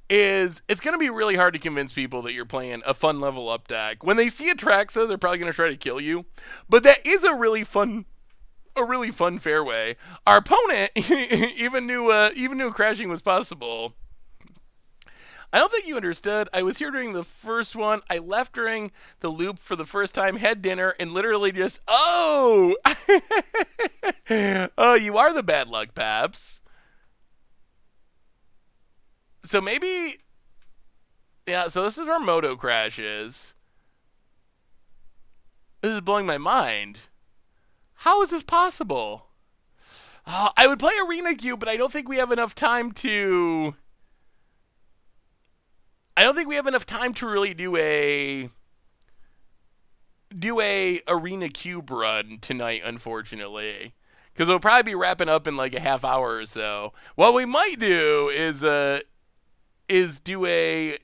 is it's going to be really hard to convince people that you're playing a fun level up deck. When they see a Traxa, they're probably going to try to kill you. But that is a really fun fairway. Our opponent even knew crashing was possible. I don't think you understood. I was here during the first one. I left during the loop for the first time, had dinner, and literally just, oh! Oh, you are the bad luck, Paps. So maybe, yeah, so this is where Moto crashes. This is blowing my mind. How is this possible? I would play Arena Cube, but I don't think we have enough time to... I don't think we have enough time to really do a Arena Cube run tonight, unfortunately. Because we'll probably be wrapping up in like a half hour or so. What we might do is do a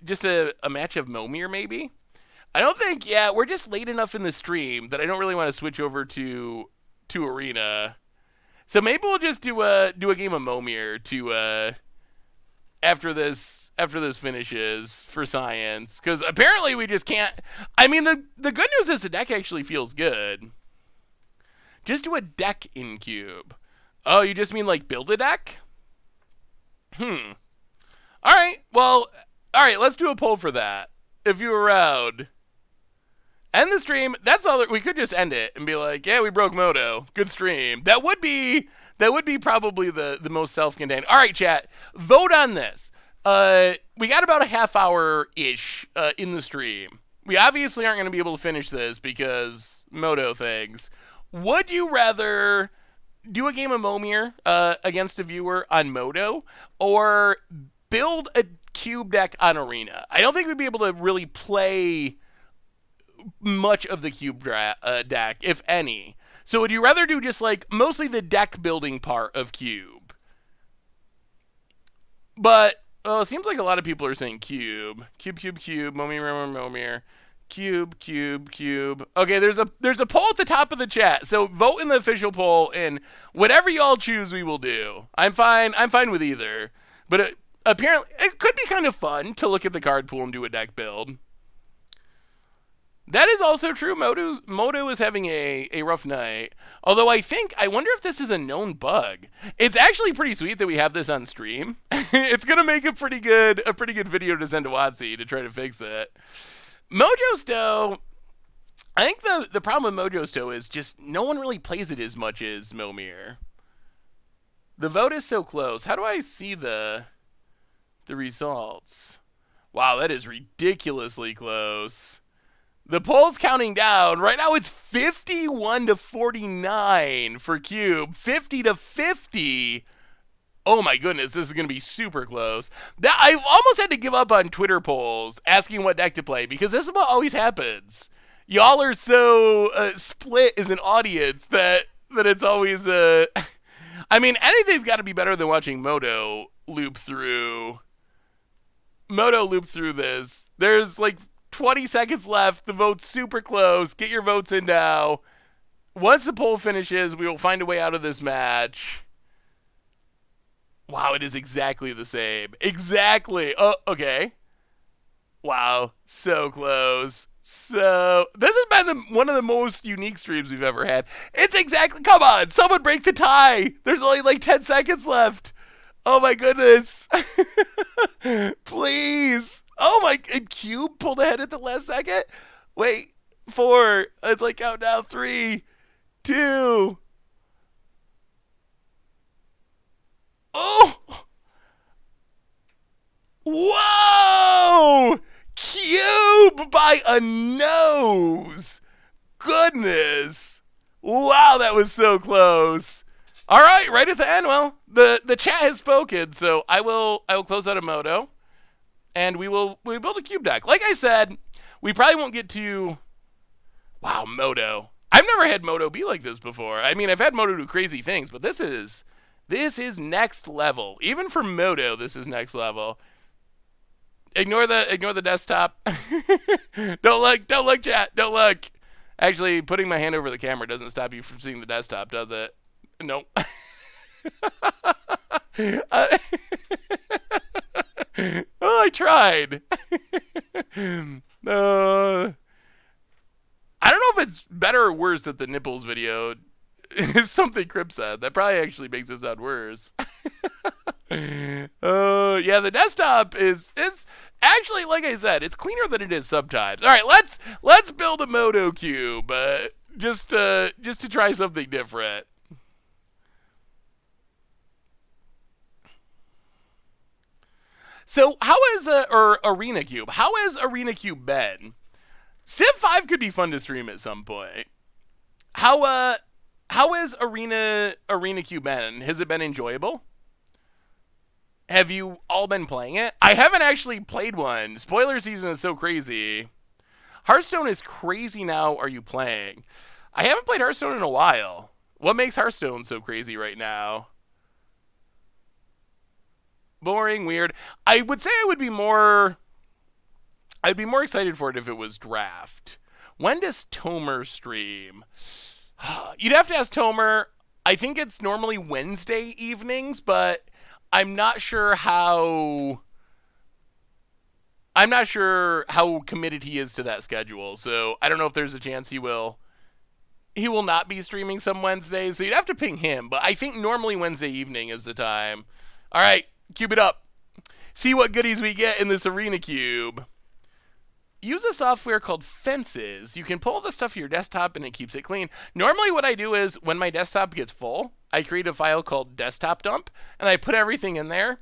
match of Momir, maybe? I don't think, yeah, we're just late enough in the stream that I don't really want to switch over to Arena. So maybe we'll just do a game of Momir to after this finishes for science, because apparently we just can't. I mean, the good news is the deck actually feels good. Just do a deck in Cube. Oh, you just mean like build a deck? All right. Well, all right. Let's do a poll for that. If you're around, end the stream. That's all. We could just end it and be like, yeah, we broke Moto. Good stream. That would be probably the most self-contained. All right, chat. Vote on this. We got about a half hour ish in the stream. We obviously aren't going to be able to finish this because Moto things. Would you rather do a game of Momir against a viewer on Moto, or build a cube deck on Arena? I don't think we'd be able to really play much of the cube deck, if any. So would you rather do just like mostly the deck building part of cube? But it seems like a lot of people are saying cube, Momir, Momir. Cube, cube, cube. Okay, there's a poll at the top of the chat. So vote in the official poll, and whatever y'all choose, we will do. I'm fine with either. But apparently, it could be kind of fun to look at the card pool and do a deck build. That is also true. Moto is having a rough night. Although I wonder if this is a known bug. It's actually pretty sweet that we have this on stream. It's gonna make a pretty good video to send to Watsy to try to fix it. Mojo Stow, I think the problem with Mojo Stow is just no one really plays it as much as Momir. The vote is so close. How do I see the results? Wow, that is ridiculously close. The poll's counting down. Right now it's 51 to 49 for Cube. 50 to 50. Oh my goodness, this is going to be super close. I almost had to give up on Twitter polls asking what deck to play, because this is what always happens. Y'all are so split as an audience that it's always... I mean, anything's got to be better than watching Moto loop through this. There's like 20 seconds left. The vote's super close. Get your votes in now. Once the poll finishes, we will find a way out of this match. Wow, it is exactly the same. Exactly. Oh, okay. Wow, so close. So, this has been one of the most unique streams we've ever had. It's exactly, come on, someone break the tie. There's only like 10 seconds left. Oh my goodness. Please. Oh my, and Cube pulled ahead at the last second? Wait, 4, it's like countdown, 3, 2, oh! Whoa! Cube by a nose! Goodness! Wow, that was so close. All right, right at the end. Well, the chat has spoken, so I will close out a Moto, and we build a cube deck. Like I said, we probably won't get to. Wow, Moto! I've never had Moto be like this before. I mean, I've had Moto do crazy things, but this is next level. Even for Moto, this is next level. Ignore the desktop. Don't look, chat. Don't look. Actually, putting my hand over the camera doesn't stop you from seeing the desktop, does it? Nope. Oh, I tried. I don't know if it's better or worse that the nipples video is something Crip said. That probably actually makes it sound worse. Yeah, the desktop is actually, like I said, it's cleaner than it is sometimes. All right, let's build a Moto cube, just to try something different. So how is Arena Cube? How has Arena Cube been? Civ 5 could be fun to stream at some point. How has Arena Cube been? Has it been enjoyable? Have you all been playing it? I haven't actually played one. Spoiler season is so crazy. Hearthstone is crazy now. Are you playing? I haven't played Hearthstone in a while. What makes Hearthstone so crazy right now? Boring, weird. I would say I'd be more excited for it if it was draft. When does Tomer stream? You'd have to ask Tomer. I think it's normally Wednesday evenings, but I'm not sure how committed he is to that schedule. So I don't know if there's a chance he will not be streaming some Wednesdays. So you'd have to ping him, but I think normally Wednesday evening is the time. All right, Cube it up. See what goodies we get in this arena cube. Use a software called Fences. You can pull the stuff to your desktop and it keeps it clean. Normally what I do is when my desktop gets full, I create a file called desktop dump and I put everything in there.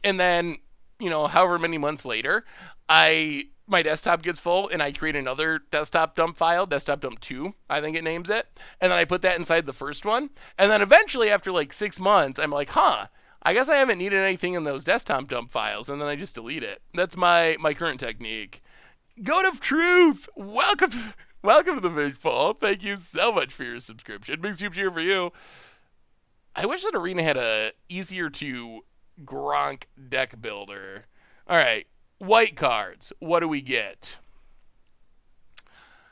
And then, you know, however many months later, my desktop gets full and I create another desktop dump file, desktop dump 2, I think it names it. And then I put that inside the first one. And then eventually after like 6 months, I'm like, I guess I haven't needed anything in those desktop dump files. And then I just delete it. That's my current technique. Goat of Truth, welcome to the Fishbowl. Thank you so much for your subscription. Big super cheer for you. I wish that Arena had a easier to Gronk deck builder. All right, white cards. What do we get?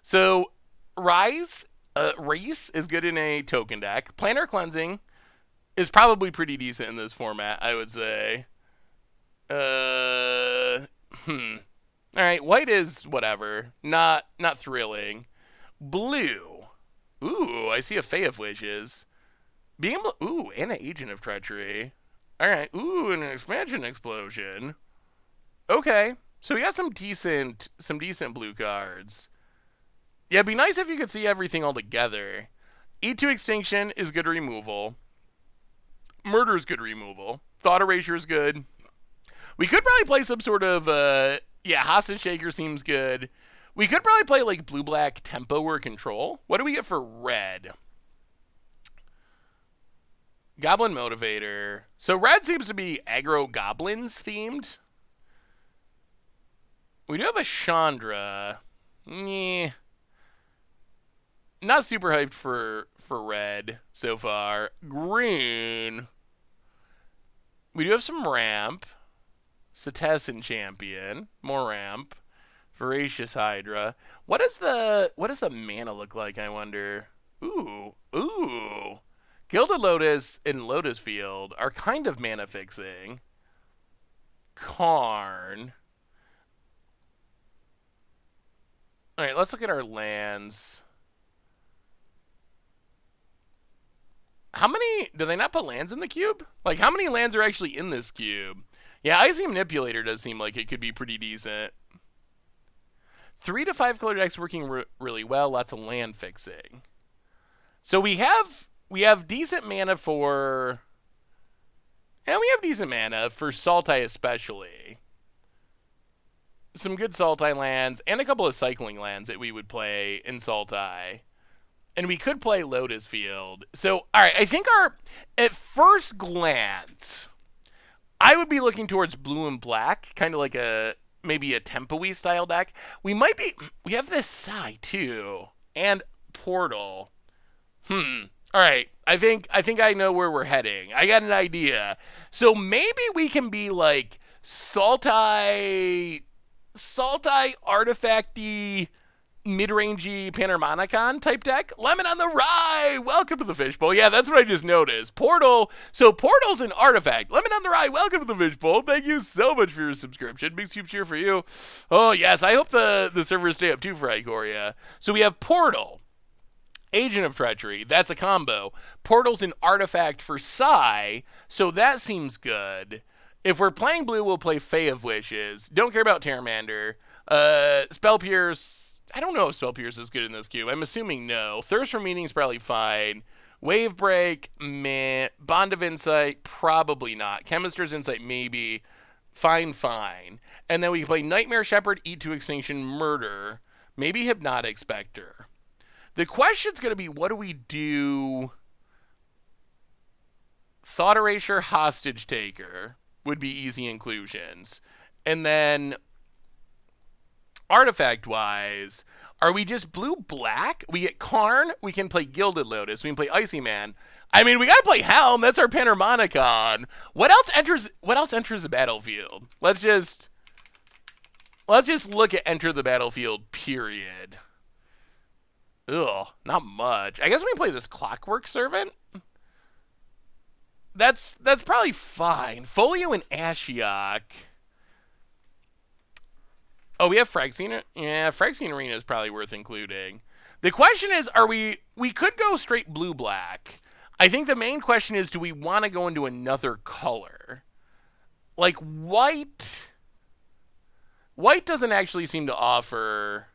So, Race is good in a token deck. Planar Cleansing is probably pretty decent in this format, I would say. All right, white is whatever. Not thrilling. Blue. Ooh, I see a Fae of Wishes. Ooh, and an Agent of Treachery. All right. Ooh, and an Expansion Explosion. Okay, so we got some decent blue cards. Yeah, it'd be nice if you could see everything all together. E2 Extinction is good removal. Murder is good removal. Thought Erasure is good. We could probably play some sort of Hostage Shaker seems good. We could probably play like blue-black tempo or control. What do we get for red? Goblin Motivator. So red seems to be aggro goblins themed. We do have a Chandra. Not super hyped for red so far. Green. We do have some ramp. Setessan Champion, more ramp, Voracious Hydra. What does the mana look like, I wonder? Ooh. Gilded Lotus and Lotus Field are kind of mana fixing. Karn. All right, let's look at our lands. How many, do they not put lands in the cube? Like, how many lands are actually in this cube? Yeah, Icy Manipulator does seem like it could be pretty decent. 3 to 5 color decks working really well. Lots of land fixing. So we have decent mana for... And we have decent mana for Sultai especially. Some good Sultai lands and a couple of cycling lands that we would play in Sultai. And we could play Lotus Field. So, all right, I think at first glance... I would be looking towards blue and black, kind of like maybe a Tempo-y style deck. We have this Sai too, and Portal. All right, I think I know where we're heading. I got an idea. So maybe we can be like Sultai artifacty, mid-rangey Panharmonicon type deck. Lemon on the Rye! Welcome to the Fishbowl. Yeah, that's what I just noticed. Portal. So Portal's an artifact. Lemon on the Rye, welcome to the Fishbowl. Thank you so much for your subscription. Big super cheer for you. Oh, yes, I hope the servers stay up too for Ikoria. So we have Portal. Agent of Treachery. That's a combo. Portal's an artifact for Sai, so that seems good. If we're playing blue, we'll play Fae of Wishes. Don't care about Terramander. Spell Pierce... I don't know if Spell Pierce is good in this cube. I'm assuming no. Thirst for Meaning is probably fine. Wave Break, meh. Bond of Insight, probably not. Chemister's Insight, maybe. Fine. And then we can play Nightmare Shepherd, E2 Extinction, Murder. Maybe Hypnotic Spectre. The question's going to be, what do we do? Thought Erasure, Hostage Taker would be easy inclusions. And then... Artifact-wise, are we just blue-black? We get Karn, we can play Gilded Lotus, we can play Icy Man. I mean, we gotta play Helm, that's our Panharmonicon. What else enters the battlefield? Let's just look at Enter the Battlefield, period. Ugh, not much. I guess we can play this Clockwork Servant. That's probably fine. Folio and Ashiok. Oh, we have Phyrexian. Yeah, Phyrexian Arena is probably worth including. The question is, we could go straight blue-black. I think the main question is, do we want to go into another color? like white doesn't actually seem to offer.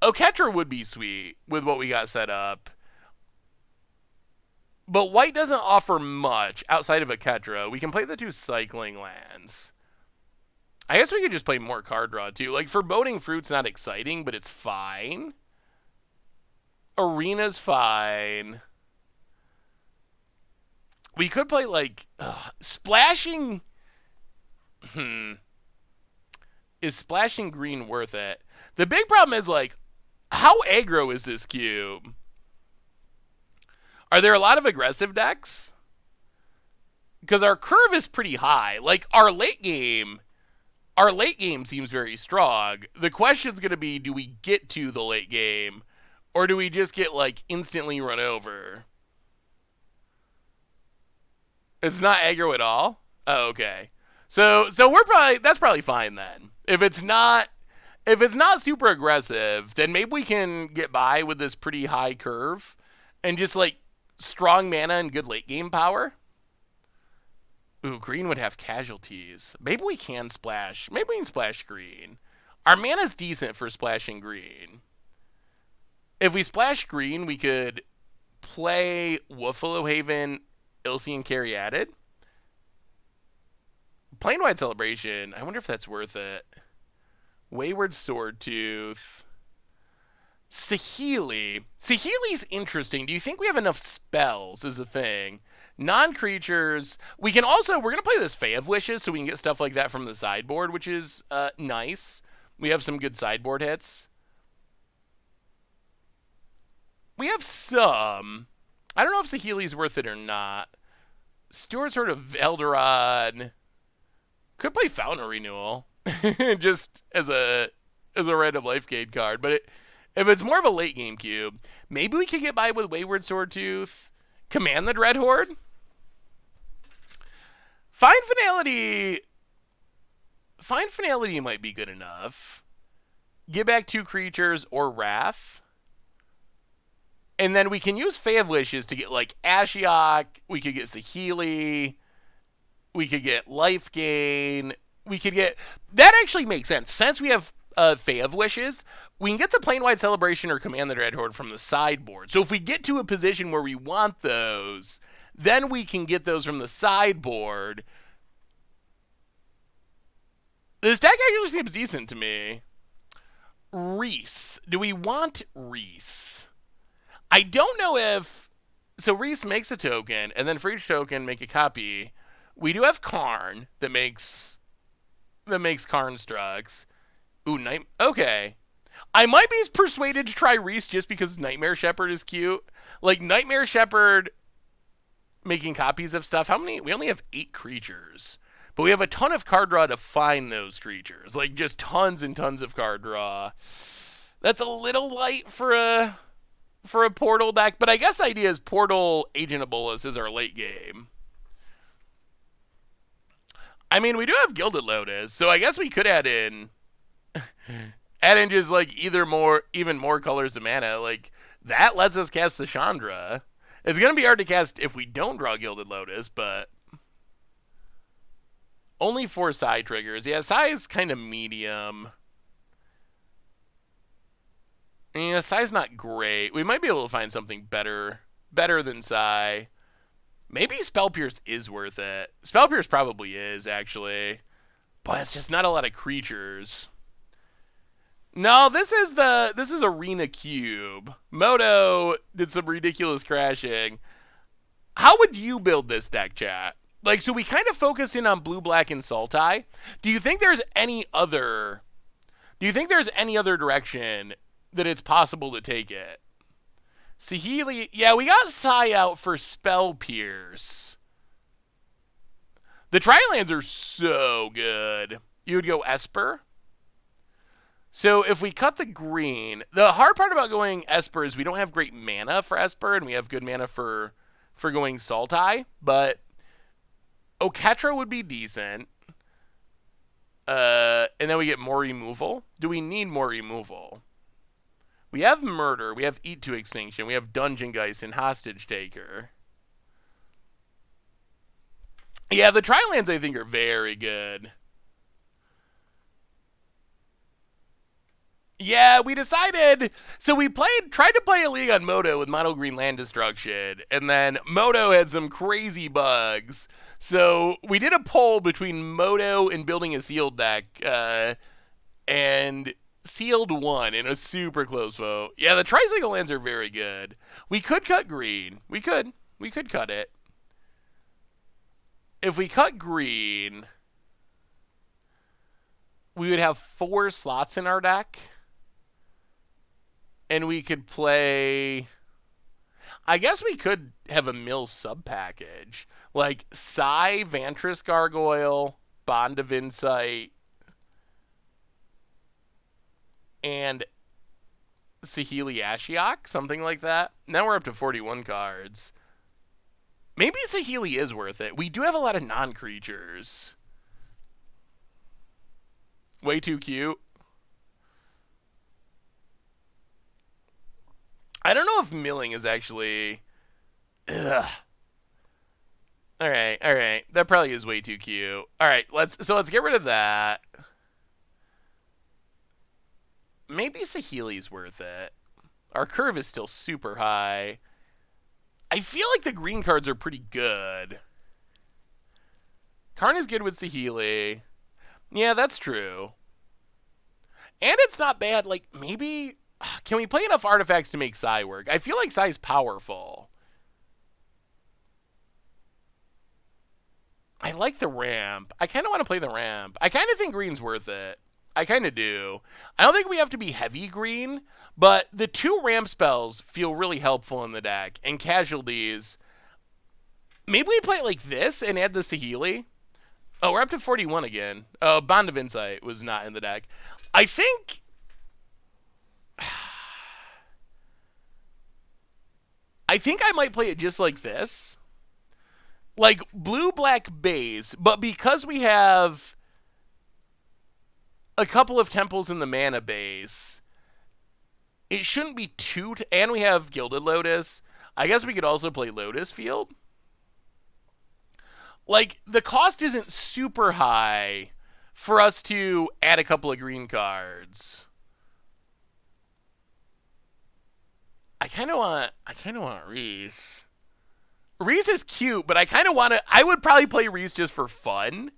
Oketra would be sweet with what we got set up. But white doesn't offer much outside of Oketra. We can play the 2 cycling lands. I guess we could just play more card draw too. Like Foreboding Fruit's not exciting, but it's fine. Arena's fine. We could play like Splashing. Is Splashing Green worth it? The big problem is like, how aggro is this cube? Are there a lot of aggressive decks? Because our curve is pretty high. Like our late game seems very strong. The question's going to be, do we get to the late game? Or do we just get like instantly run over? It's not aggro at all? Oh, okay. So that's probably fine then. If it's not super aggressive, then maybe we can get by with this pretty high curve and just like strong mana and good late game power. Ooh, green would have casualties. Maybe we can splash. Maybe we can splash green. Our mana's decent for splashing green. If we splash green, we could play Wuffalo Haven, Ilsean Caryatid. Plain-Wide Celebration. I wonder if that's worth it. Wayward Swordtooth. Saheeli. Saheeli's interesting. Do you think we have enough spells is the thing? Non-creatures. We're going to play this Fae of Wishes so we can get stuff like that from the sideboard, which is nice. We have some good sideboard hits. We have some. I don't know if Saheeli's worth it or not. Stewart Sword of Eldorad. Could play Fountain of Renewal. Just as a random life gain card. But if it's more of a late game cube, maybe we could get by with Wayward Swordtooth. Command the Dreadhorde. Fine Finality might be good enough. Get back 2 creatures or Wrath. And then we can use Fae of Wishes to get like Ashiok. We could get Saheeli. We could get Life Gain. We could get... That actually makes sense. Since we have Fae of Wishes, we can get the Plain-Wide Celebration or Command the Dreadhorde from the sideboard. So if we get to a position where we want those, then we can get those from the sideboard. This deck actually seems decent to me. Reese. Do we want Reese? I don't know if... So Reese makes a token, and then for each token, make a copy. We do have Karn that makes Karn Structs. Ooh, okay. I might be persuaded to try Reese just because Nightmare Shepherd is cute. Like, Nightmare Shepherd making copies of stuff. How many? We only have 8 creatures. But we have a ton of card draw to find those creatures. Like, just tons and tons of card draw. That's a little light for a Portal deck. But I guess the idea is Portal Agent of Bolas is our late game. I mean, we do have Gilded Lotus, so I guess we could add in just like even more colors of mana. Like that lets us cast the Chandra. It's gonna be hard to cast if we don't draw Gilded Lotus, but only 4 Sai triggers. Yeah, Sai is kind of medium. Yeah, Sai's not great. We might be able to find something better than Sai. Maybe Spell Pierce is worth it. Spell Pierce probably is, actually. But it's just not a lot of creatures. No, this is Arena Cube. Moto did some ridiculous crashing. How would you build this deck, chat? Like, so we kind of focus in on blue, black, and Sultai. Do you think there's any other direction that it's possible to take it? Saheeli, yeah, we got Sai out for Spell Pierce. The Tri-lands are so good. You would go Esper. So if we cut the green, the hard part about going Esper is we don't have great mana for Esper, and we have good mana for going Sultai, but Oketra would be decent. And then we get more removal. Do we need more removal? We have Murder, we have Eat to Extinction, we have Dungeon Geist and Hostage Taker. Yeah, the Tri-lands I think are very good. Yeah, we decided. So we tried to play a league on Moto with mono green land destruction, and then Moto had some crazy bugs. So we did a poll between Moto and building a sealed deck, and sealed won in a super close vote. Yeah, the tricycle lands are very good. We could cut green. We could cut it. If we cut green, we would have 4 slots in our deck, and we could play. I guess we could have a mill sub package like Psy, Vantress Gargoyle, Bond of Insight, and Saheeli Ashiok, something like that. Now we're up to 41 cards. Maybe Saheeli is worth it. We do have a lot of non-creatures. Way too cute. I don't know if milling is actually. Ugh. All right, all right. That probably is way too cute. All right, let's get rid of that. Maybe Saheeli's worth it. Our curve is still super high. I feel like the green cards are pretty good. Karn is good with Saheeli. Yeah, that's true. And it's not bad. Like, maybe. Can we play enough artifacts to make Psy work? I feel like Psy's powerful. I like the ramp. I kind of want to play the ramp. I kind of think green's worth it. I kind of do. I don't think we have to be heavy green, but the 2 ramp spells feel really helpful in the deck. And casualties. Maybe we play it like this and add the Saheeli. Oh, we're up to 41 again. Oh, Bond of Insight was not in the deck. I think. I think I might play it just like this. Like blue black base, but because we have a couple of temples in the mana base, it shouldn't be too. And we have Gilded Lotus. I guess we could also play Lotus Field. Like, the cost isn't super high for us to add a couple of green cards. I kind of want Reese. Reese is cute, but I would probably play Reese just for fun.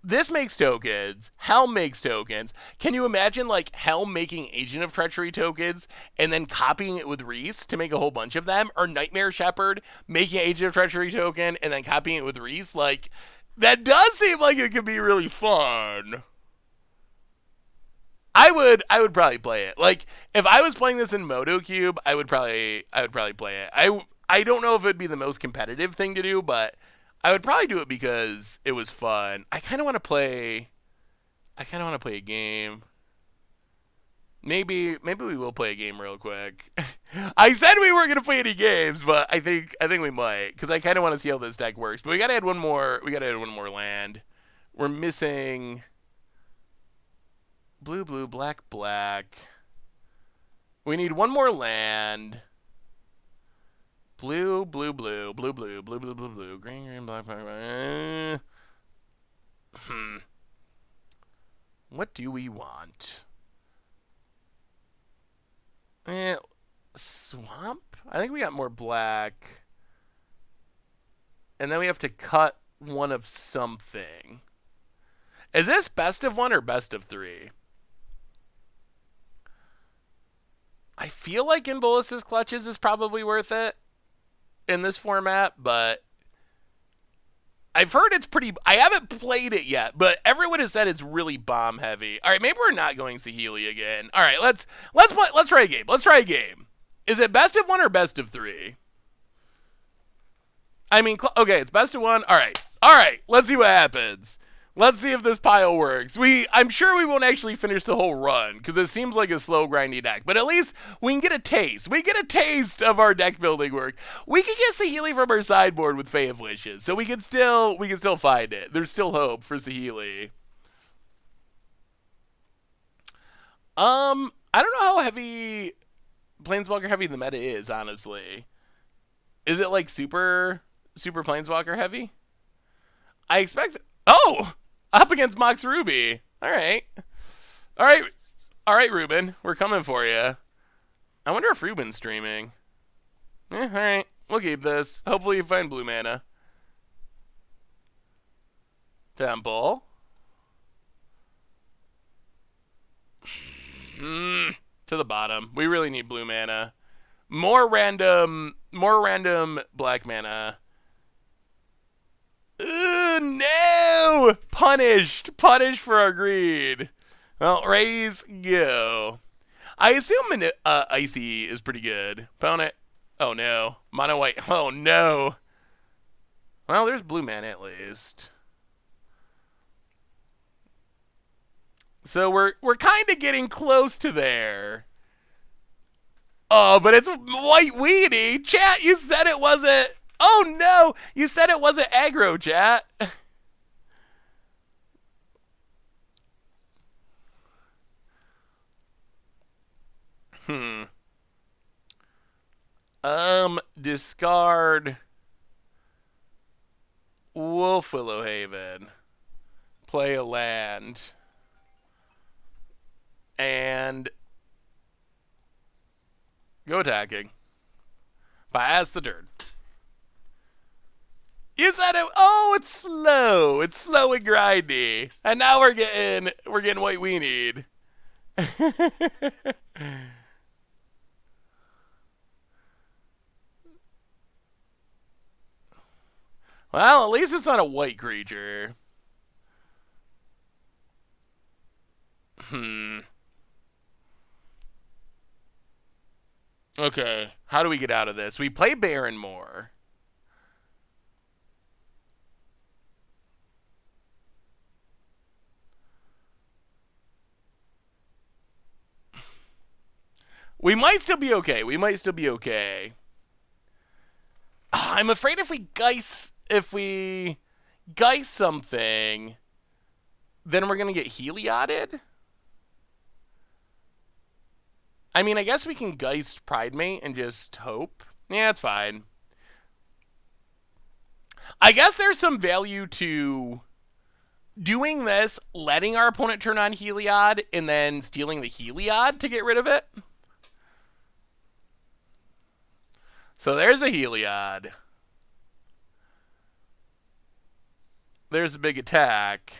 This makes tokens. Helm makes tokens. Can you imagine, like, Helm making Agent of Treachery tokens and then copying it with Reese to make a whole bunch of them? Or Nightmare Shepherd making Agent of Treachery token and then copying it with Reese? Like, that does seem like it could be really fun. I would probably play it. Like, if I was playing this in Moto Cube, I would probably play it. I don't know if it'd be the most competitive thing to do, but I would probably do it because it was fun. I kind of want to play a game. Maybe we will play a game real quick. I said we weren't gonna play any games, but I think we might because I kind of want to see how this deck works. But we gotta add one more. We gotta add one more land. We're missing blue, blue, black, black. We need one more land. Blue, blue, blue, blue, blue, blue, blue, blue, blue, green, green, black, black, black. What do we want? Swamp? I think we got more black. And then we have to cut one of something. Is this best of 1 or best of 3? I feel like Embolus's Clutches is probably worth it in this format, but I've heard it's pretty. I haven't played it yet, but everyone has said it's really bomb heavy. All right, maybe we're not going Saheeli again. All right, let's play. Let's try a game. Let's try a game. Is it best of 1 or best of 3? I mean, okay, it's best of 1. All right. Let's see what happens. Let's see if this pile works. I'm sure we won't actually finish the whole run because it seems like a slow, grindy deck. But at least we can get a taste. We get a taste of our deck building work. We can get Saheeli from our sideboard with Fae of Wishes, so we can still find it. There's still hope for Saheeli. I don't know how heavy Planeswalker heavy the meta is. Honestly, is it like super Planeswalker heavy? I expect. Oh, up against Mox Ruby. All right, all right, all right, Ruben. We're coming for you. I wonder if Ruben's streaming. All right, we'll keep this. Hopefully, you find blue mana. Temple. To the bottom. We really need blue mana. More random black mana. Ooh, no! Punished for our greed. Well, raise, go. I assume Icy is pretty good. Opponent. Oh no. Mono white. Oh no. Well, there's blue mana at least. So we're kind of getting close to there. Oh, but it's white weenie. Chat, you said it wasn't. Oh no, you said it wasn't aggro, chat. Discard Wolf Willowhaven. Play a land. And go attacking. Pass the turn. You said it. Oh, it's slow. It's slow and grindy. And now we're getting what we need. Well, at least it's not a white creature. Okay, how do we get out of this? We play Baron more. We might still be okay. I'm afraid if we Geist something, then we're gonna get Helioded. I mean, I guess we can Geist Pridemate and just hope. Yeah, it's fine. I guess there's some value to doing this, letting our opponent turn on Heliod, and then stealing the Heliod to get rid of it. So there's a Heliod. There's a big attack.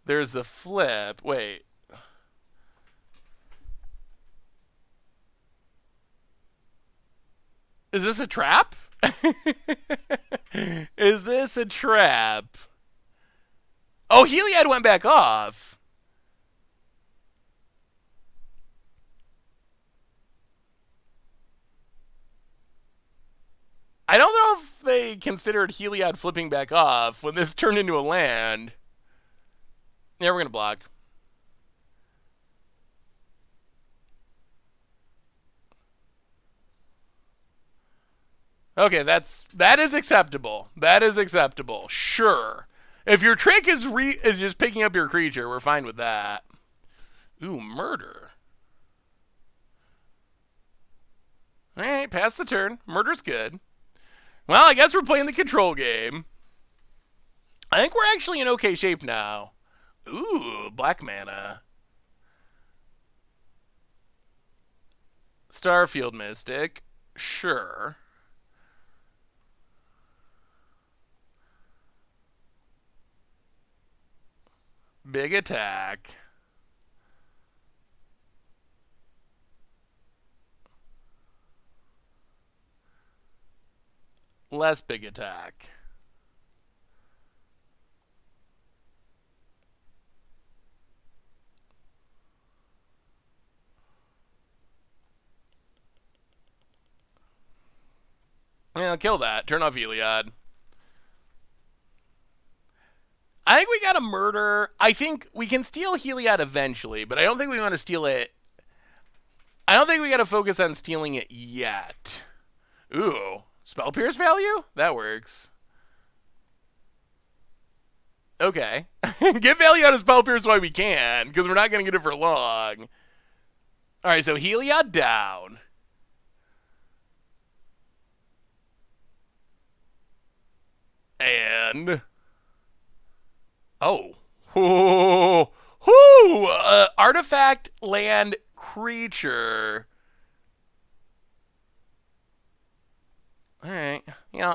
There's the flip. Wait. Is this a trap? Is this a trap? Oh, Heliod went back off. I don't know if they considered Heliod flipping back off when this turned into a land. Yeah, we're going to block. Okay, that is acceptable. That is acceptable. Sure. If your trick is just picking up your creature, we're fine with that. Ooh, murder. All right, pass the turn. Murder's good. Well, I guess we're playing the control game. I think we're actually in okay shape now. Ooh, black mana. Starfield Mystic. Sure. Big attack. Less big attack. Yeah, kill that. Turn off Heliod. I think we got to murder. I think we can steal Heliod eventually, but I don't think we want to steal it. I don't think we got to focus on stealing it yet. Ooh, Spell Pierce value? That works. Okay. Get value out of Spell Pierce while we can, because we're not going to get it for long. All right, so Heliod down. And Oh. Ooh. Ooh. Artifact, land, creature. Alright. Yeah.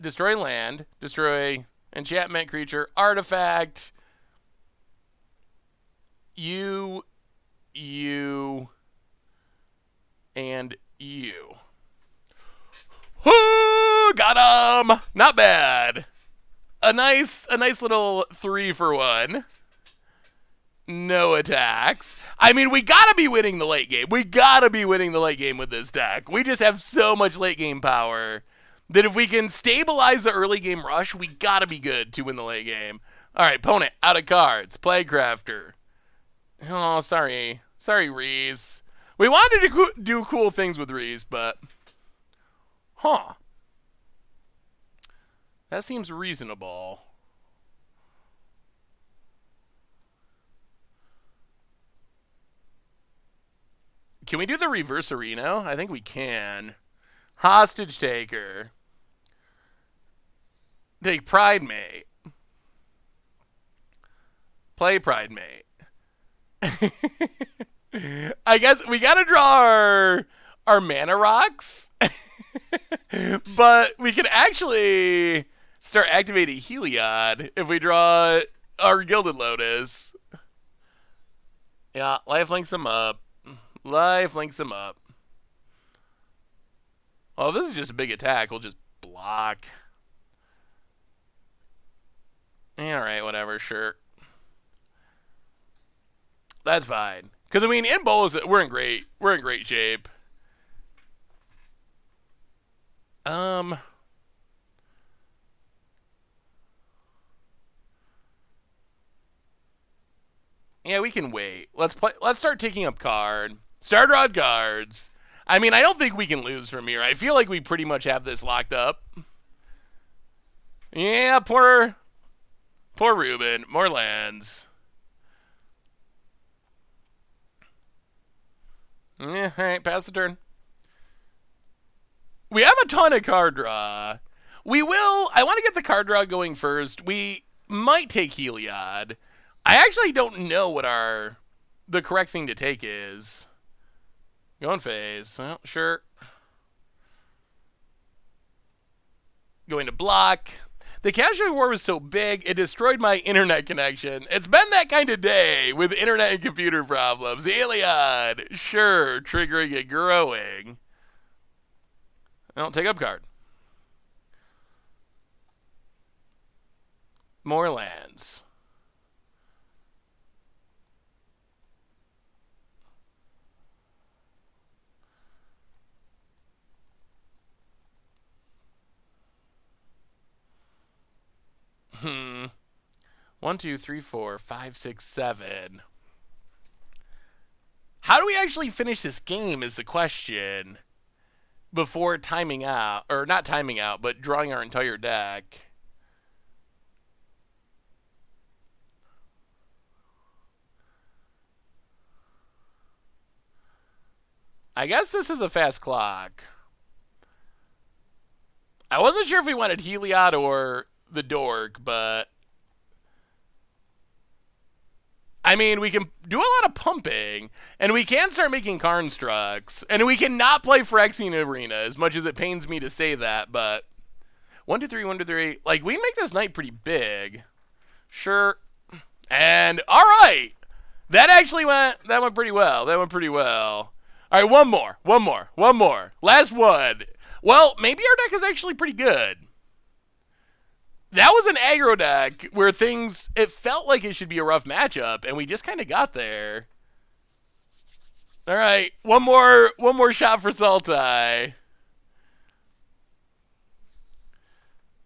Destroy land. Destroy enchantment, creature, artifact. You, and you. Woo! Got him! Not bad. A nice little 3-for-1. No attacks. I mean, we gotta be winning the late game. We gotta be winning the late game with this deck. We just have so much late game power that if we can stabilize the early game rush, we gotta be good to win the late game. All right, opponent, out of cards. Playcrafter. Oh, sorry. Sorry, Reese. We wanted to do cool things with Reese, but... Huh. That seems reasonable. Can we do the reverse Reno? I think we can. Hostage taker. Take Pride Mate. Play Pride Mate. I guess we gotta draw our mana rocks. But we can actually start activating Heliod if we draw our Gilded Lotus. Yeah, life links him up. Life links him up. Oh, this is just a big attack. We'll just block. Alright, whatever, sure. That's fine. Because, I mean, in bowls, we're in great shape. Yeah, we can wait. Let's start taking up card. Start draw cards. I mean, I don't think we can lose from here. I feel like we pretty much have this locked up. Yeah, poor Ruben. More lands. Yeah, alright, pass the turn. We have a ton of card draw. I want to get the card draw going first. We might take Heliod. I actually don't know what the correct thing to take is. Going phase. Well, sure. Going to block. The Casualty War was so big, it destroyed my internet connection. It's been that kind of day with internet and computer problems. Heliod. Sure. Triggering and growing. Well, take up card. More lands. Hmm. 1, 2, 3, 4, 5, 6, 7. How do we actually finish this game is the question. Before timing out, or not timing out, but drawing our entire deck. I guess this is a fast clock. I wasn't sure if we wanted Heliod or the Dork, but... I mean, we can do a lot of pumping, and we can start making constructs, and we cannot play Phyrexian Arena, as much as it pains me to say that, but 1, 2, 3, 1, 2, 3. Like, we make this night pretty big. Sure. And, all right. That went pretty well. That went pretty well. All right, one more. Last one. Well, maybe our deck is actually pretty good. That was an aggro deck where it felt like it should be a rough matchup, and we just kind of got there. All right, one more shot for Sultai.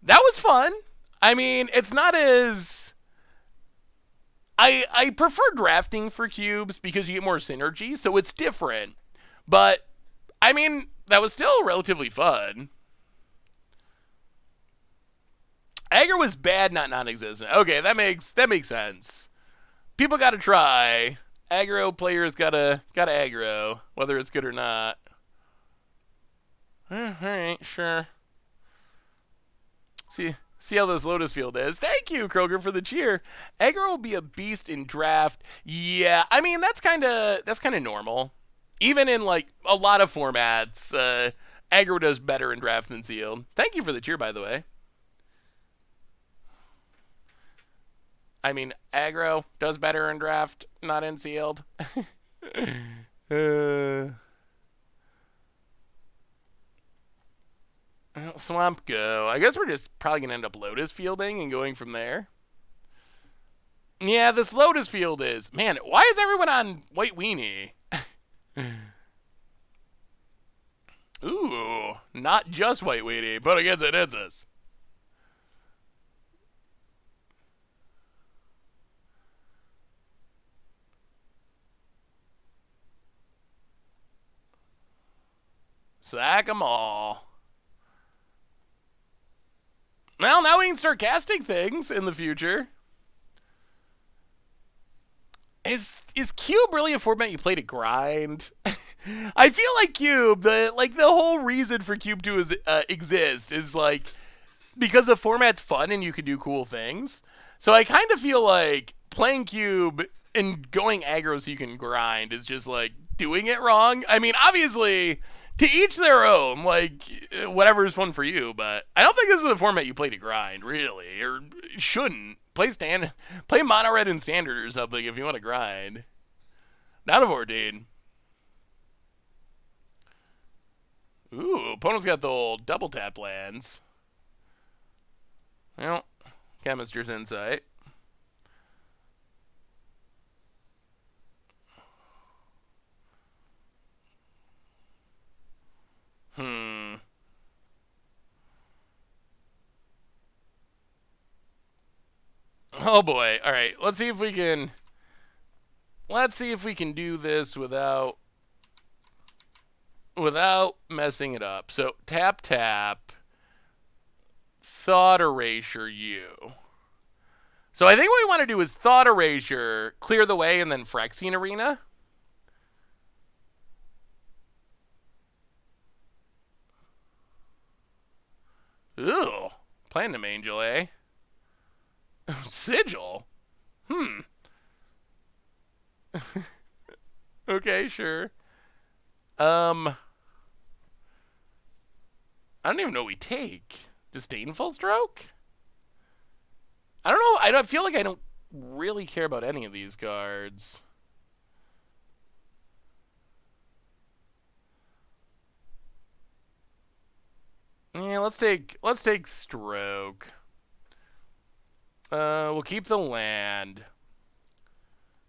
That was fun. I mean, it's not as... I prefer drafting for cubes because you get more synergy, so it's different. But, I mean, that was still relatively fun. Aggro was bad, not non-existent. Okay, that makes sense. People gotta try. Aggro players gotta aggro, whether it's good or not. Alright, sure. See, See how this Lotus Field is. Thank you, Kroger, for the cheer. Aggro will be a beast in draft. Yeah, I mean that's kind of normal. Even in like a lot of formats, aggro does better in draft than sealed. Thank you for the cheer, by the way. I mean, aggro does better in draft, not in sealed. uh, Swamp go. I guess we're just probably gonna end up Lotus fielding and going from there. Yeah, this Lotus field is. Man, why is everyone on White Weenie? Ooh, not just White Weenie, but against it hits us. Sack 'em all. Well, now we can start casting things in the future. Is Cube really a format you play to grind? I feel like Cube, the whole reason for Cube to exist is like because the format's fun and you can do cool things. So I kind of feel like playing Cube and going aggro so you can grind is just like doing it wrong. I mean, obviously, to each their own, like whatever is fun for you, but I don't think this is a format you play to grind, really, or shouldn't. Play mono red and standard or something if you want to grind. Not a 14. Ooh, opponent's got the old double tap lands. Well, Chemist's Insight. Oh boy. All right. Let's see if we can do this without messing it up. So, tap tap Thought Erasure you. So, I think what we want to do is Thought Erasure, clear the way, and then Phyrexian Arena. Ooh. Platinum Angel, eh? Sigil? Okay, sure. I don't even know what we take. Disdainful Stroke? I don't know. I don't feel like I don't really care about any of these cards. Yeah, let's take Stroke. We'll keep the land.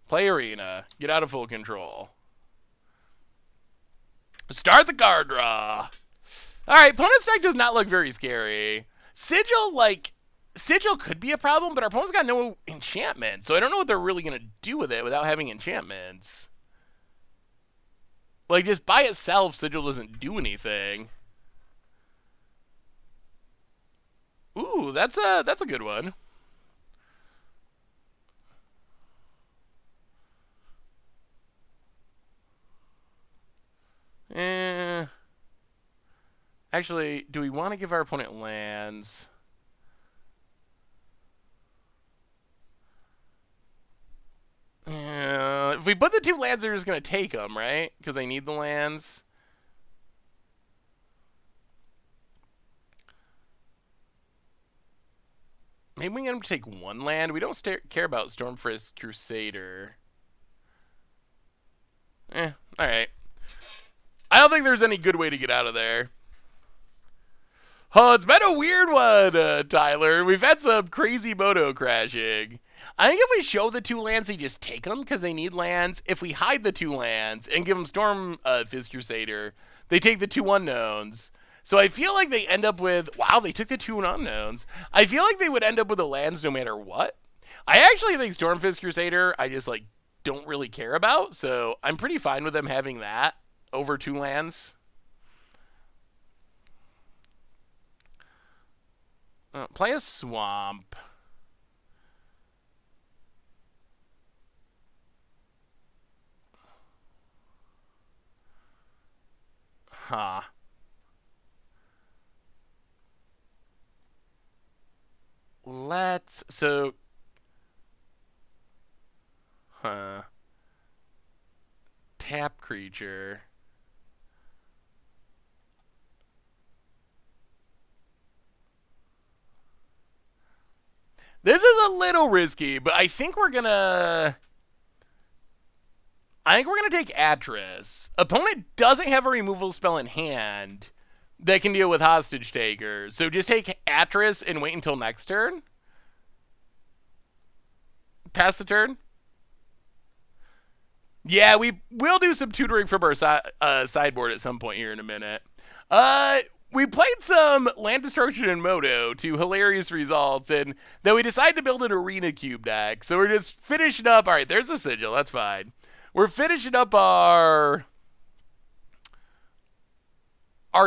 Play Arena. Get out of full control. Start the card draw. Alright, opponent's deck does not look very scary. Sigil could be a problem, but our opponent's got no enchantment, so I don't know what they're really going to do with it without having enchantments. Like, just by itself, Sigil doesn't do anything. Ooh, that's a good one. Actually, do we want to give our opponent lands? If we put the 2 lands, they're just going to take them, right? Because they need the lands. Maybe we can take 1 land. We don't care about Stormfrisk Crusader. Alright. I don't think there's any good way to get out of there. Oh, it's been a weird one, Tyler. We've had some crazy moto crashing. I think if we show the 2 lands, they just take them because they need lands. If we hide the 2 lands and give them Stormfist Crusader, they take the 2 unknowns. So I feel like they end up with... Wow, they took the 2 unknowns. I feel like they would end up with the lands no matter what. I actually think Stormfist Crusader, I just, like, don't really care about. So I'm pretty fine with them having that over 2 lands. Play a Swamp. Huh. let's so huh tap creature. This is a little risky, but I think we're gonna take Atris. Opponent doesn't have a removal spell in hand that can deal with hostage takers, so just take Atris and wait until next turn. Pass the turn. Yeah, we will do some tutoring from our sideboard at some point here in a minute. We played some Land Destruction and Moto to hilarious results, and then we decided to build an Arena Cube deck. So we're just finishing up. All right, there's a sigil. That's fine. We're finishing up our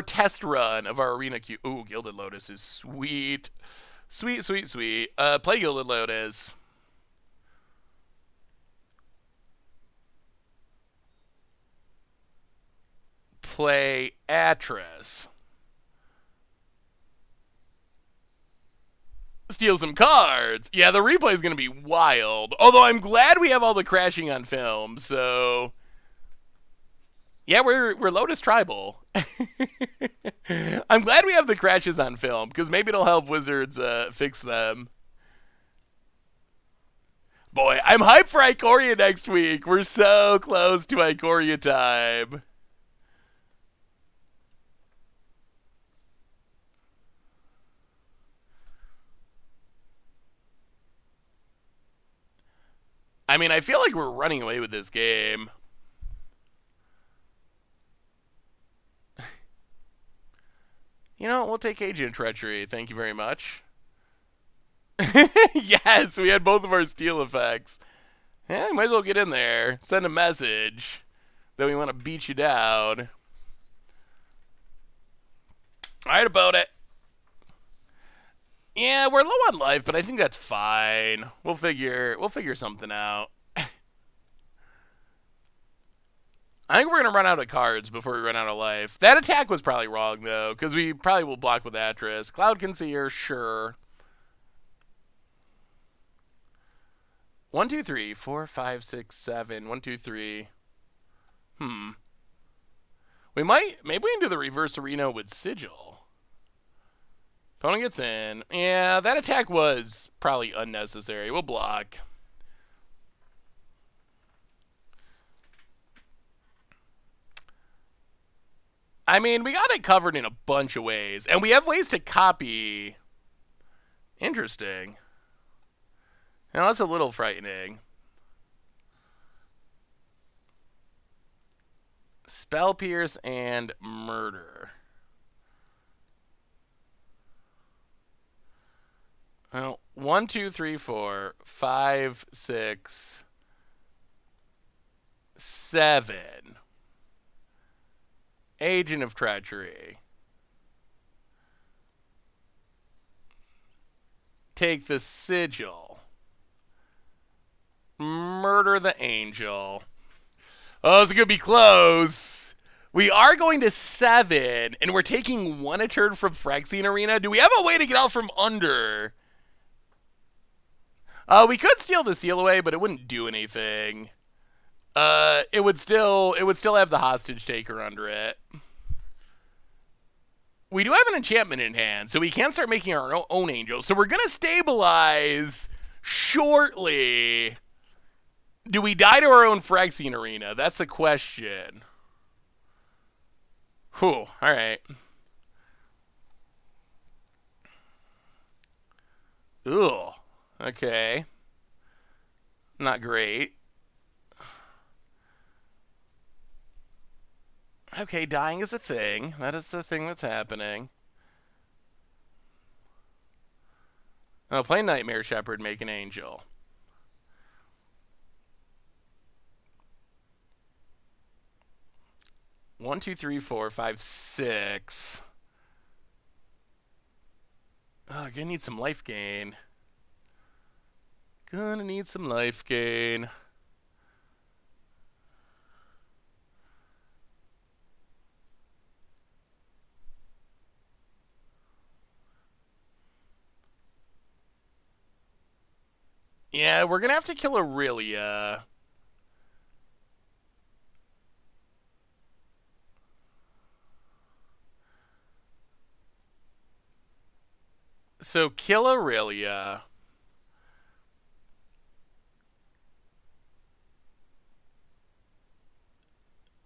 test run of our Arena Cube. Ooh, Gilded Lotus is sweet. Sweet, sweet, sweet. Play Gilded Lotus. Play Atris. Steal some cards. Yeah, the replay is going to be wild. Although I'm glad we have all the crashing on film, so... Yeah, we're Lotus Tribal. I'm glad we have the crashes on film, because maybe it'll help Wizards fix them. Boy, I'm hyped for Ikoria next week. We're so close to Ikoria time. I mean, I feel like we're running away with this game. You know, we'll take Agent Treachery. Thank you very much. Yes, we had both of our steal effects. Yeah, might as well get in there. Send a message that we want to beat you down. Alright about it. Yeah, we're low on life, but I think that's fine. We'll figure something out. I think we're going to run out of cards before we run out of life. That attack was probably wrong, though, because we probably will block with Atris. Cloud Concealer, sure. 1, 2, 3, 4, 5, 6, 7. 1, 2, 3. Maybe we can do the reverse arena with Sigil. Opponent gets in. Yeah, that attack was probably unnecessary. We'll block. I mean, we got it covered in a bunch of ways. And we have ways to copy. Interesting. Now, that's a little frightening. Spell Pierce and Murder. Well, 1, 2, 3, 4, 5, 6, 7. Agent of Treachery. Take the Sigil. Murder the Angel. Oh, it's going to be close. We are going to 7, and we're taking 1 a turn from Phyrexian Arena. Do we have a way to get out from under? We could steal the seal away, but it wouldn't do anything. It would still have the hostage taker under it. We do have an enchantment in hand, so we can start making our own angels. So we're gonna stabilize shortly. Do we die to our own Phyrexian Arena? That's the question. Whew, alright. Ugh. Okay. Not great. Okay, dying is a thing. That is the thing that's happening. Oh, play Nightmare Shepherd, make an angel. One, two, three, four, five, 6. Oh, gonna need some life gain. Gonna need some life gain. Yeah, we're gonna have to kill Aurelia. So kill Aurelia.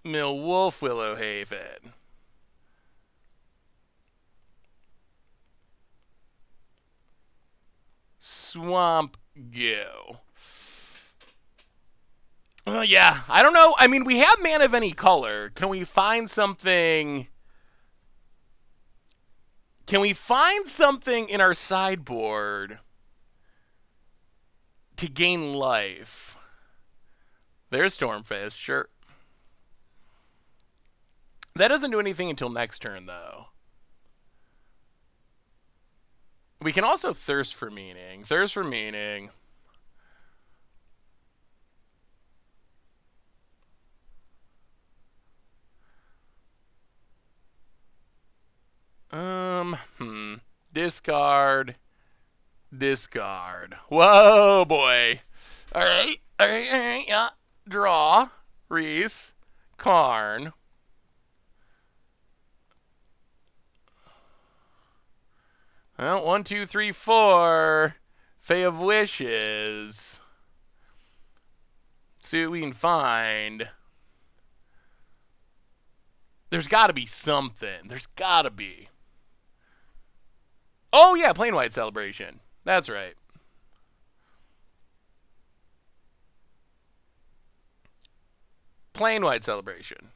Mill Wolf Willowhaven. Swamp Go. Well, yeah, I don't know. I mean, we have mana of any color. Can we find something? Can we find something in our sideboard to gain life? There's Stormfist, sure. That doesn't do anything until next turn, though. We can also Thirst for Meaning. Thirst for Meaning. Discard. Discard. Whoa, boy. All right, yeah. Draw. Reese. Karn. Well, 1, 2, 3, 4. Fae of Wishes. See what we can find. There's got to be something. There's got to be. Oh, yeah, Plain White Celebration. That's right. Plain White Celebration.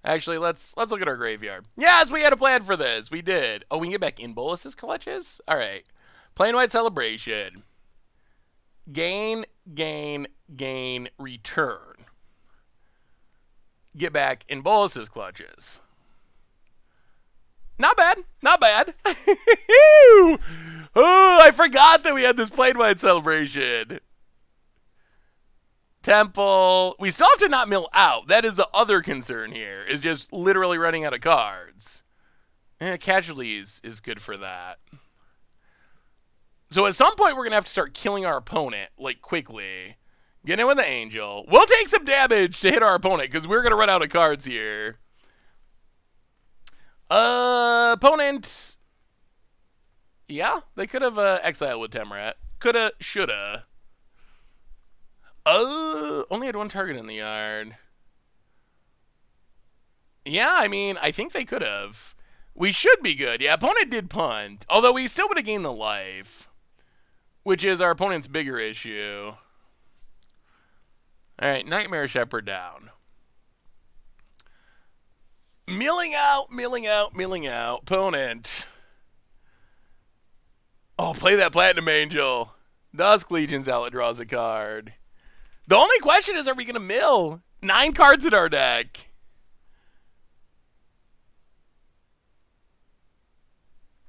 Actually, let's look at our graveyard. Yes, we had a plan for this. We did. Oh, we can get back in Bolus's clutches? All right. Plain White Celebration. Gain, gain, gain, return. Get back in Bolus's clutches. Not bad. Not bad. Oh, I forgot that we had this Plain White Celebration. Temple. We still have to not mill out. That is the other concern here, is just literally running out of cards. Casualties is good for that. So at some point, we're going to have to start killing our opponent, like, quickly. Get in with the Angel. We'll take some damage to hit our opponent, because we're going to run out of cards here. Opponent. Yeah, they could have exiled with Temrat. Coulda, shoulda. Only had one target in the yard. Yeah, I mean, I think they could have. We should be good. Yeah, opponent did punt. Although we still would have gained the life, which is our opponent's bigger issue. All right, Nightmare Shepherd down. Milling out, milling out, milling out. Opponent. Oh, play that Platinum Angel. Dusk Legion Zealot draws a card. The only question is, are we going to mill? 9 cards in our deck.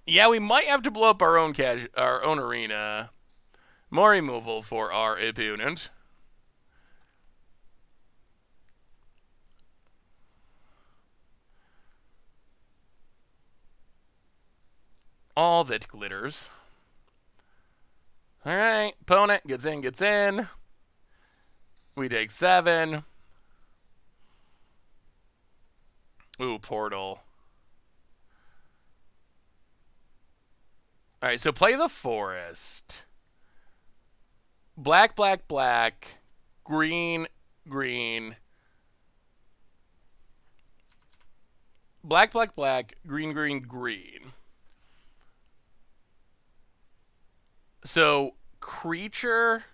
Yeah, we might have to blow up our own arena. More removal for our opponent. All that glitters. All right, opponent gets in, gets in. We take 7. Ooh, Portal. All right, so play the Forest. Black, black, black. Green, green. Black, black, black. Green, green, green. So, creature.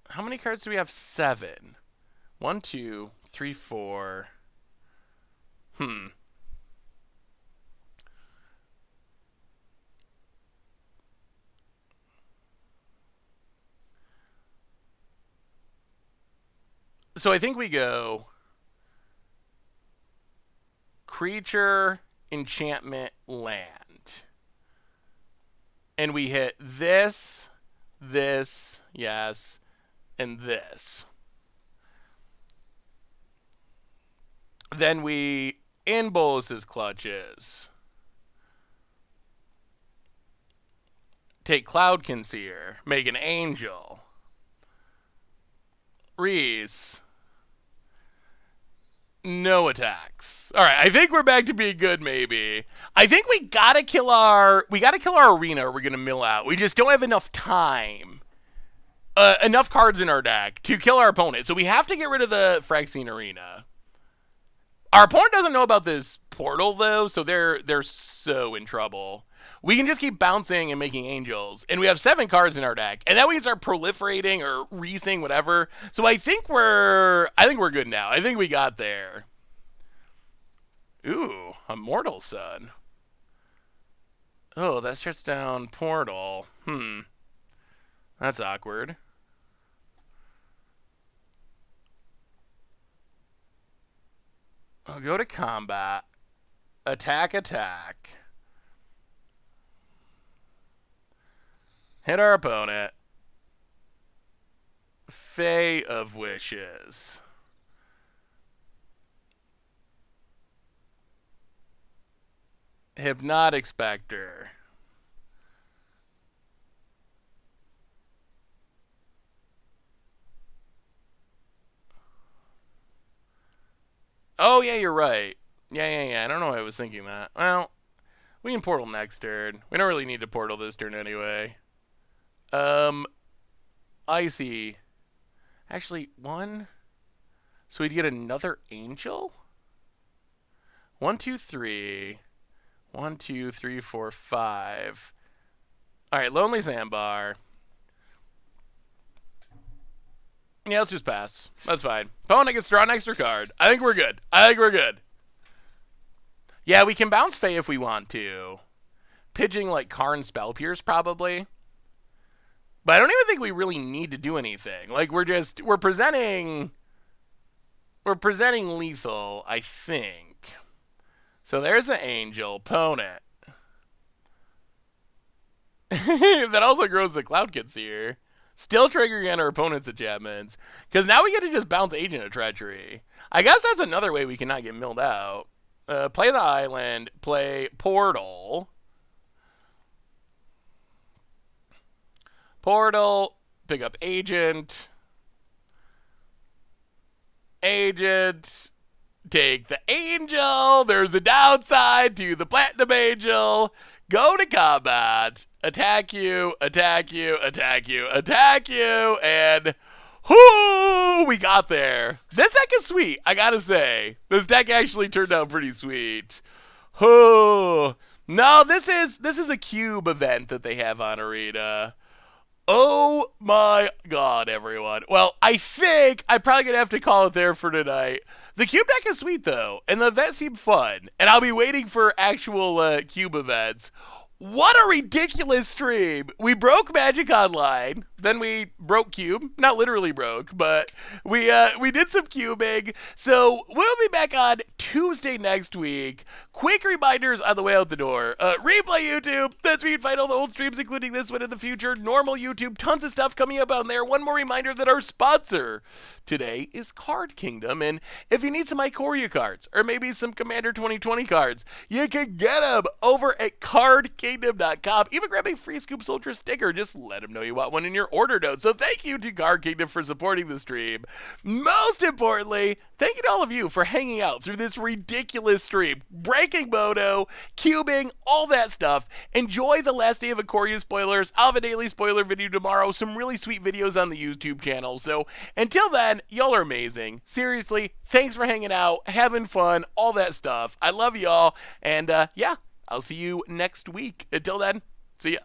How many cards do we have? 7. 1, 2, 3, 4. So I think we go creature, enchantment, land. And we hit this, this, yes, and this. Then we in Bolus's clutches. Take Cloud Conceer. Make an Angel. Reese. No attacks. All right, I think we're back to being good. Maybe. I think we gotta kill our arena. Or we're gonna mill out. We just don't have enough time, enough cards in our deck to kill our opponent. So we have to get rid of the Phyrexian Arena. Our opponent doesn't know about this portal though, so they're so in trouble. We can just keep bouncing and making angels, and we have 7 cards in our deck, and then we can start proliferating or reasing, whatever. So I think we're good now. I think we got there. Ooh, Immortal Sun. Oh, that shuts down portal. That's awkward. I'll go to combat. Attack, attack. Hit our opponent. Fae of Wishes. Hypnotic Spectre. Oh, yeah, you're right. Yeah. I don't know why I was thinking that. Well, we can portal next turn. We don't really need to portal this turn anyway. Icy. Actually, 1. So we'd get another angel? 1, 2, 3. 1, 2, 3, 4, 5. Alright, Lonely Sandbar. Yeah, let's just pass. That's fine. Opponent gets to draw an extra card. I think we're good. Yeah, we can bounce Fae if we want to. Pitching like Karn Spell Pierce, probably. But I don't even think we really need to do anything. Like, we're presenting lethal, I think. So there's an angel. Opponent. That also grows the Cloud Conceer. Still triggering on our opponent's enchantments. Because now we get to just bounce Agent of Treachery. I guess that's another way we cannot get milled out. Play the island. Play Portal. Portal. Pick up Agent. Agent. Take the Angel. There's a downside to the Platinum Angel. Go to combat. Attack you. Attack you. Attack you. Attack you. And whoo, we got there. This deck is sweet, I gotta say. This deck actually turned out pretty sweet. Whoo. No, this is a cube event that they have on Arena. Oh my god, everyone. Well, I think I'm probably going to have to call it there for tonight. The cube deck is sweet, though, and the events seem fun. And I'll be waiting for actual cube events. What a ridiculous stream. We broke Magic Online, then we broke Cube. Not literally broke, but we did some cubing. So we'll be back on Tuesday next week. Quick reminders on the way out the door. Replay YouTube. That's where you can find all the old streams, including this one in the future. Normal YouTube. Tons of stuff coming up on there. One more reminder that our sponsor today is Card Kingdom. And if you need some Ikoria cards, or maybe some Commander 2020 cards, you can get them over at cardkingdom.com. Even grab a free Scoops Ultra sticker. Just let them know you want one in your order note. So thank you to Card Kingdom for supporting the stream. Most importantly, thank you to all of you for hanging out through this ridiculous stream. Breaking Moto, cubing, all that stuff. Enjoy the last day of Ikoria spoilers. I'll have a daily spoiler video tomorrow. Some really sweet videos on the YouTube channel. So until then, y'all are amazing. Seriously, thanks for hanging out, having fun, all that stuff. I love y'all. And yeah, I'll see you next week. Until then, see ya.